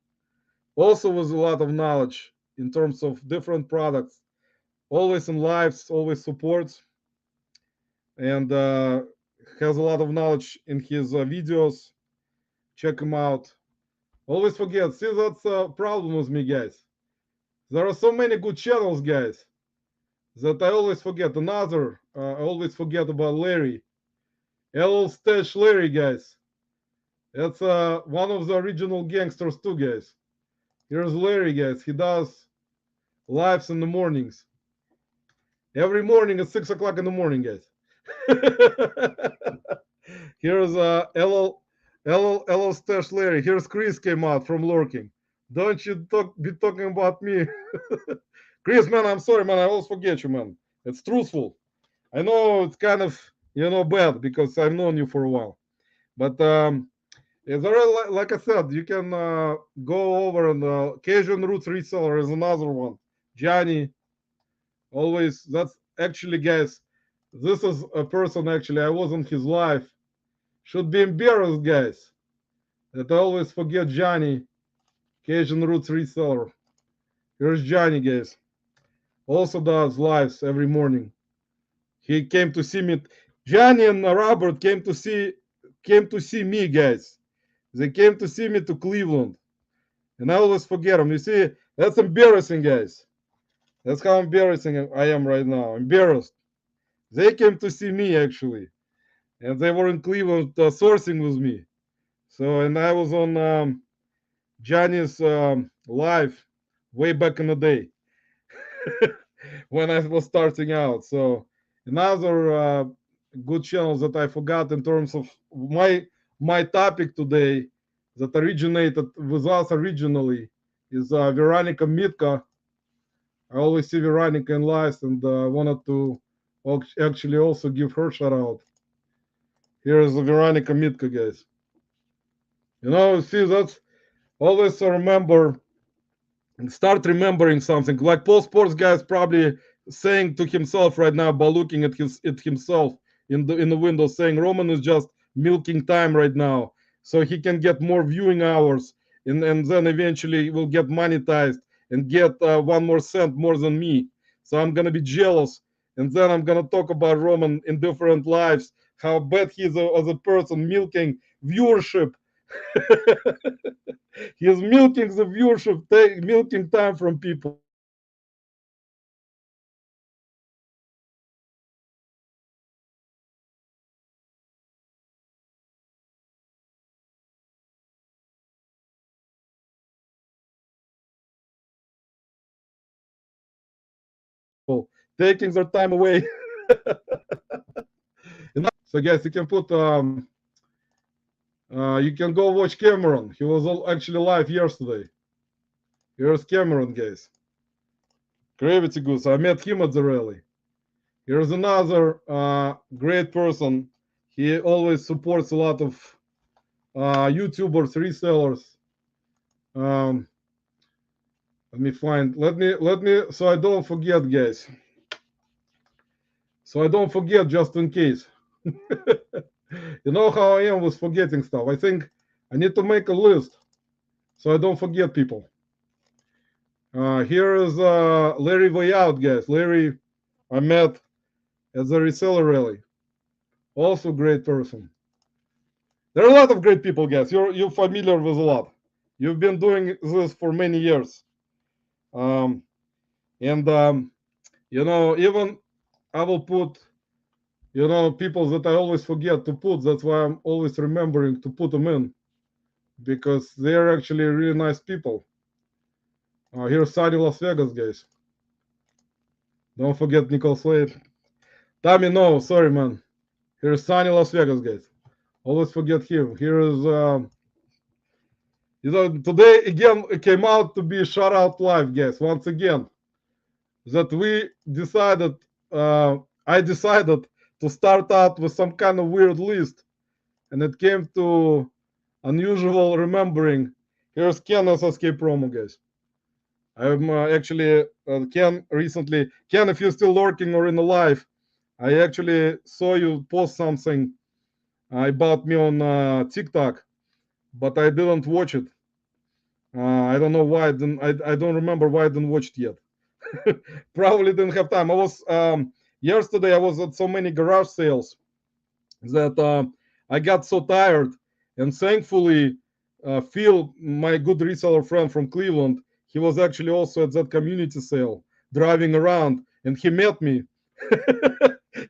Also with a lot of knowledge in terms of different products. Always in lives, always supports, and has a lot of knowledge in his videos. Check him out. Always forget. See, that's a problem with me, guys. There are so many good channels, guys, that I always forget. Another, I always forget about Larry. LL Stash Larry, guys. That's one of the original gangsters too, guys. Here's Larry, guys. He does lives in the mornings. Every morning at 6 o'clock in the morning, guys. Here's LL Stash Larry. Here's Chris came out from lurking. Don't you be talking about me. Chris, man, I'm sorry, man. I always forget you, man. It's truthful. I know it's kind of, bad because I've known you for a while. But it's already, like I said, you can go over and Cajun Roots Reseller is another one. Johnny, always, that's actually, guys, this is a person actually, I was in his life. Should be embarrassed, guys, that I always forget Johnny, Cajun Roots Reseller. Here's Johnny, guys. Also does lives every morning. He came to see me. Johnny and Robert came to see me, guys. They came to see me to Cleveland. And I always forget them. You see, that's embarrassing, guys. That's how embarrassing I am right now. Embarrassed. They came to see me, actually. And they were in Cleveland sourcing with me. So, and I was on Johnny's live way back in the day when I was starting out. So, another good channels that I forgot in terms of my topic today that originated with us originally is Veronica Mitka. I always see Veronica in live and wanted to actually also give her shout out. Here's Veronica Mitka, guys. See, that's always remember and start remembering something. Like Paul Sports guy is probably saying to himself right now by looking at himself in the window, saying Roman is just milking time right now, so he can get more viewing hours, and then eventually will get monetized and get 1 more cent more than me. So I'm gonna be jealous, and then I'm gonna talk about Roman in different lives, how bad he is as a person, milking viewership. He's milking the viewership, milking time from people. Taking their time away. So guys, you can put you can go watch Cameron. He was actually live yesterday. Here's Cameron, guys. Gravity Goose. I met him at the rally. Here's another great person. He always supports a lot of YouTubers, resellers. Um, let me find. Let me. So I don't forget, guys. So I don't forget, just in case. You know how I am with forgetting stuff. I think I need to make a list so I don't forget people. Here is Larry Way Out, guys. Larry, I met at the reseller rally. Also great person. There are a lot of great people, guys. You're familiar with a lot. You've been doing this for many years. Um, and even I will put, people that I always forget to put. That's why I'm always remembering to put them in because they're actually really nice people. Here's Sunny Las Vegas, guys. Don't forget Nicole Slade. Tommy, no, sorry, man. Here's Sunny Las Vegas, guys. Always forget him. Here is, today again it came out to be shout out live, guys. Once again, that we decided, I decided to start out with some kind of weird list, and it came to unusual remembering. Here's Ken SSK promo, guys. I'm actually Ken recently. Ken, if you're still lurking or in the live, I actually saw you post something about me on TikTok, but I didn't watch it. I don't know why. I don't remember why I didn't watch it yet. Probably didn't have time. I was yesterday. I was at so many garage sales that I got so tired, and thankfully, Phil, my good reseller friend from Cleveland, he was actually also at that community sale, driving around, and he met me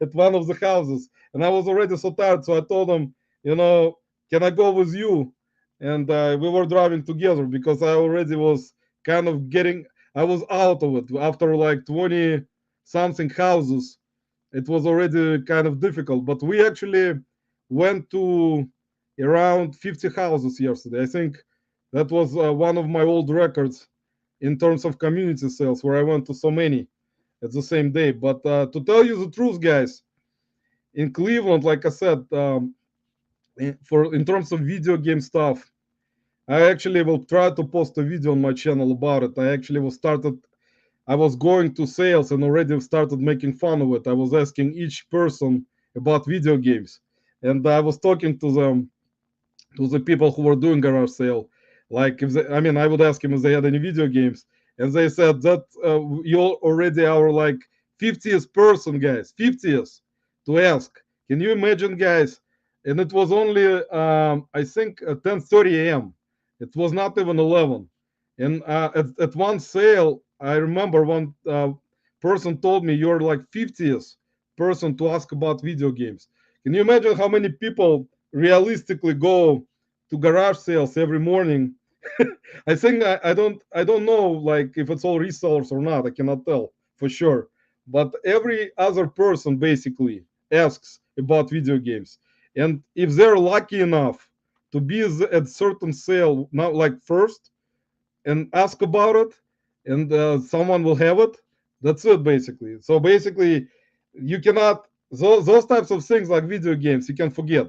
at one of the houses, and I was already so tired, so I told him, can I go with you? And we were driving together because I already was kind of getting, I was out of it after like 20 something houses. It was already kind of difficult, but we actually went to around 50 houses yesterday. I think that was one of my old records in terms of community sales, where I went to so many at the same day. But to tell you the truth, guys, in Cleveland, like I said, in terms of video game stuff, I actually will try to post a video on my channel about it. I was going to sales and already started making fun of it. I was asking each person about video games, and I was talking to them, to the people who were doing garage sale. Like, if they, I mean, I would ask him if they had any video games, and they said that you're already our like 50th person, guys, 50th to ask. Can you imagine, guys? And it was only I think 10:30 a.m. It was not even 11. And at one sale, I remember one person told me you're like 50th person to ask about video games. Can you imagine how many people realistically go to garage sales every morning? I think I don't know like if it's all resellers or not. I cannot tell for sure. But every other person basically asks about video games, and if they're lucky enough to be at certain sale, not like first, and ask about it, and someone will have it. That's it basically. So basically, you cannot those types of things like video games you can forget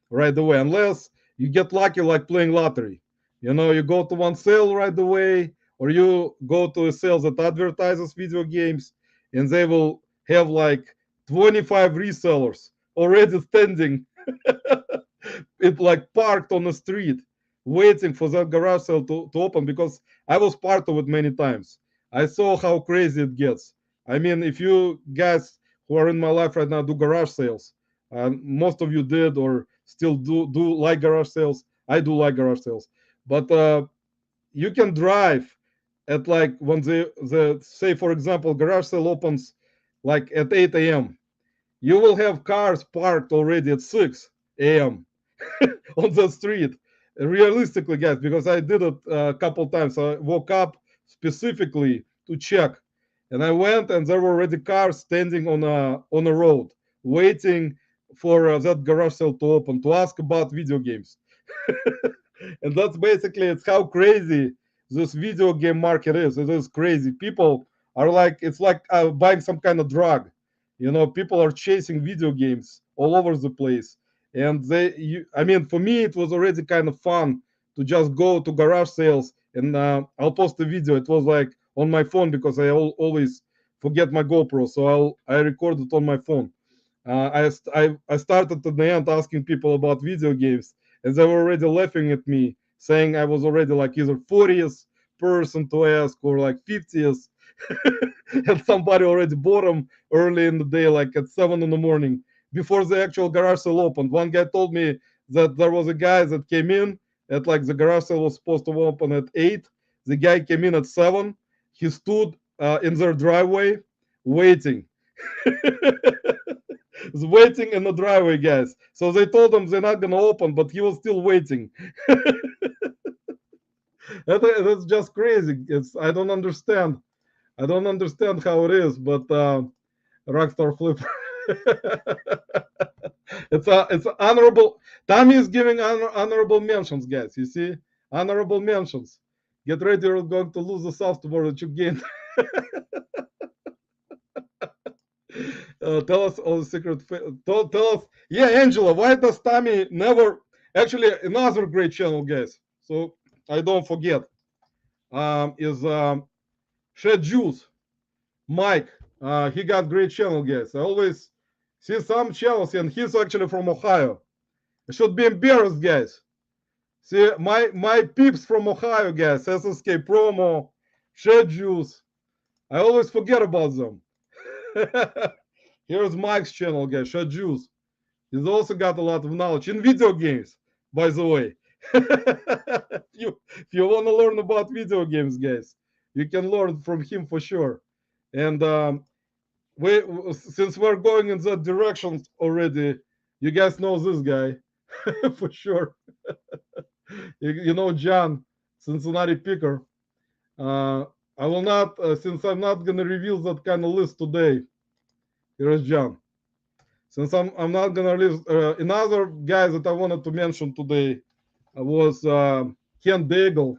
right away unless you get lucky like playing lottery. You go to one sale right away, or you go to a sale that advertises video games, and they will have like 25 resellers already standing it like parked on the street waiting for that garage sale to open, because I was part of it many times. I saw how crazy it gets. I mean, if you guys who are in my life right now do garage sales, most of you did or still do like garage sales. I do like garage sales, but you can drive at like when the say for example garage sale opens like at 8 a.m. You will have cars parked already at 6 a.m. on the street. Realistically, guys, because I did it a couple times. I woke up specifically to check, and I went, and there were already cars standing on a road, waiting for that garage sale to open to ask about video games. And that's basically it's how crazy this video game market is. It is crazy. People are like it's like buying some kind of drug. People are chasing video games all over the place, And I mean, for me, it was already kind of fun to just go to garage sales and I'll post a video. It was like on my phone because I always forget my GoPro, so I record it on my phone. I started at the end asking people about video games, and they were already laughing at me, saying I was already like either 40th person to ask or like 50th, and somebody already bought them early in the day, like at 7 in the morning, before the actual garage sale opened. One guy told me that there was a guy that came in at like the garage sale was supposed to open at 8. The guy came in at 7. He stood in their driveway waiting. Waiting in the driveway, guys. So they told him they're not gonna open, but he was still waiting. That's just crazy. It's I don't understand. I don't understand how it is, but Rockstar Flipper. It's honorable. Tommy is giving honorable mentions, guys. You see, honorable mentions. Get ready, you're going to lose the software that you gained. Tell us all the secret. Tell us, yeah, Angela. Why does Tommy never? Actually, another great channel, guys. So I don't forget. Is Shed Juice Mike. He got great channel, guys. I always see some channels, and he's actually from Ohio. I should be embarrassed, guys. See my peeps from Ohio, guys. SSK Promo, Shed Juice. I always forget about them. Here's Mike's channel, guys. Shed Juice. He's also got a lot of knowledge in video games, by the way. If you want to learn about video games, guys, you can learn from him for sure. And we, since we're going in that direction already, you guys know this guy for sure. You know John, Cincinnati Picker. I will not, since I'm not gonna reveal that kind of list today. Here's John. Since I'm not gonna list another guy that I wanted to mention today was Ken Daigle.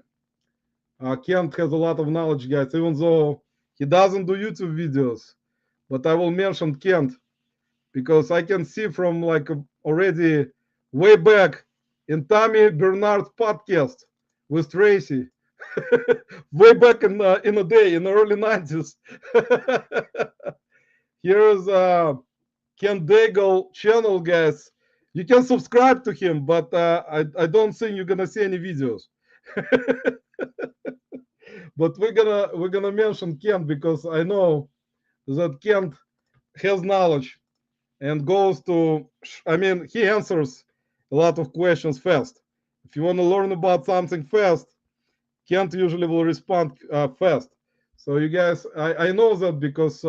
Kent has a lot of knowledge, guys, even though he doesn't do YouTube videos. But I will mention Kent because I can see from like already way back in Tommy Bernard's podcast with Tracy, way back in the day in the early 90s. Here's Ken Daigle channel, guys. You can subscribe to him, but I don't think you're gonna see any videos. But we're gonna mention Kent because I know that Kent has knowledge and goes to. I mean, he answers a lot of questions fast. If you want to learn about something fast, Kent usually will respond fast. So you guys, I know that because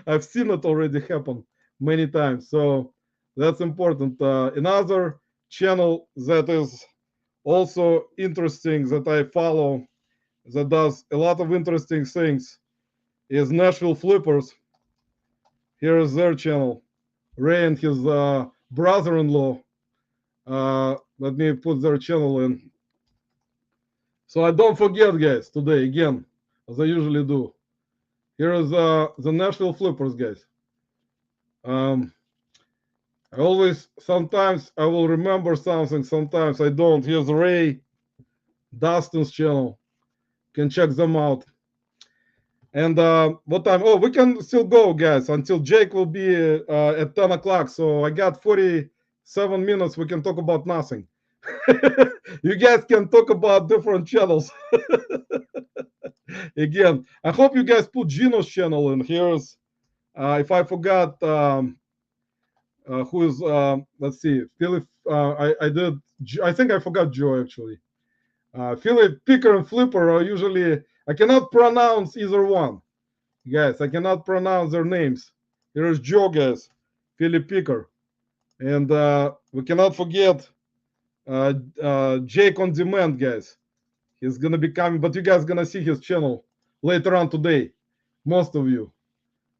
I've seen it already happen many times. So that's important. Another channel that is also interesting that I follow that does a lot of interesting things is Nashville Flippers. Here is their channel. Ray and his brother-in-law. Let me put their channel in. So I don't forget, guys, today again, as I usually do. Here is the Nashville Flippers, guys. I always, sometimes I will remember something, sometimes I don't. Here's Ray, Dustin's channel. You can check them out. And what time? Oh, we can still go, guys, until Jake will be at 10 o'clock. So I got 47 minutes. We can talk about nothing. You guys can talk about different channels. Again, I hope you guys put Gino's channel in. Here's, if I forgot, who is, let's see, Philip, I did, I think I forgot Joe actually. Philip Picker and Flipper are usually, I cannot pronounce either one. Guys, I cannot pronounce their names. Here's Joe, guys, Philip Picker. And we cannot forget Jake on Demand, guys. He's gonna be coming, but you guys gonna see his channel later on today. Most of you.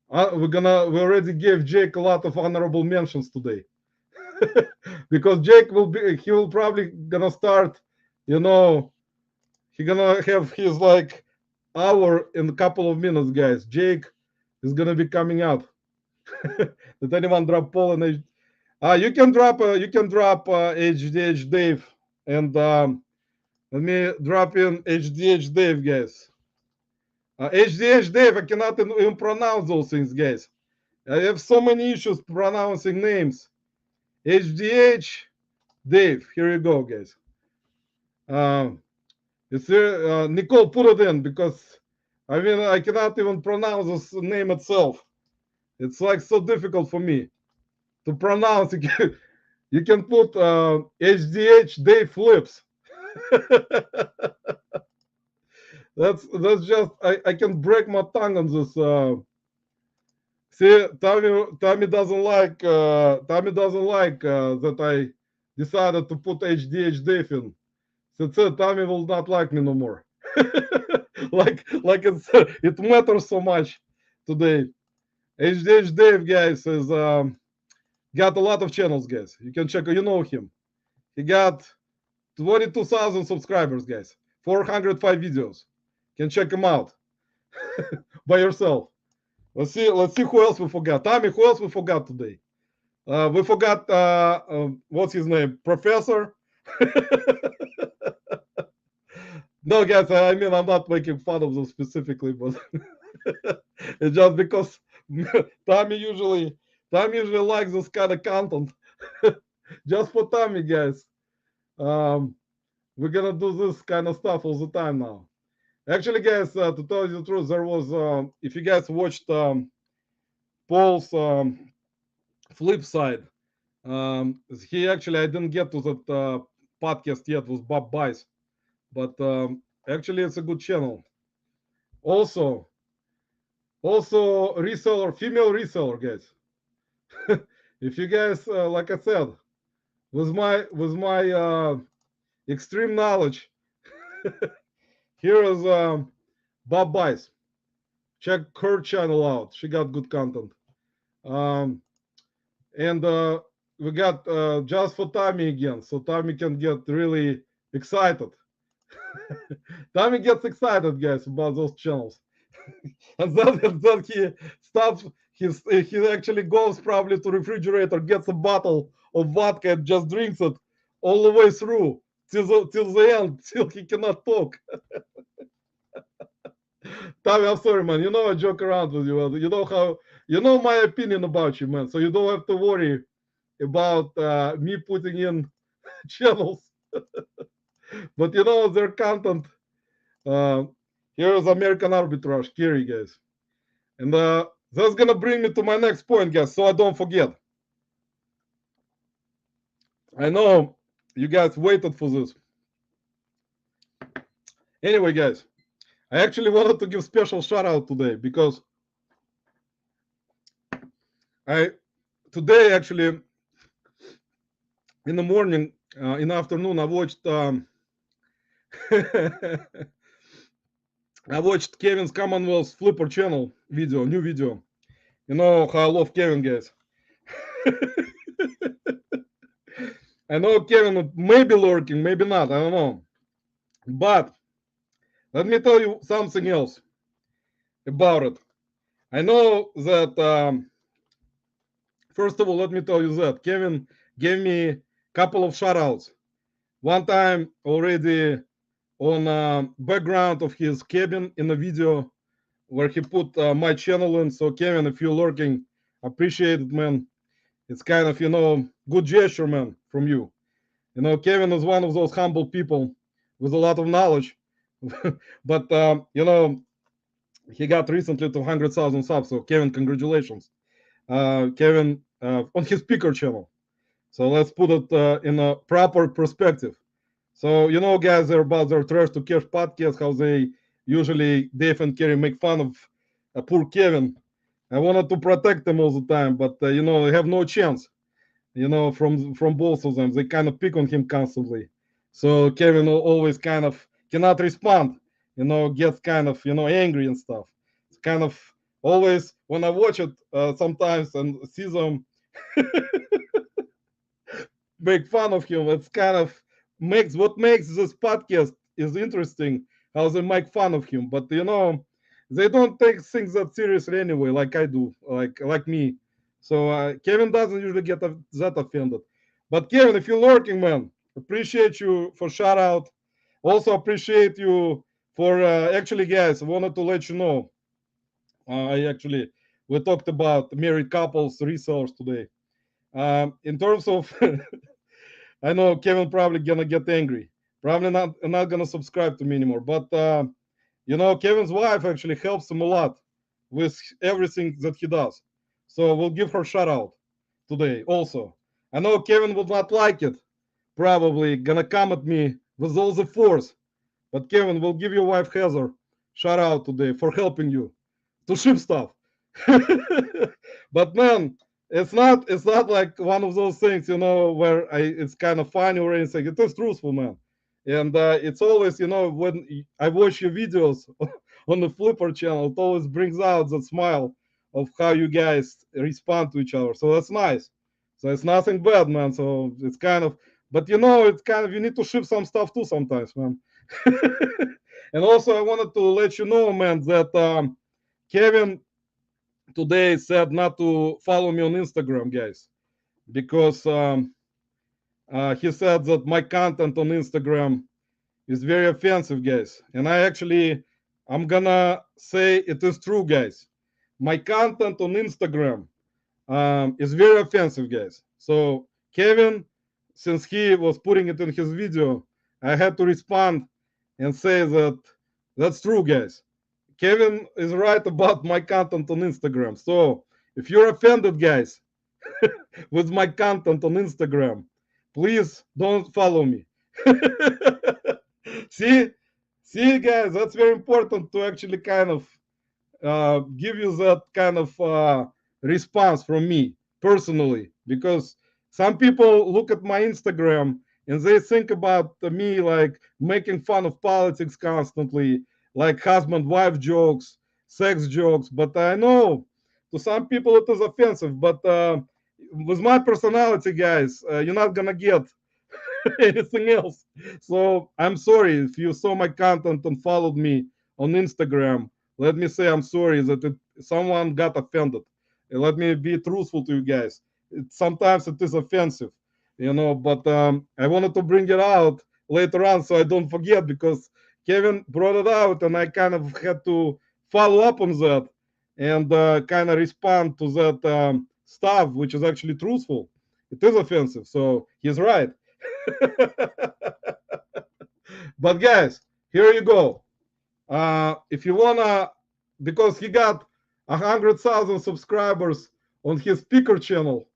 We already gave Jake a lot of honorable mentions today. Because Jake he will probably gonna start, you know, he gonna have his like hour in a couple of minutes, guys. Jake is gonna be coming up. Did anyone drop poll? And You can drop HDH Dave, and let me drop in HDH Dave, guys. HDH Dave, I cannot even pronounce those things, guys. I have so many issues pronouncing names. HDH Dave. Here you go, guys. Um, it's Nicole, put it in because I mean I cannot even pronounce this name itself. It's like so difficult for me to pronounce. You can put HDH Dave Flips. That's just I can break my tongue on this. See, Tommy doesn't like that I decided to put HDH Dave in. That's it. Tommy will not like me no more. It matters so much today. HDH Dave, guys, is got a lot of channels, guys. You can check. You know him. He got 22,000 subscribers, guys. 405 videos. You can check him out by yourself. Let's see. Let's see who else we forgot. Tommy, who else we forgot today? We forgot what's his name, Professor. No, guys. I mean, I'm not making fun of them specifically, but it's just because Tommy usually Tommy usually likes this kind of content. Just for Tommy, guys. Um, we're gonna do this kind of stuff all the time now. Actually, guys, to tell you the truth, there was if you guys watched Paul's flip side, he actually I didn't get to that podcast yet with Bob Bice, but actually it's a good channel. Also, reseller, female reseller, guys. If you guys, like I said, with my extreme knowledge, here is Bob Bice. Check her channel out. She got good content. Um, and we got just for Tommy again, so Tommy can get really excited. Tommy gets excited, guys, about those channels, and then he stops. He actually goes probably to refrigerator, gets a bottle of vodka, and just drinks it all the way through till the end, till he cannot talk. Tommy, I'm sorry, man. You know I joke around with you. You know how you know my opinion about you, man. So you don't have to worry about me putting in channels. But you know their content. Uh, Here's American Arbitrage, Kerry, guys, and that's gonna bring me to my next point, guys. So I don't forget. I know you guys waited for this. Anyway, guys, I actually wanted to give special shout out today because I today actually in the morning, in the afternoon, I watched I watched Kevin's Commonwealth Flipper channel video, new video. You know how I love Kevin, guys. I know Kevin may be lurking, maybe not, I don't know. But let me tell you something else about it. I know that, first of all, let me tell you that Kevin gave me a couple of shout outs. One time already on background of his cabin in a video where he put my channel in. So Kevin, if you're lurking, appreciate it, man. It's kind of good gesture, man, from you. Kevin is one of those humble people with a lot of knowledge, but he got recently 200,000 subs. So Kevin, congratulations, Kevin, on his speaker channel. So let's put it in a proper perspective. So guys, they're about their trash to cash podcast, how they usually Dave and Kerry make fun of poor Kevin. I wanted to protect them all the time, but they have no chance. From both of them, they kind of pick on him constantly. So Kevin always kind of cannot respond. Gets kind of angry and stuff. It's kind of always when I watch it sometimes and see them make fun of him. It's kind of makes this podcast is interesting how they make fun of him, but they don't take things that seriously anyway, like I do, like me. So Kevin doesn't usually get that offended. But Kevin, if you're lurking, man, appreciate you for shout out. Also appreciate you for actually, guys. I wanted to let you know. I actually we talked about married couples resellers today. In terms of, I know Kevin probably gonna get angry. Probably not gonna subscribe to me anymore. But Kevin's wife actually helps him a lot with everything that he does. So we'll give her a shout out today also. I know Kevin would not like it. Probably gonna come at me with all the force. But Kevin, we'll give your wife Heather shout out today for helping you to ship stuff. But man, it's not like one of those things, where it's kind of funny or anything. It is truthful, man. And it's always, when I watch your videos on the Flipper channel, it always brings out that smile of how you guys respond to each other. So that's nice. So it's nothing bad, man. So it's kind of, but it's kind of, you need to ship some stuff too sometimes, man. And also, I wanted to let you know, man, that Kevin today said not to follow me on Instagram, guys, because he said that my content on Instagram is very offensive, guys. And I'm gonna say it is true, guys. My content on Instagram is very offensive, guys. So Kevin, since he was putting it in his video, I had to respond and say that that's true, guys. Kevin is right about my content on Instagram. So if you're offended, guys, with my content on Instagram, please don't follow me. see, see, guys, that's very important to actually kind of give you that kind of response from me personally, because some people look at my Instagram and they think about me like making fun of politics constantly, like husband wife jokes, sex jokes. But I know to some people it is offensive, but with my personality, guys, you're not gonna get anything else. So I'm sorry if you saw my content and followed me on Instagram. Let me say I'm sorry that someone got offended. And let me be truthful to you guys. Sometimes it is offensive, but I wanted to bring it out later on so I don't forget, because Kevin brought it out and I kind of had to follow up on that and kind of respond to that stuff, which is actually truthful. It is offensive. So he's right. But guys, here you go. If you wanna, because he got 100,000 subscribers on his speaker channel,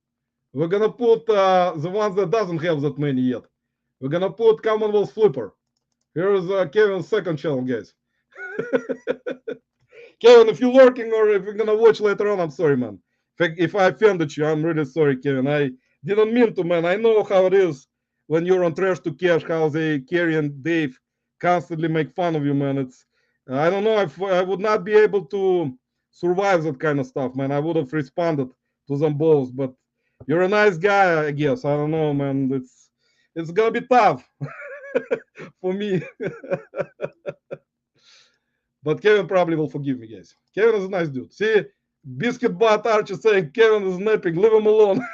we're gonna put the ones that doesn't have that many yet. We're gonna put Commonwealth Flipper. Here's Kevin's second channel, guys. Kevin, if you're lurking or if you're gonna watch later on, I'm sorry, man. If I offended you, I'm really sorry, Kevin. I didn't mean to, man. I know how it is when you're on Trash to Cash, how they Kerry and Dave constantly make fun of you, man. I don't know if I would not be able to survive that kind of stuff, man. I would have responded to them both, but you're a nice guy, I guess. I don't know, man. It's gonna be tough for me. But Kevin probably will forgive me, guys. Kevin is a nice dude. See, Biscuit Butt Archie saying Kevin is napping. Leave him alone.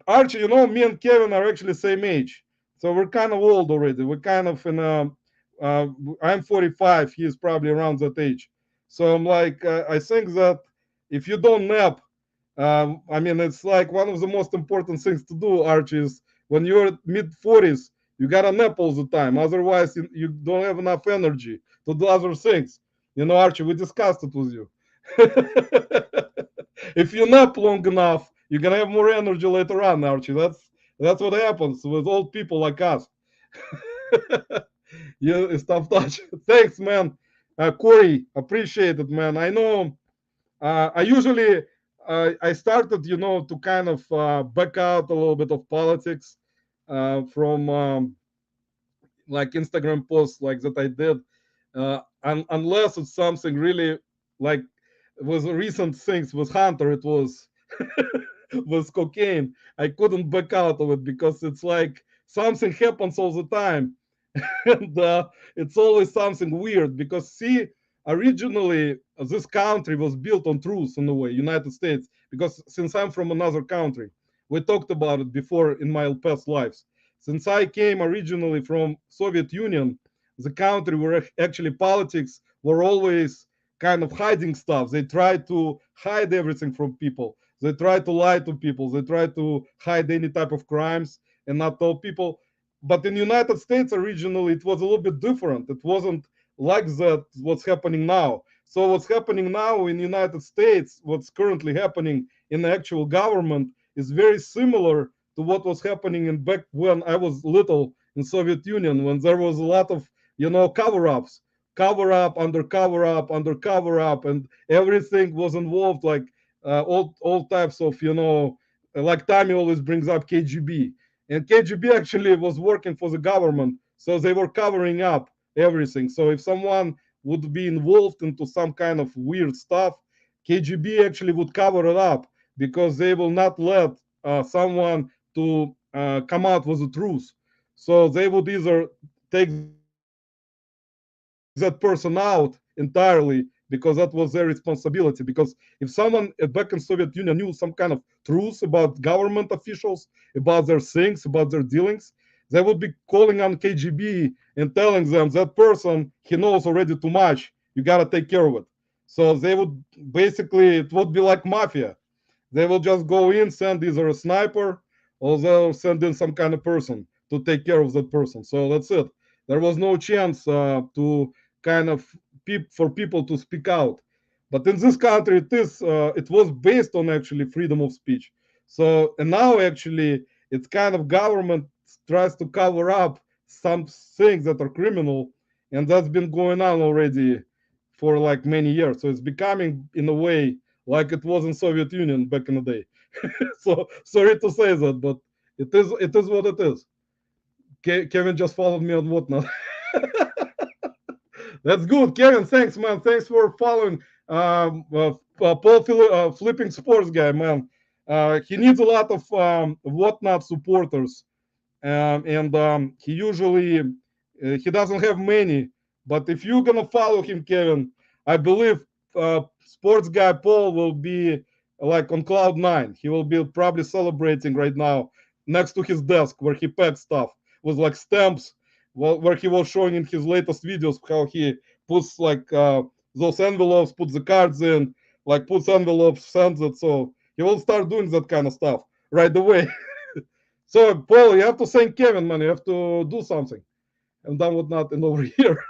Archie, me and Kevin are actually same age. So we're kind of old already. We're kind of in a, I'm 45. He's probably around that age. So I'm like, I think that if you don't nap, I mean, it's like one of the most important things to do, Archie, is when you're mid 40s, you gotta nap all the time. Otherwise, you don't have enough energy to do other things. Archie, we discussed it with you. If you nap long enough, you're gonna have more energy later on, Archie. That's what happens with old people like us. You stop touch. Thanks, man. Corey, appreciate it, man. I know. I usually I started, to kind of back out a little bit of politics from like Instagram posts like that I did, unless it's something really like was recent things with Hunter. It was with cocaine. I couldn't back out of it because it's like something happens all the time, and it's always something weird. Because see, originally this country was built on truth in a way, United States, because since I'm from another country, we talked about it before in my past lives. Since I came originally from Soviet Union, the country where actually politics were always kind of hiding stuff. They tried to hide everything from people. They tried to lie to people. They tried to hide any type of crimes and not tell people. But in United States originally it was a little bit different. It wasn't like that what's happening now. So what's happening now in United States, what's currently happening in the actual government is very similar to what was happening in back when I was little in Soviet Union, when there was a lot of cover-ups, cover up, under cover up, under cover up, and everything was involved, like all types of like Tommy always brings up KGB, and KGB actually was working for the government, so they were covering up everything. So if someone would be involved into some kind of weird stuff, KGB actually would cover it up because they will not let someone to come out with the truth. So they would either take that person out entirely because that was their responsibility. Because if someone back in Soviet Union knew some kind of truth about government officials, about their things, about their dealings, they would be calling on KGB and telling them that person, he knows already too much. You gotta take care of it. So they would basically, it would be like mafia. They will just go in, send either a sniper or they'll send in some kind of person to take care of that person. So that's it. There was no chance to kind of for people to speak out. But in this country, it was based on actually freedom of speech. So and now actually it's kind of government tries to cover up some things that are criminal, and that's been going on already for like many years. So it's becoming in a way like it was in Soviet Union back in the day. So sorry to say that, but it is what it is. Kevin just followed me on whatnot. That's good, Kevin. Thanks, man. Thanks for following. Paul flipping sports guy, man. He needs a lot of whatnot supporters, and he usually he doesn't have many. But if you're gonna follow him, Kevin, I believe sports guy Paul will be like on cloud nine. He will be probably celebrating right now next to his desk where he packs stuff with like stamps. Where he was showing in his latest videos how he puts like those envelopes, puts the cards in, like puts envelopes, sends it. So he will start doing that kind of stuff right away. So, Paul, you have to thank Kevin, man. You have to do something. And done with nothing over here.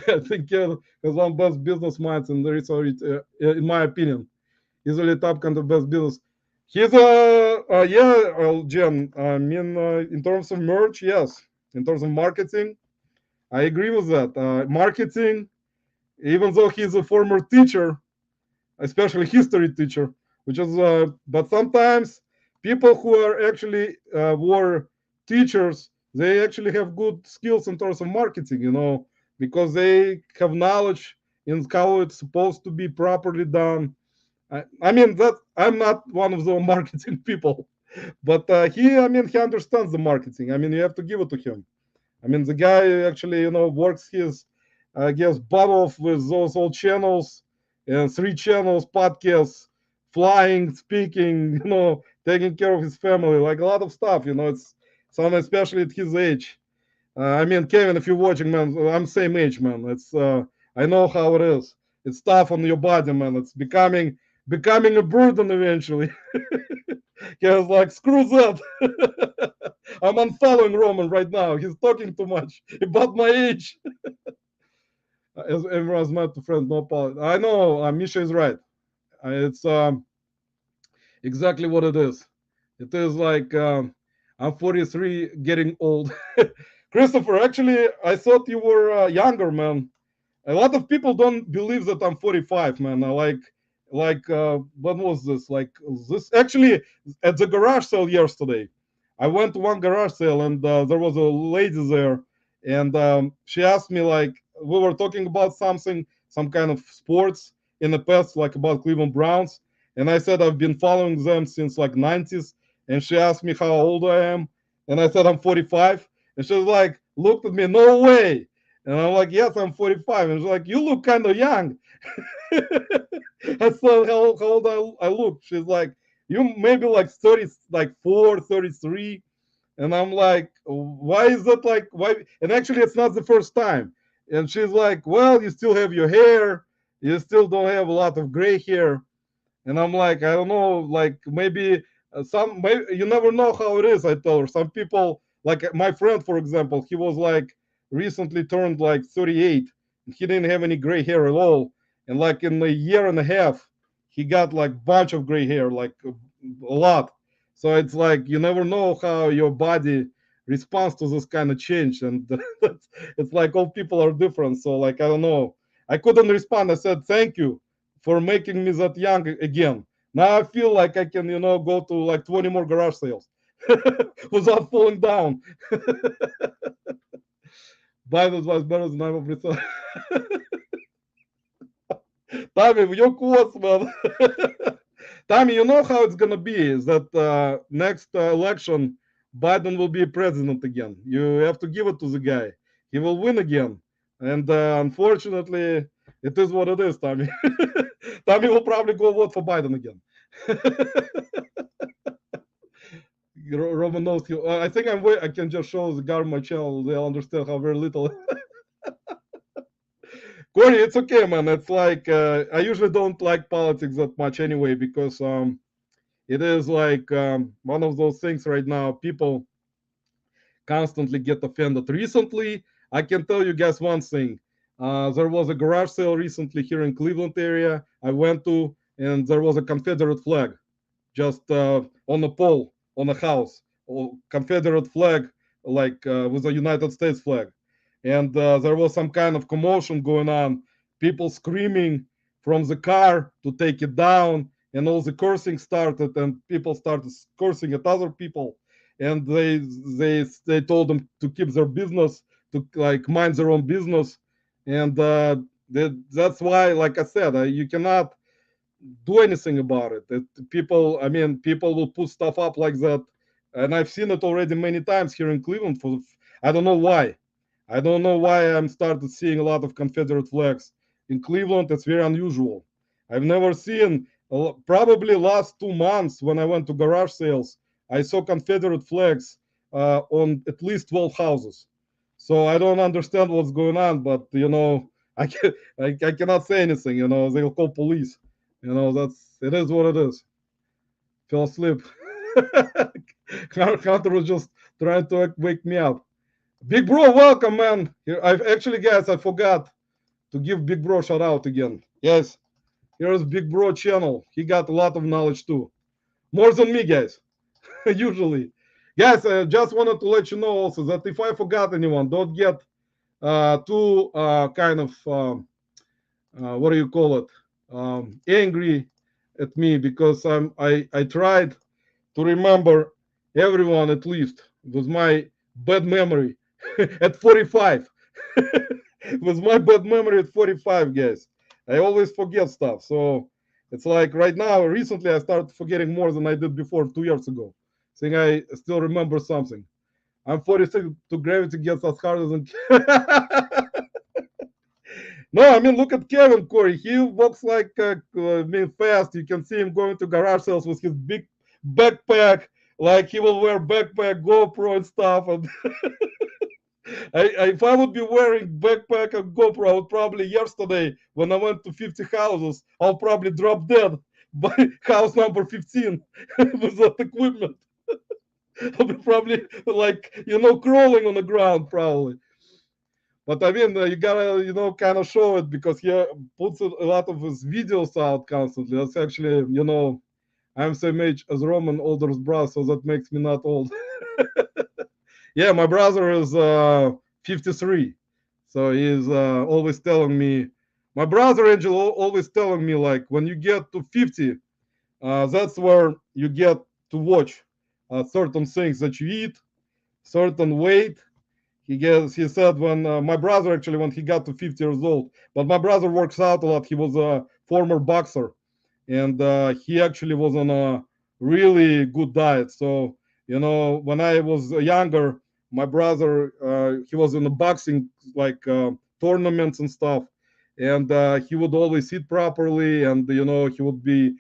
I think Kevin has one best business minds in the research, in my opinion. Easily top kind of best business. He's yeah, Jen. I mean, in terms of merch, yes. In terms of marketing, I agree with that. Marketing, even though he's a former teacher, especially history teacher, which is but sometimes people who are actually were teachers, they actually have good skills in terms of marketing, because they have knowledge in how it's supposed to be properly done. I mean that I'm not one of the marketing people, but he understands the marketing. I mean, you have to give it to him. I mean, the guy actually, works his, I guess, butt off with those old channels and three channels, podcasts, flying, speaking, taking care of his family, like a lot of stuff. It's some, especially at his age. I mean, Kevin, if you're watching, man, I'm same age, man. It's I know how it is. It's tough on your body, man. It's becoming a burden eventually. Kevin's like, screw that. I'm unfollowing Roman right now. He's talking too much about my age. As everyone's met to friends, no apology. I know Misha is right. It's exactly what it is. It is like I'm 43, getting old. Christopher, actually, I thought you were younger, man. A lot of people don't believe that I'm 45, man. I when was this? Like this actually at the garage sale yesterday. I went to one garage sale and there was a lady there, and she asked me like we were talking about something, some kind of sports in the past, like about Cleveland Browns, and I said I've been following them since like 90s, and she asked me how old I am, and I said I'm 45, and she was like looked at me, no way. And I'm like, yes, I'm 45. And she's like, you look kind of young. I saw how old I look. She's like, you maybe like 30, like 4, 33. And I'm like, why is that like, why? And actually, it's not the first time. And she's like, well, you still have your hair. You still don't have a lot of gray hair. And I'm like, I don't know, like maybe maybe you never know how it is. I tell her some people, like my friend, for example, he was like recently turned like 38, and he didn't have any gray hair at all. And like in a year and a half, he got like bunch of gray hair, like a lot. So it's like you never know how your body responds to this kind of change, and it's like all people are different. So like I don't know. I couldn't respond. I said thank you for making me that young again. Now I feel like I can, go to like 20 more garage sales without falling down. Biden was better than I'm Brazil. Tommy, your quotes, man. Tommy, you know how it's gonna be? Is that next election, Biden will be president again. You have to give it to the guy. He will win again, and unfortunately, it is what it is, Tommy. Tommy will probably go vote for Biden again. Roman knows you. I think I can just show the guy on my channel. They'll understand how very little. Corey, it's okay, man. It's like I usually don't like politics that much anyway because it is like one of those things right now. People constantly get offended. Recently, I can tell you guys one thing. There was a garage sale recently here in Cleveland area. I went to, and there was a Confederate flag just on a pole on a house, Confederate flag, like with a United States flag. And there was some kind of commotion going on, people screaming from the car to take it down, and all the cursing started, and people started cursing at other people, and they told them to keep their business, to like mind their own business, and that's why, like I said, you cannot do anything about it. People, I mean, people will put stuff up like that, and I've seen it already many times here in Cleveland. I don't know why. I don't know why I'm started seeing a lot of Confederate flags in Cleveland. It's very unusual. I've never seen. Probably last 2 months when I went to garage sales, I saw Confederate flags on at least 12 houses. So I don't understand what's going on, but I cannot say anything. They'll call police. It is what it is. Fell asleep. Hunter was just trying to wake me up. Big bro, welcome, man. I've actually, guys, I forgot to give Big Bro shout out again. Yes, here's Big Bro channel. He got a lot of knowledge too, more than me, guys. Usually, guys. I just wanted to let you know also that if I forgot anyone, don't get too kind of what do you call it, angry at me because I tried to remember everyone at least with my bad memory at 45. With my bad memory at 45, guys. I always forget stuff. So it's like right now, recently I started forgetting more than I did before 2 years ago. Think I still remember something. I'm 46 to gravity gets as hard as No, I mean, look at Kevin Corey. He walks like fast. You can see him going to garage sales with his big backpack. Like he will wear backpack, GoPro, and stuff. And if I would be wearing backpack and GoPro, I would probably yesterday when I went to 50 houses, I'll probably drop dead by house number 15 with that equipment. I'll be probably like crawling on the ground probably. But I mean, you gotta, kind of show it because he puts a lot of his videos out constantly. That's actually, I'm same age as Roman, older brother, so that makes me not old. Yeah, my brother is 53, so he's always telling me. My brother Angel always telling me like when you get to 50, that's where you get to watch certain things that you eat, certain weight, he said when my brother actually when he got to 50 years old, but my brother works out a lot. He was a former boxer, and he actually was on a really good diet. So when I was younger, My brother, he was in the boxing like tournaments and stuff, and he would always eat properly, and he would be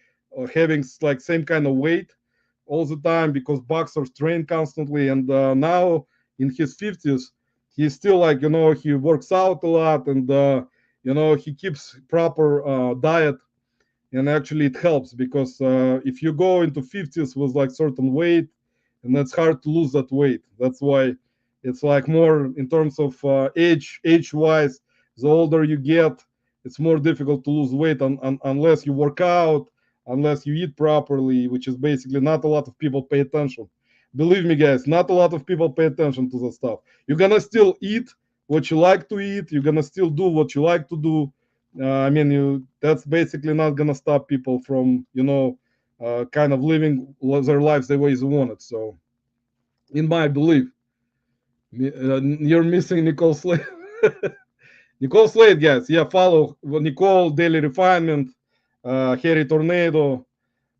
having like same kind of weight all the time because boxers train constantly. And now in his 50s, he's still like he works out a lot, and he keeps proper diet. And actually it helps because if you go into 50s with like certain weight, and it's hard to lose that weight. That's why it's like more in terms of age wise. The older you get, it's more difficult to lose weight unless you work out, unless you eat properly, which is basically not a lot of people pay attention. Believe me, guys, not a lot of people pay attention to the stuff. You're gonna still eat what you like to eat. You're gonna still do what you like to do. I mean, that's basically not gonna stop people from kind of living their lives the way they want it. So, in my belief, you're missing Nicole Slade. Nicole Slade, guys. Yeah, follow Nicole, Daily Refinement, Harry Tornado.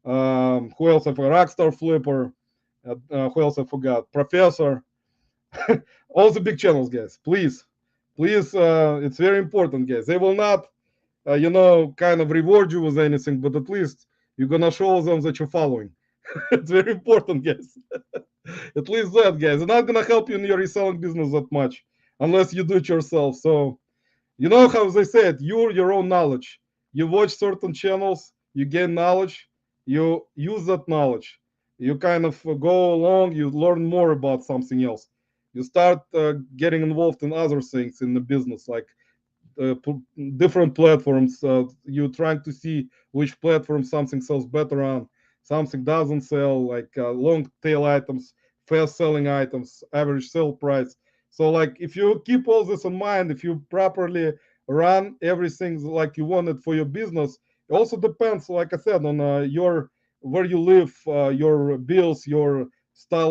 Who else I forgot? Rockstar Flipper. Who else I forgot? Professor. All the big channels, guys. Please, please. It's very important, guys. They will not, kind of reward you with anything, but at least you're gonna show them that you're following. It's very important, guys. At least that, guys. It's not gonna help you in your reselling business that much unless you do it yourself. So you know how they said, you're your own knowledge. You watch certain channels, you gain knowledge, you use that knowledge. You kind of go along, you learn more about something else. You start getting involved in other things in the business, like uh, different platforms. You're trying to see which platform something sells better on, something doesn't sell, like long tail items, fast selling items, average sale price. So, like, if you keep all this in mind, if you properly run everything like you want it for your business, it also depends, like I said, on your where you live, your bills, your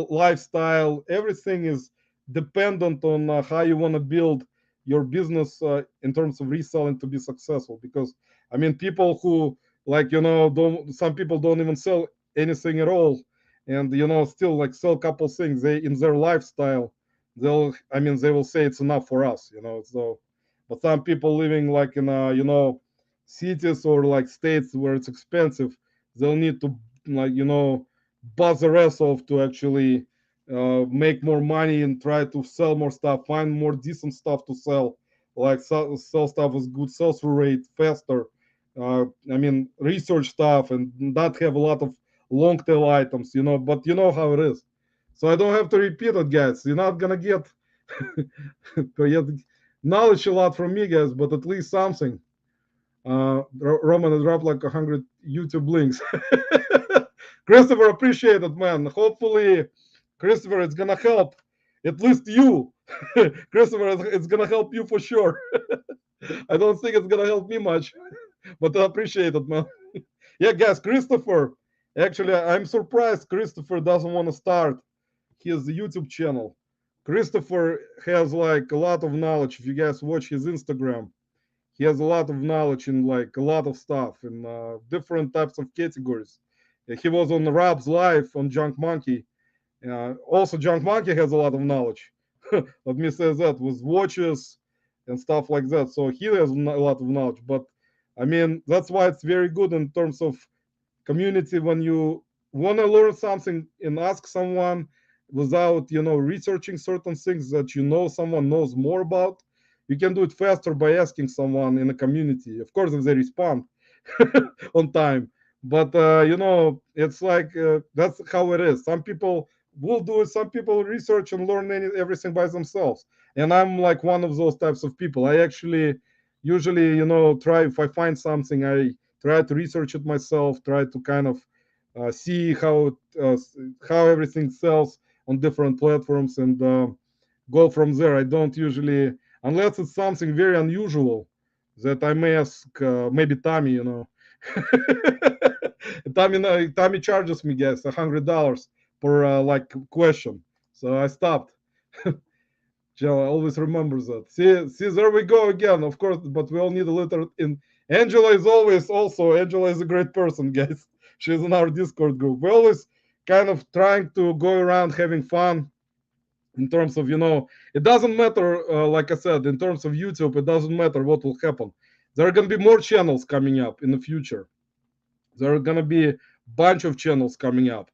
lifestyle. Everything is dependent on how you want to build your business in terms of reselling to be successful. Because I mean, people who, like, don't, some people don't even sell anything at all, and still like sell a couple things, they in their lifestyle, they will say it's enough for us. So but some people living like in cities or like states where it's expensive, they'll need to, like, buzz their ass off to actually make more money and try to sell more stuff, find more decent stuff to sell, like sell stuff with good sales through rate faster. I mean, research stuff and not have a lot of long tail items, but you know how it is. So I don't have to repeat it, guys. You're not gonna get knowledge a lot from me, guys, but at least something. Roman dropped like 100 YouTube links. Christopher, appreciate it, man. Hopefully, Christopher, it's gonna help at least you. Christopher, it's gonna help you for sure. I don't think it's gonna help me much, but I appreciate it, man. Yeah, guys, Christopher. Actually, I'm surprised Christopher doesn't want to start his YouTube channel. Christopher has like a lot of knowledge. If you guys watch his Instagram, he has a lot of knowledge in like a lot of stuff in different types of categories. He was on Rob's live on Junk Monkey. Also, Junk Monkey has a lot of knowledge. Let me say that with watches and stuff like that. So he has a lot of knowledge. But I mean, that's why it's very good in terms of community when you want to learn something and ask someone without researching certain things that someone knows more about. You can do it faster by asking someone in a community, of course, if they respond on time. But it's like that's how it is. Some people will do it, some people research and learn everything by themselves, and I'm like one of those types of people. I actually usually try, if I find something, I try to research it myself, try to kind of see how everything sells on different platforms, and go from there. I don't usually, unless it's something very unusual, that I may ask maybe Tommy. Tommy charges me, guys, $100 per like question, so I stopped. Joe always remembers that. See, there we go again. Of course, but we all need a little. In Angela is always also. Angela is a great person, guys. She's in our Discord group. We're always kind of trying to go around having fun in terms of, it doesn't matter, like I said, in terms of YouTube, it doesn't matter what will happen. There are going to be more channels coming up in the future. There are going to be a bunch of channels coming up.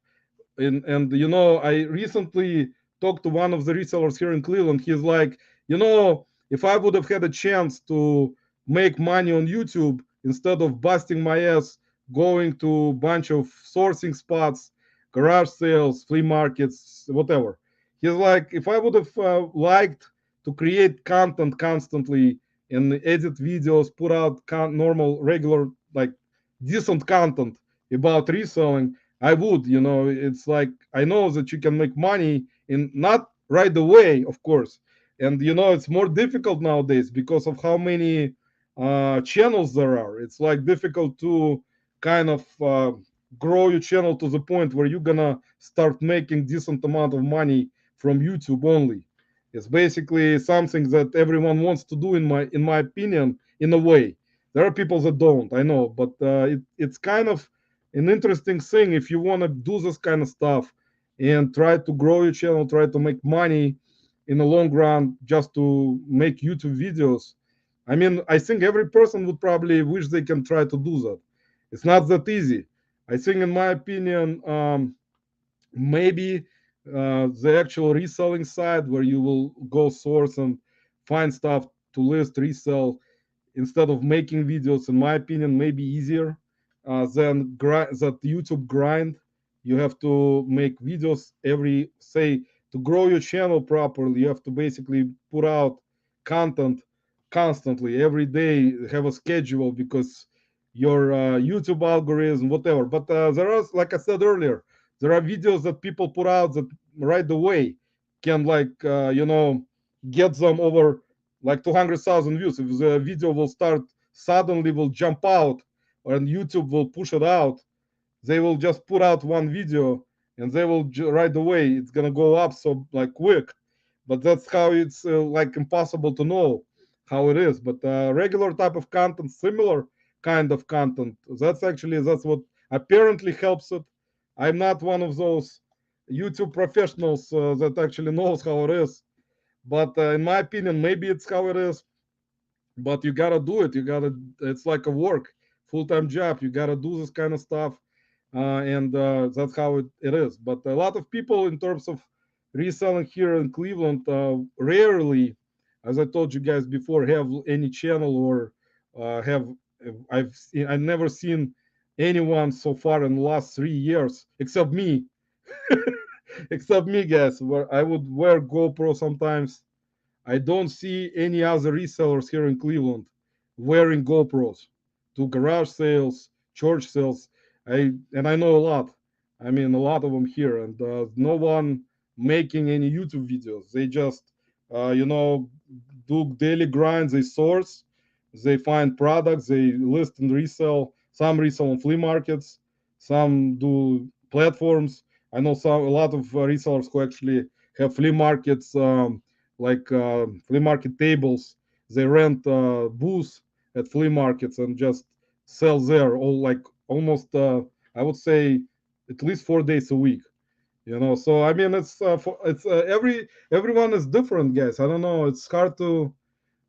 And I recently talked to one of the resellers here in Cleveland. He's like, if I would have had a chance to make money on YouTube instead of busting my ass going to a bunch of sourcing spots, garage sales, flea markets, whatever. He's like, if I would have liked to create content constantly and edit videos, put out normal, regular, like decent content about reselling, I would. It's like, I know that you can make money in not right away, of course. And it's more difficult nowadays because of how many channels there are. It's like difficult to kind of grow your channel to the point where you're gonna start making decent amount of money from YouTube only. It's basically something that everyone wants to do, in my opinion, in a way. There are people that don't, I know, but it's kind of an interesting thing if you want to do this kind of stuff and try to grow your channel, try to make money in the long run just to make YouTube videos. I mean, I think every person would probably wish they can try to do that. It's not that easy. I think, in my opinion, maybe the actual reselling side where you will go source and find stuff to list, resell, instead of making videos, in my opinion, maybe easier than that YouTube grind. You have to make videos every, say, to grow your channel properly. You have to basically put out content constantly every day, have a schedule, because your YouTube algorithm, whatever. But there are, like I said earlier, there are videos that people put out that right away can, like, get them over like 200,000 views. If the video will start suddenly, will jump out, and YouTube will push it out, they will just put out one video, and they will right away, it's gonna go up so like quick. But that's how it's like impossible to know how it is. But regular type of content, similar kind of content, that's what apparently helps it. I'm not one of those YouTube professionals that actually knows how it is, but in my opinion, maybe it's how it is. But you gotta do it. It's like a work, full-time job. You gotta do this kind of stuff, and that's how it is. But a lot of people, in terms of reselling here in Cleveland, rarely, as I told you guys before, have any channel, or have I've never seen anyone so far in the last 3 years, except me, except me, guys, where I would wear GoPro sometimes. I don't see any other resellers here in Cleveland wearing GoPros to garage sales, church sales. I know a lot. I mean, a lot of them here, and no one making any YouTube videos. They just, do daily grinds. They source, they find products, they list and resell. Some resell on flea markets, some do platforms. I know a lot of resellers who actually have flea markets. Like flea market tables. They rent booths at flea markets and just sell there, all like almost, I would say, at least 4 days a week. So I mean, it's everyone is different, guys. I don't know. It's hard to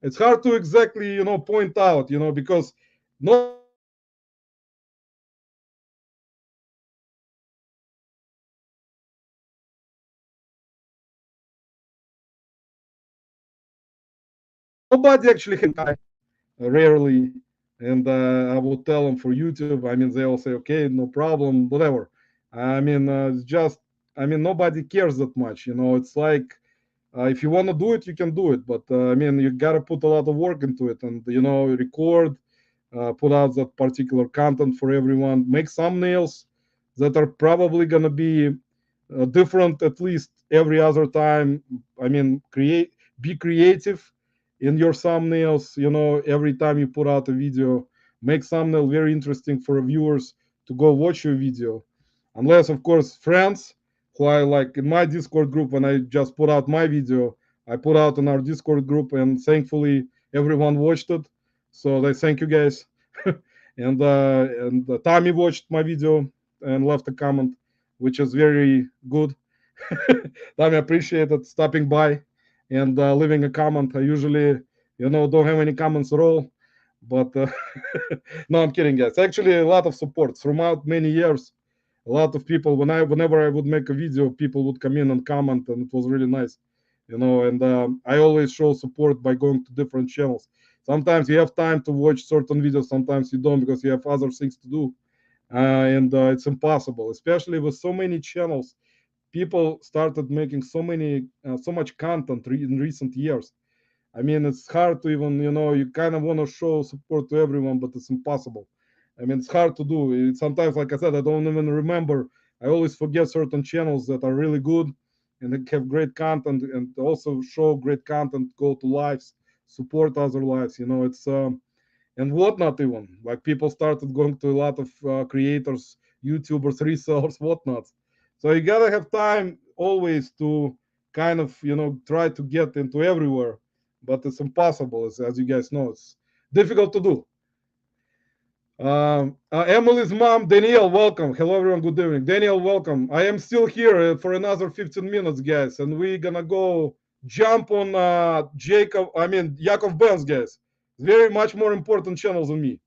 exactly point out, because nobody actually can rarely, and I will tell them for YouTube. I mean, they all say, okay, no problem, whatever. I mean, it's just, I mean, nobody cares that much. It's like, if you want to do it, you can do it, but I mean, you gotta put a lot of work into it, and record, put out that particular content for everyone, make thumbnails that are probably gonna be different at least every other time. I mean, be creative in your thumbnails. Every time you put out a video, make thumbnail very interesting for viewers to go watch your video. Unless, of course, friends who I like in my Discord group, when I just put out my video, I put out in our Discord group, and thankfully everyone watched it. So they thank you guys. And Tommy watched my video and left a comment, which is very good. Tommy, appreciate it stopping by and leaving a comment. I usually, don't have any comments at all. But no, I'm kidding, guys. Actually, a lot of support throughout many years. A lot of people, whenever I would make a video, people would come in and comment, and it was really nice, And I always show support by going to different channels. Sometimes you have time to watch certain videos, sometimes you don't because you have other things to do, and it's impossible, especially with so many channels. People started making so much content in recent years. I mean, it's hard to even, you kind of want to show support to everyone, but it's impossible. I mean, it's hard to do. Sometimes, like I said, I don't even remember. I always forget certain channels that are really good and they have great content and also show great content, go to lives, support other lives. It's and whatnot even. Like people started going to a lot of creators, YouTubers, resellers, whatnot. So you gotta have time always to kind of try to get into everywhere, but it's impossible. As you guys know, it's difficult to do. Emily's mom, Danielle, welcome. Hello, everyone. Good evening. Danielle, welcome. I am still here for another 15 minutes, guys, and we're gonna go jump on Yakov Benz, guys. Very much more important channel than me.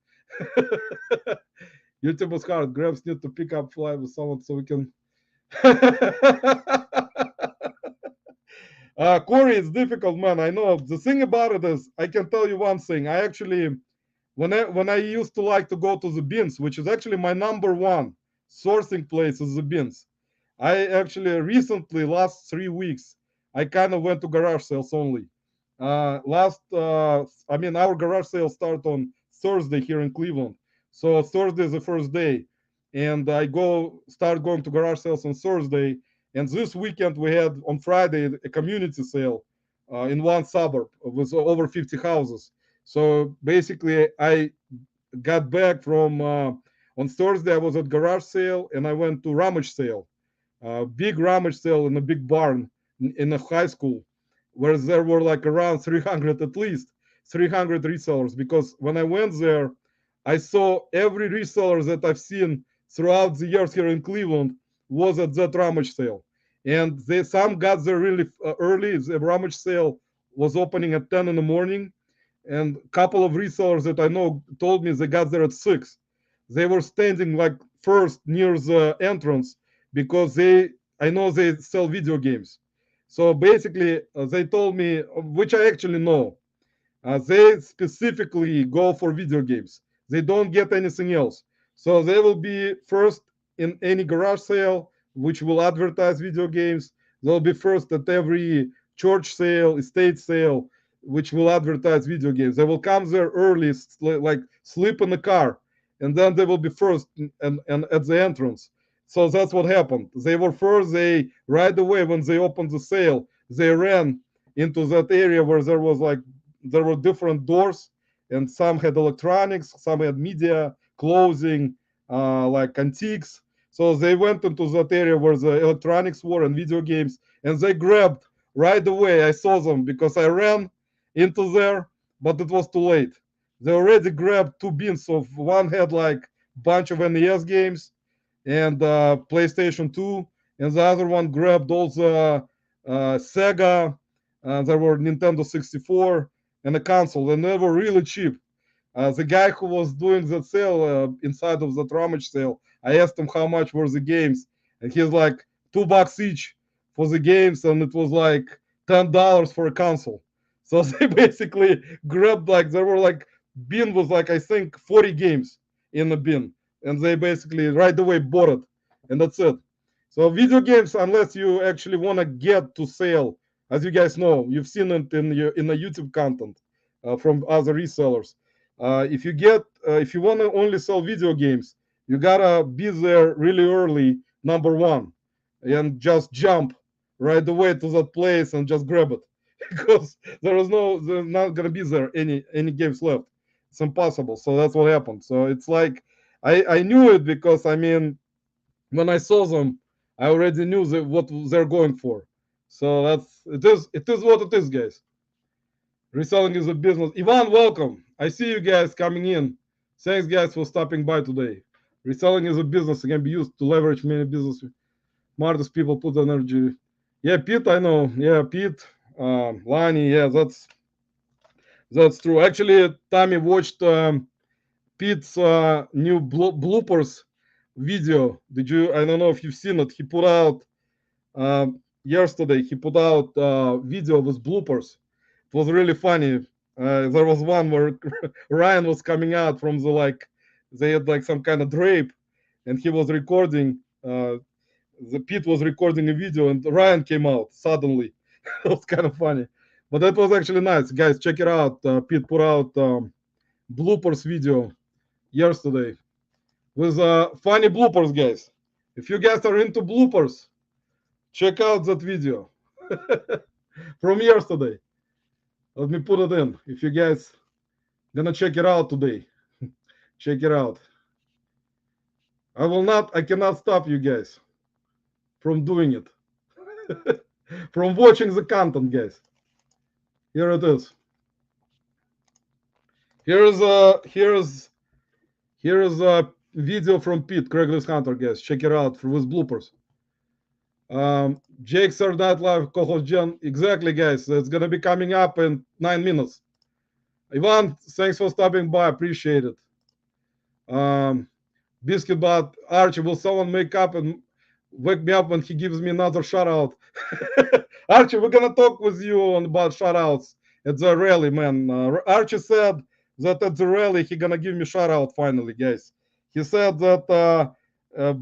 YouTube is hard. Grabs need to pick up fly with someone so we can. Corey, it's difficult, man. I know. The thing about it is, I can tell you one thing. I actually when I used to like to go to the bins, which is actually my number one sourcing place is the bins. I actually recently, last 3 weeks, I kind of went to garage sales only. Our garage sales start on Thursday here in Cleveland. So Thursday is the first day, and I start going to garage sales on Thursday. And this weekend we had on Friday a community sale in one suburb with over 50 houses. So basically, I got back from on Thursday. I was at garage sale and I went to rummage sale, big rummage sale in a big barn in a high school, where there were like around 300 at least 300 resellers. Because when I went there, I saw every reseller that I've seen throughout the years here in Cleveland was at that rummage sale, and some got there really early. The rummage sale was opening at 10 in the morning, and a couple of resellers that I know told me they got there at 6. They were standing like first near the entrance because I know they sell video games. So basically, they told me, which I actually know, they specifically go for video games. They don't get anything else. So they will be first in any garage sale, which will advertise video games. They'll be first at every church sale, estate sale, which will advertise video games. They will come there early, like sleep in the car, and then they will be first and at the entrance. So that's what happened. They were first. They right away when they opened the sale, they ran into that area where there were different doors, and some had electronics, some had media, clothing, like antiques. So they went into that area where the electronics were and video games, and they grabbed right away. I saw them because I ran into there, but it was too late. They already grabbed two bins of one had like bunch of NES games and PlayStation 2, and the other one grabbed all the Sega. There were Nintendo 64 and a console, and they were really cheap. The guy who was doing the sale inside of the rummage sale, I asked him how much were the games, and he's like $2 each for the games, and it was like $10 for a console. So they basically grabbed like there were like bin was like I think 40 games in the bin, and they basically right away bought it, and that's it. So video games, unless you actually want to get to sale, as you guys know, you've seen it in the YouTube content from other resellers. If you want to only sell video games, you gotta be there really early, number one, and just jump right away to that place and just grab it because there's not gonna be there any games left. It's impossible. So that's what happened. So it's like I knew it because I mean when I saw them, I already knew what they're going for. So it is what it is, guys. Reselling is a business. Ivan, welcome. I see you guys coming in. Thanks, guys, for stopping by today. Reselling is a business. It can be used to leverage many businesses. Smartest people put energy. Yeah, Pete, I know. Yeah, Pete, Lani. Yeah, that's true. Actually, Tommy watched Pete's new bloopers video. Did you? I don't know if you've seen it. He put out yesterday. He put out video with bloopers. It was really funny. There was one where Ryan was coming out from the like they had like some kind of drape, and he was recording. The Pete was recording a video, and Ryan came out suddenly. It was kind of funny, but that was actually nice, guys. Check it out. Pete put out bloopers video yesterday with funny bloopers, guys. If you guys are into bloopers, check out that video from yesterday. Let me put it in. If you guys gonna check it out today, check it out. I cannot stop you guys from doing it, from watching the content, guys. Here it is. Here's a video from Pete, Craigslist Hunter, guys. Check it out with bloopers. Jake Sardat Live, co-host Jen. Exactly, guys. It's gonna be coming up in 9 minutes. Ivan, thanks for stopping by. Appreciate it. Biscuit Bot, Archie, will someone make up and wake me up when he gives me another shout out? Archie, we're gonna talk with you on about shout outs at the rally, man. Archie said that at the rally he gonna give me shout out finally, guys. He said that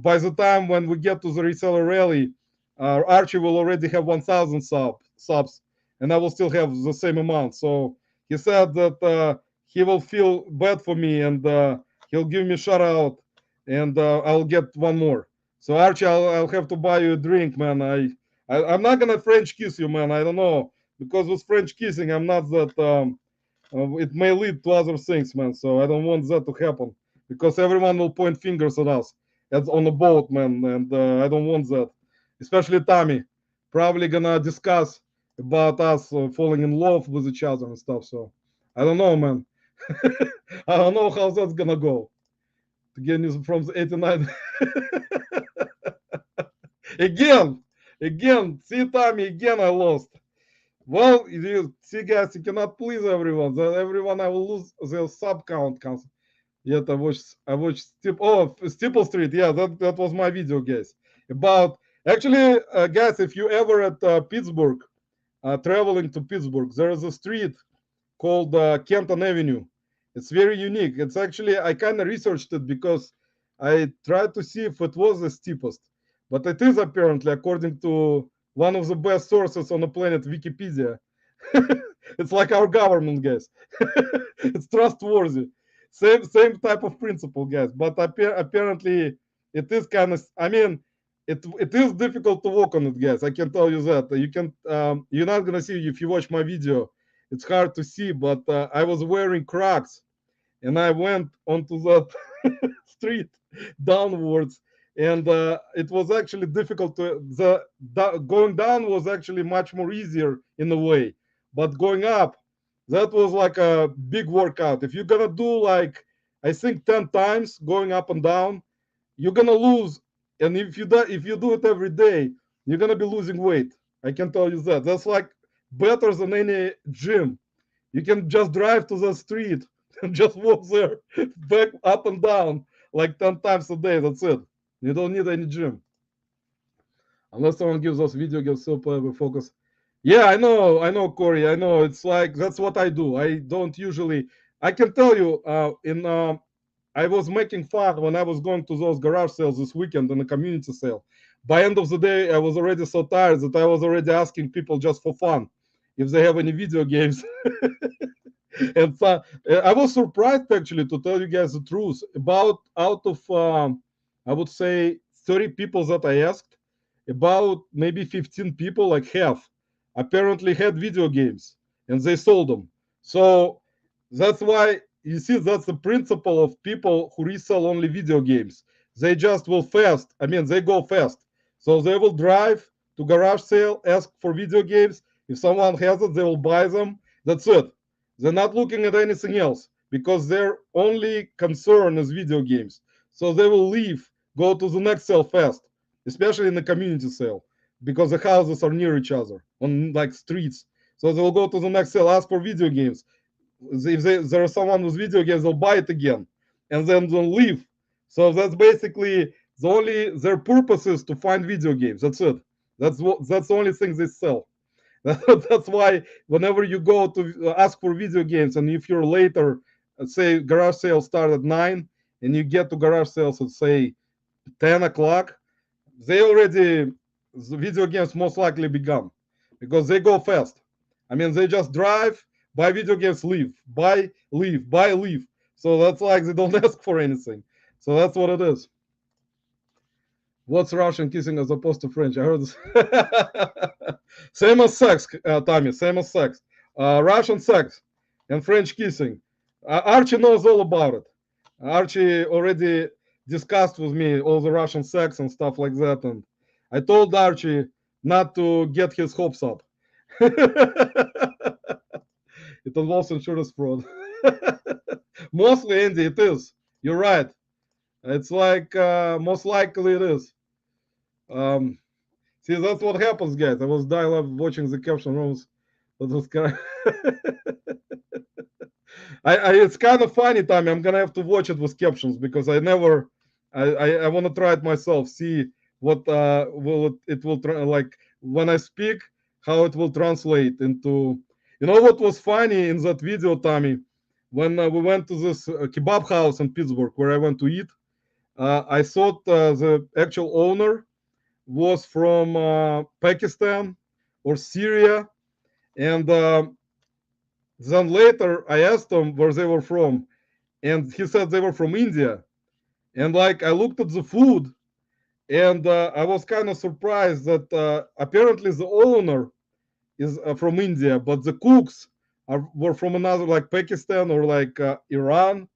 by the time when we get to the reseller rally, Archie will already have 1,000 subs, and I will still have the same amount. So he said that he will feel bad for me, and he'll give me a shout out, and I'll get one more. So Archie, I'll have to buy you a drink, man. I'm not gonna French kiss you, man. I don't know, because with French kissing, I'm not that. It may lead to other things, man. So I don't want that to happen because everyone will point fingers at us on the boat, man, and I don't want that. Especially Tommy, probably gonna discuss about us falling in love with each other and stuff. So I don't know, man. I don't know how that's gonna go. Again, is from the 89. again, again. See, Tommy, again, I lost. Well, you see, guys, you cannot please everyone. Everyone, I will lose their sub count. Yet I watched Steeple Street. Yeah, that was my video, guys. About actually, guys, if you ever at Pittsburgh, traveling to Pittsburgh, there is a street called Kenton Avenue. It's very unique. It's actually I kind of researched it because I tried to see if it was the steepest, but it is apparently according to one of the best sources on the planet, Wikipedia. It's like our government, guys. It's trustworthy. Same type of principle, guys. But apparently, it is kind of. I mean, it is difficult to walk on it, guys. I can tell you that. You're not gonna see if you watch my video. It's hard to see, but I was wearing Crocs, and I went onto that street downwards, and it was actually difficult to going down was actually much more easier in a way, but going up, that was like a big workout. If you're gonna do like I think 10 times going up and down, you're gonna lose. And if you do it every day, you're gonna be losing weight. I can tell you that. That's like better than any gym. You can just drive to the street and just walk there, back up and down like 10 times a day. That's it. You don't need any gym. Unless someone gives us video games so play with focus. Yeah, I know, Corey. I know. It's like that's what I do. I don't usually. I can tell you, I was making fun when I was going to those garage sales this weekend and a community sale. By end of the day, I was already so tired that I was already asking people just for fun if they have any video games. And I was surprised actually, to tell you guys the truth. About out of I would say 30 people that I asked, about maybe 15 people, like half, apparently had video games and they sold them. So that's why you see that's the principle of people who resell only video games. They just will fast. I mean, they go fast. So they will drive to garage sale, ask for video games. If someone has it, they will buy them. That's it. They're not looking at anything else because their only concern is video games. So they will leave, go to the next sale fast. especially in the community sale, because the houses are near each other on like streets. So they'll go to the next sale, ask for video games. If there is someone with video games, they'll buy it again, and then they'll leave. So that's basically their purpose is to find video games. That's it. That's the only thing they sell. That's why whenever you go to ask for video games, and if you're later, say garage sales start at 9, and you get to garage sales at say 10 o'clock, they already the video games most likely begun because they go fast. I mean, they just drive, buy video games, leave, buy, leave, buy, leave. So that's like they don't ask for anything. So that's what it is. What's Russian kissing as opposed to French? I heard this. Same as sex, Tommy. Same as sex. Russian sex and French kissing. Archie knows all about it. Archie already discussed with me all the Russian sex and stuff like that, and I told Archie not to get his hopes up. It involves insurance fraud. Mostly, Andy, it is. You're right. It's like most likely it is. Um, See, that's what happens, guys. I was dying love watching the caption rooms. That was kind of it's kind of funny, Tommy. I'm gonna have to watch it with captions because I never. I want to try it myself. See what will like when I speak, how it will translate into. You know what was funny in that video, Tommy? When we went to this kebab house in Pittsburgh where I went to eat, I thought the actual owner was from Pakistan or Syria, and then later I asked him where they were from, and he said they were from India. And like I looked at the food, and I was kind of surprised that apparently the owner is from India, but the cooks were from another like Pakistan or like Iran,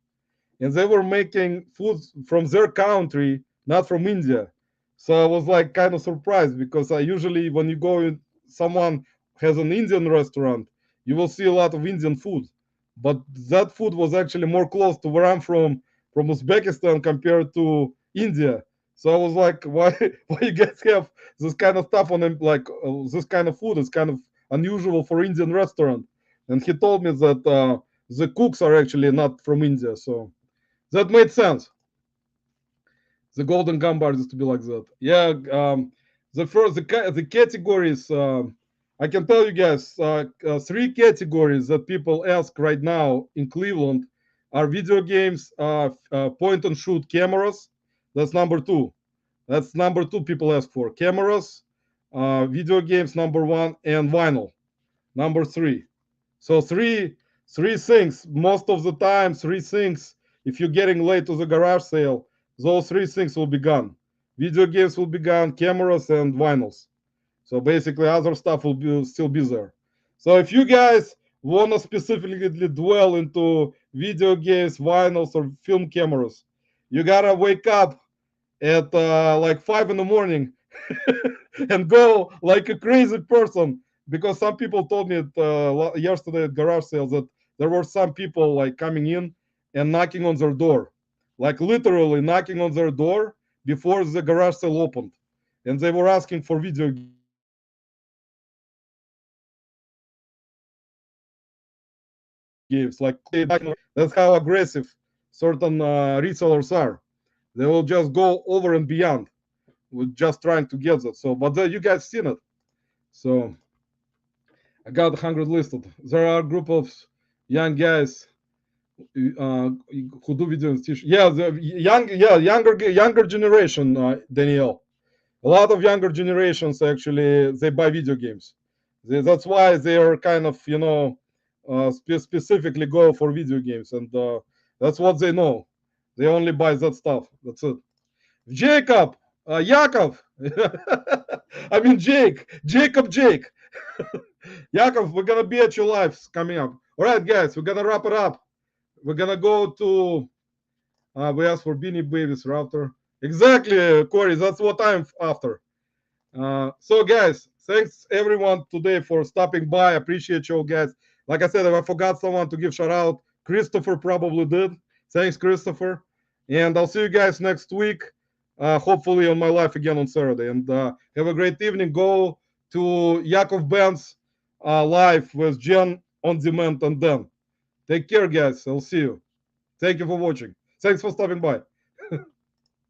and they were making food from their country, not from India. So I was like kind of surprised because I usually when you go in, someone has an Indian restaurant, you will see a lot of Indian food, but that food was actually more close to where I'm from Uzbekistan compared to India. So I was like, why why you guys have this kind of stuff on them? Like this kind of food is kind of unusual for Indian restaurant. And he told me that the cooks are actually not from India, so that made sense. The golden gambard is to be like that. Yeah, the categories. I can tell you guys three categories that people ask right now in Cleveland are video games, point and shoot cameras. That's number two. That's number two people ask for cameras, video games number one, and vinyl number three. So three things most of the time. Three things. If you're getting late to the garage sale, those three things will be gone. Video games will be gone, cameras and vinyls. So basically, other stuff will still be there. So if you guys want to specifically dwell into video games, vinyls, or film cameras, you gotta wake up at like 5 in the morning and go like a crazy person because some people told me yesterday at garage sales that there were some people like coming in and knocking on their door, like literally knocking on their door before the garage sale opened, and they were asking for video games. Like that's how aggressive certain resellers are. They will just go over and beyond with just trying to get that. So, but you guys seen it. So I got 100 listed. There are a group of young guys who do videos. Yeah, younger generation, Danielle. A lot of younger generations actually they buy video games. That's why they are kind of specifically go for video games, and that's what they know. They only buy that stuff. That's it. Jacob, Yakov. I mean Jake. Yakov, we're gonna be at your lives coming up. All right, guys, we're gonna wrap it up. We're gonna go to. We asked for Beanie Babies router. Exactly, Corey. That's what I'm after. So, guys, thanks everyone today for stopping by. I appreciate you all, guys. Like I said, if I forgot someone to give shout out, Christopher probably did. Thanks, Christopher. And I'll see you guys next week. hopefully on my live again on Saturday. And have a great evening. Go to Yakov Ben's live with Jen on demand and then. Take care, guys. I'll see you. Thank you for watching. Thanks for stopping by.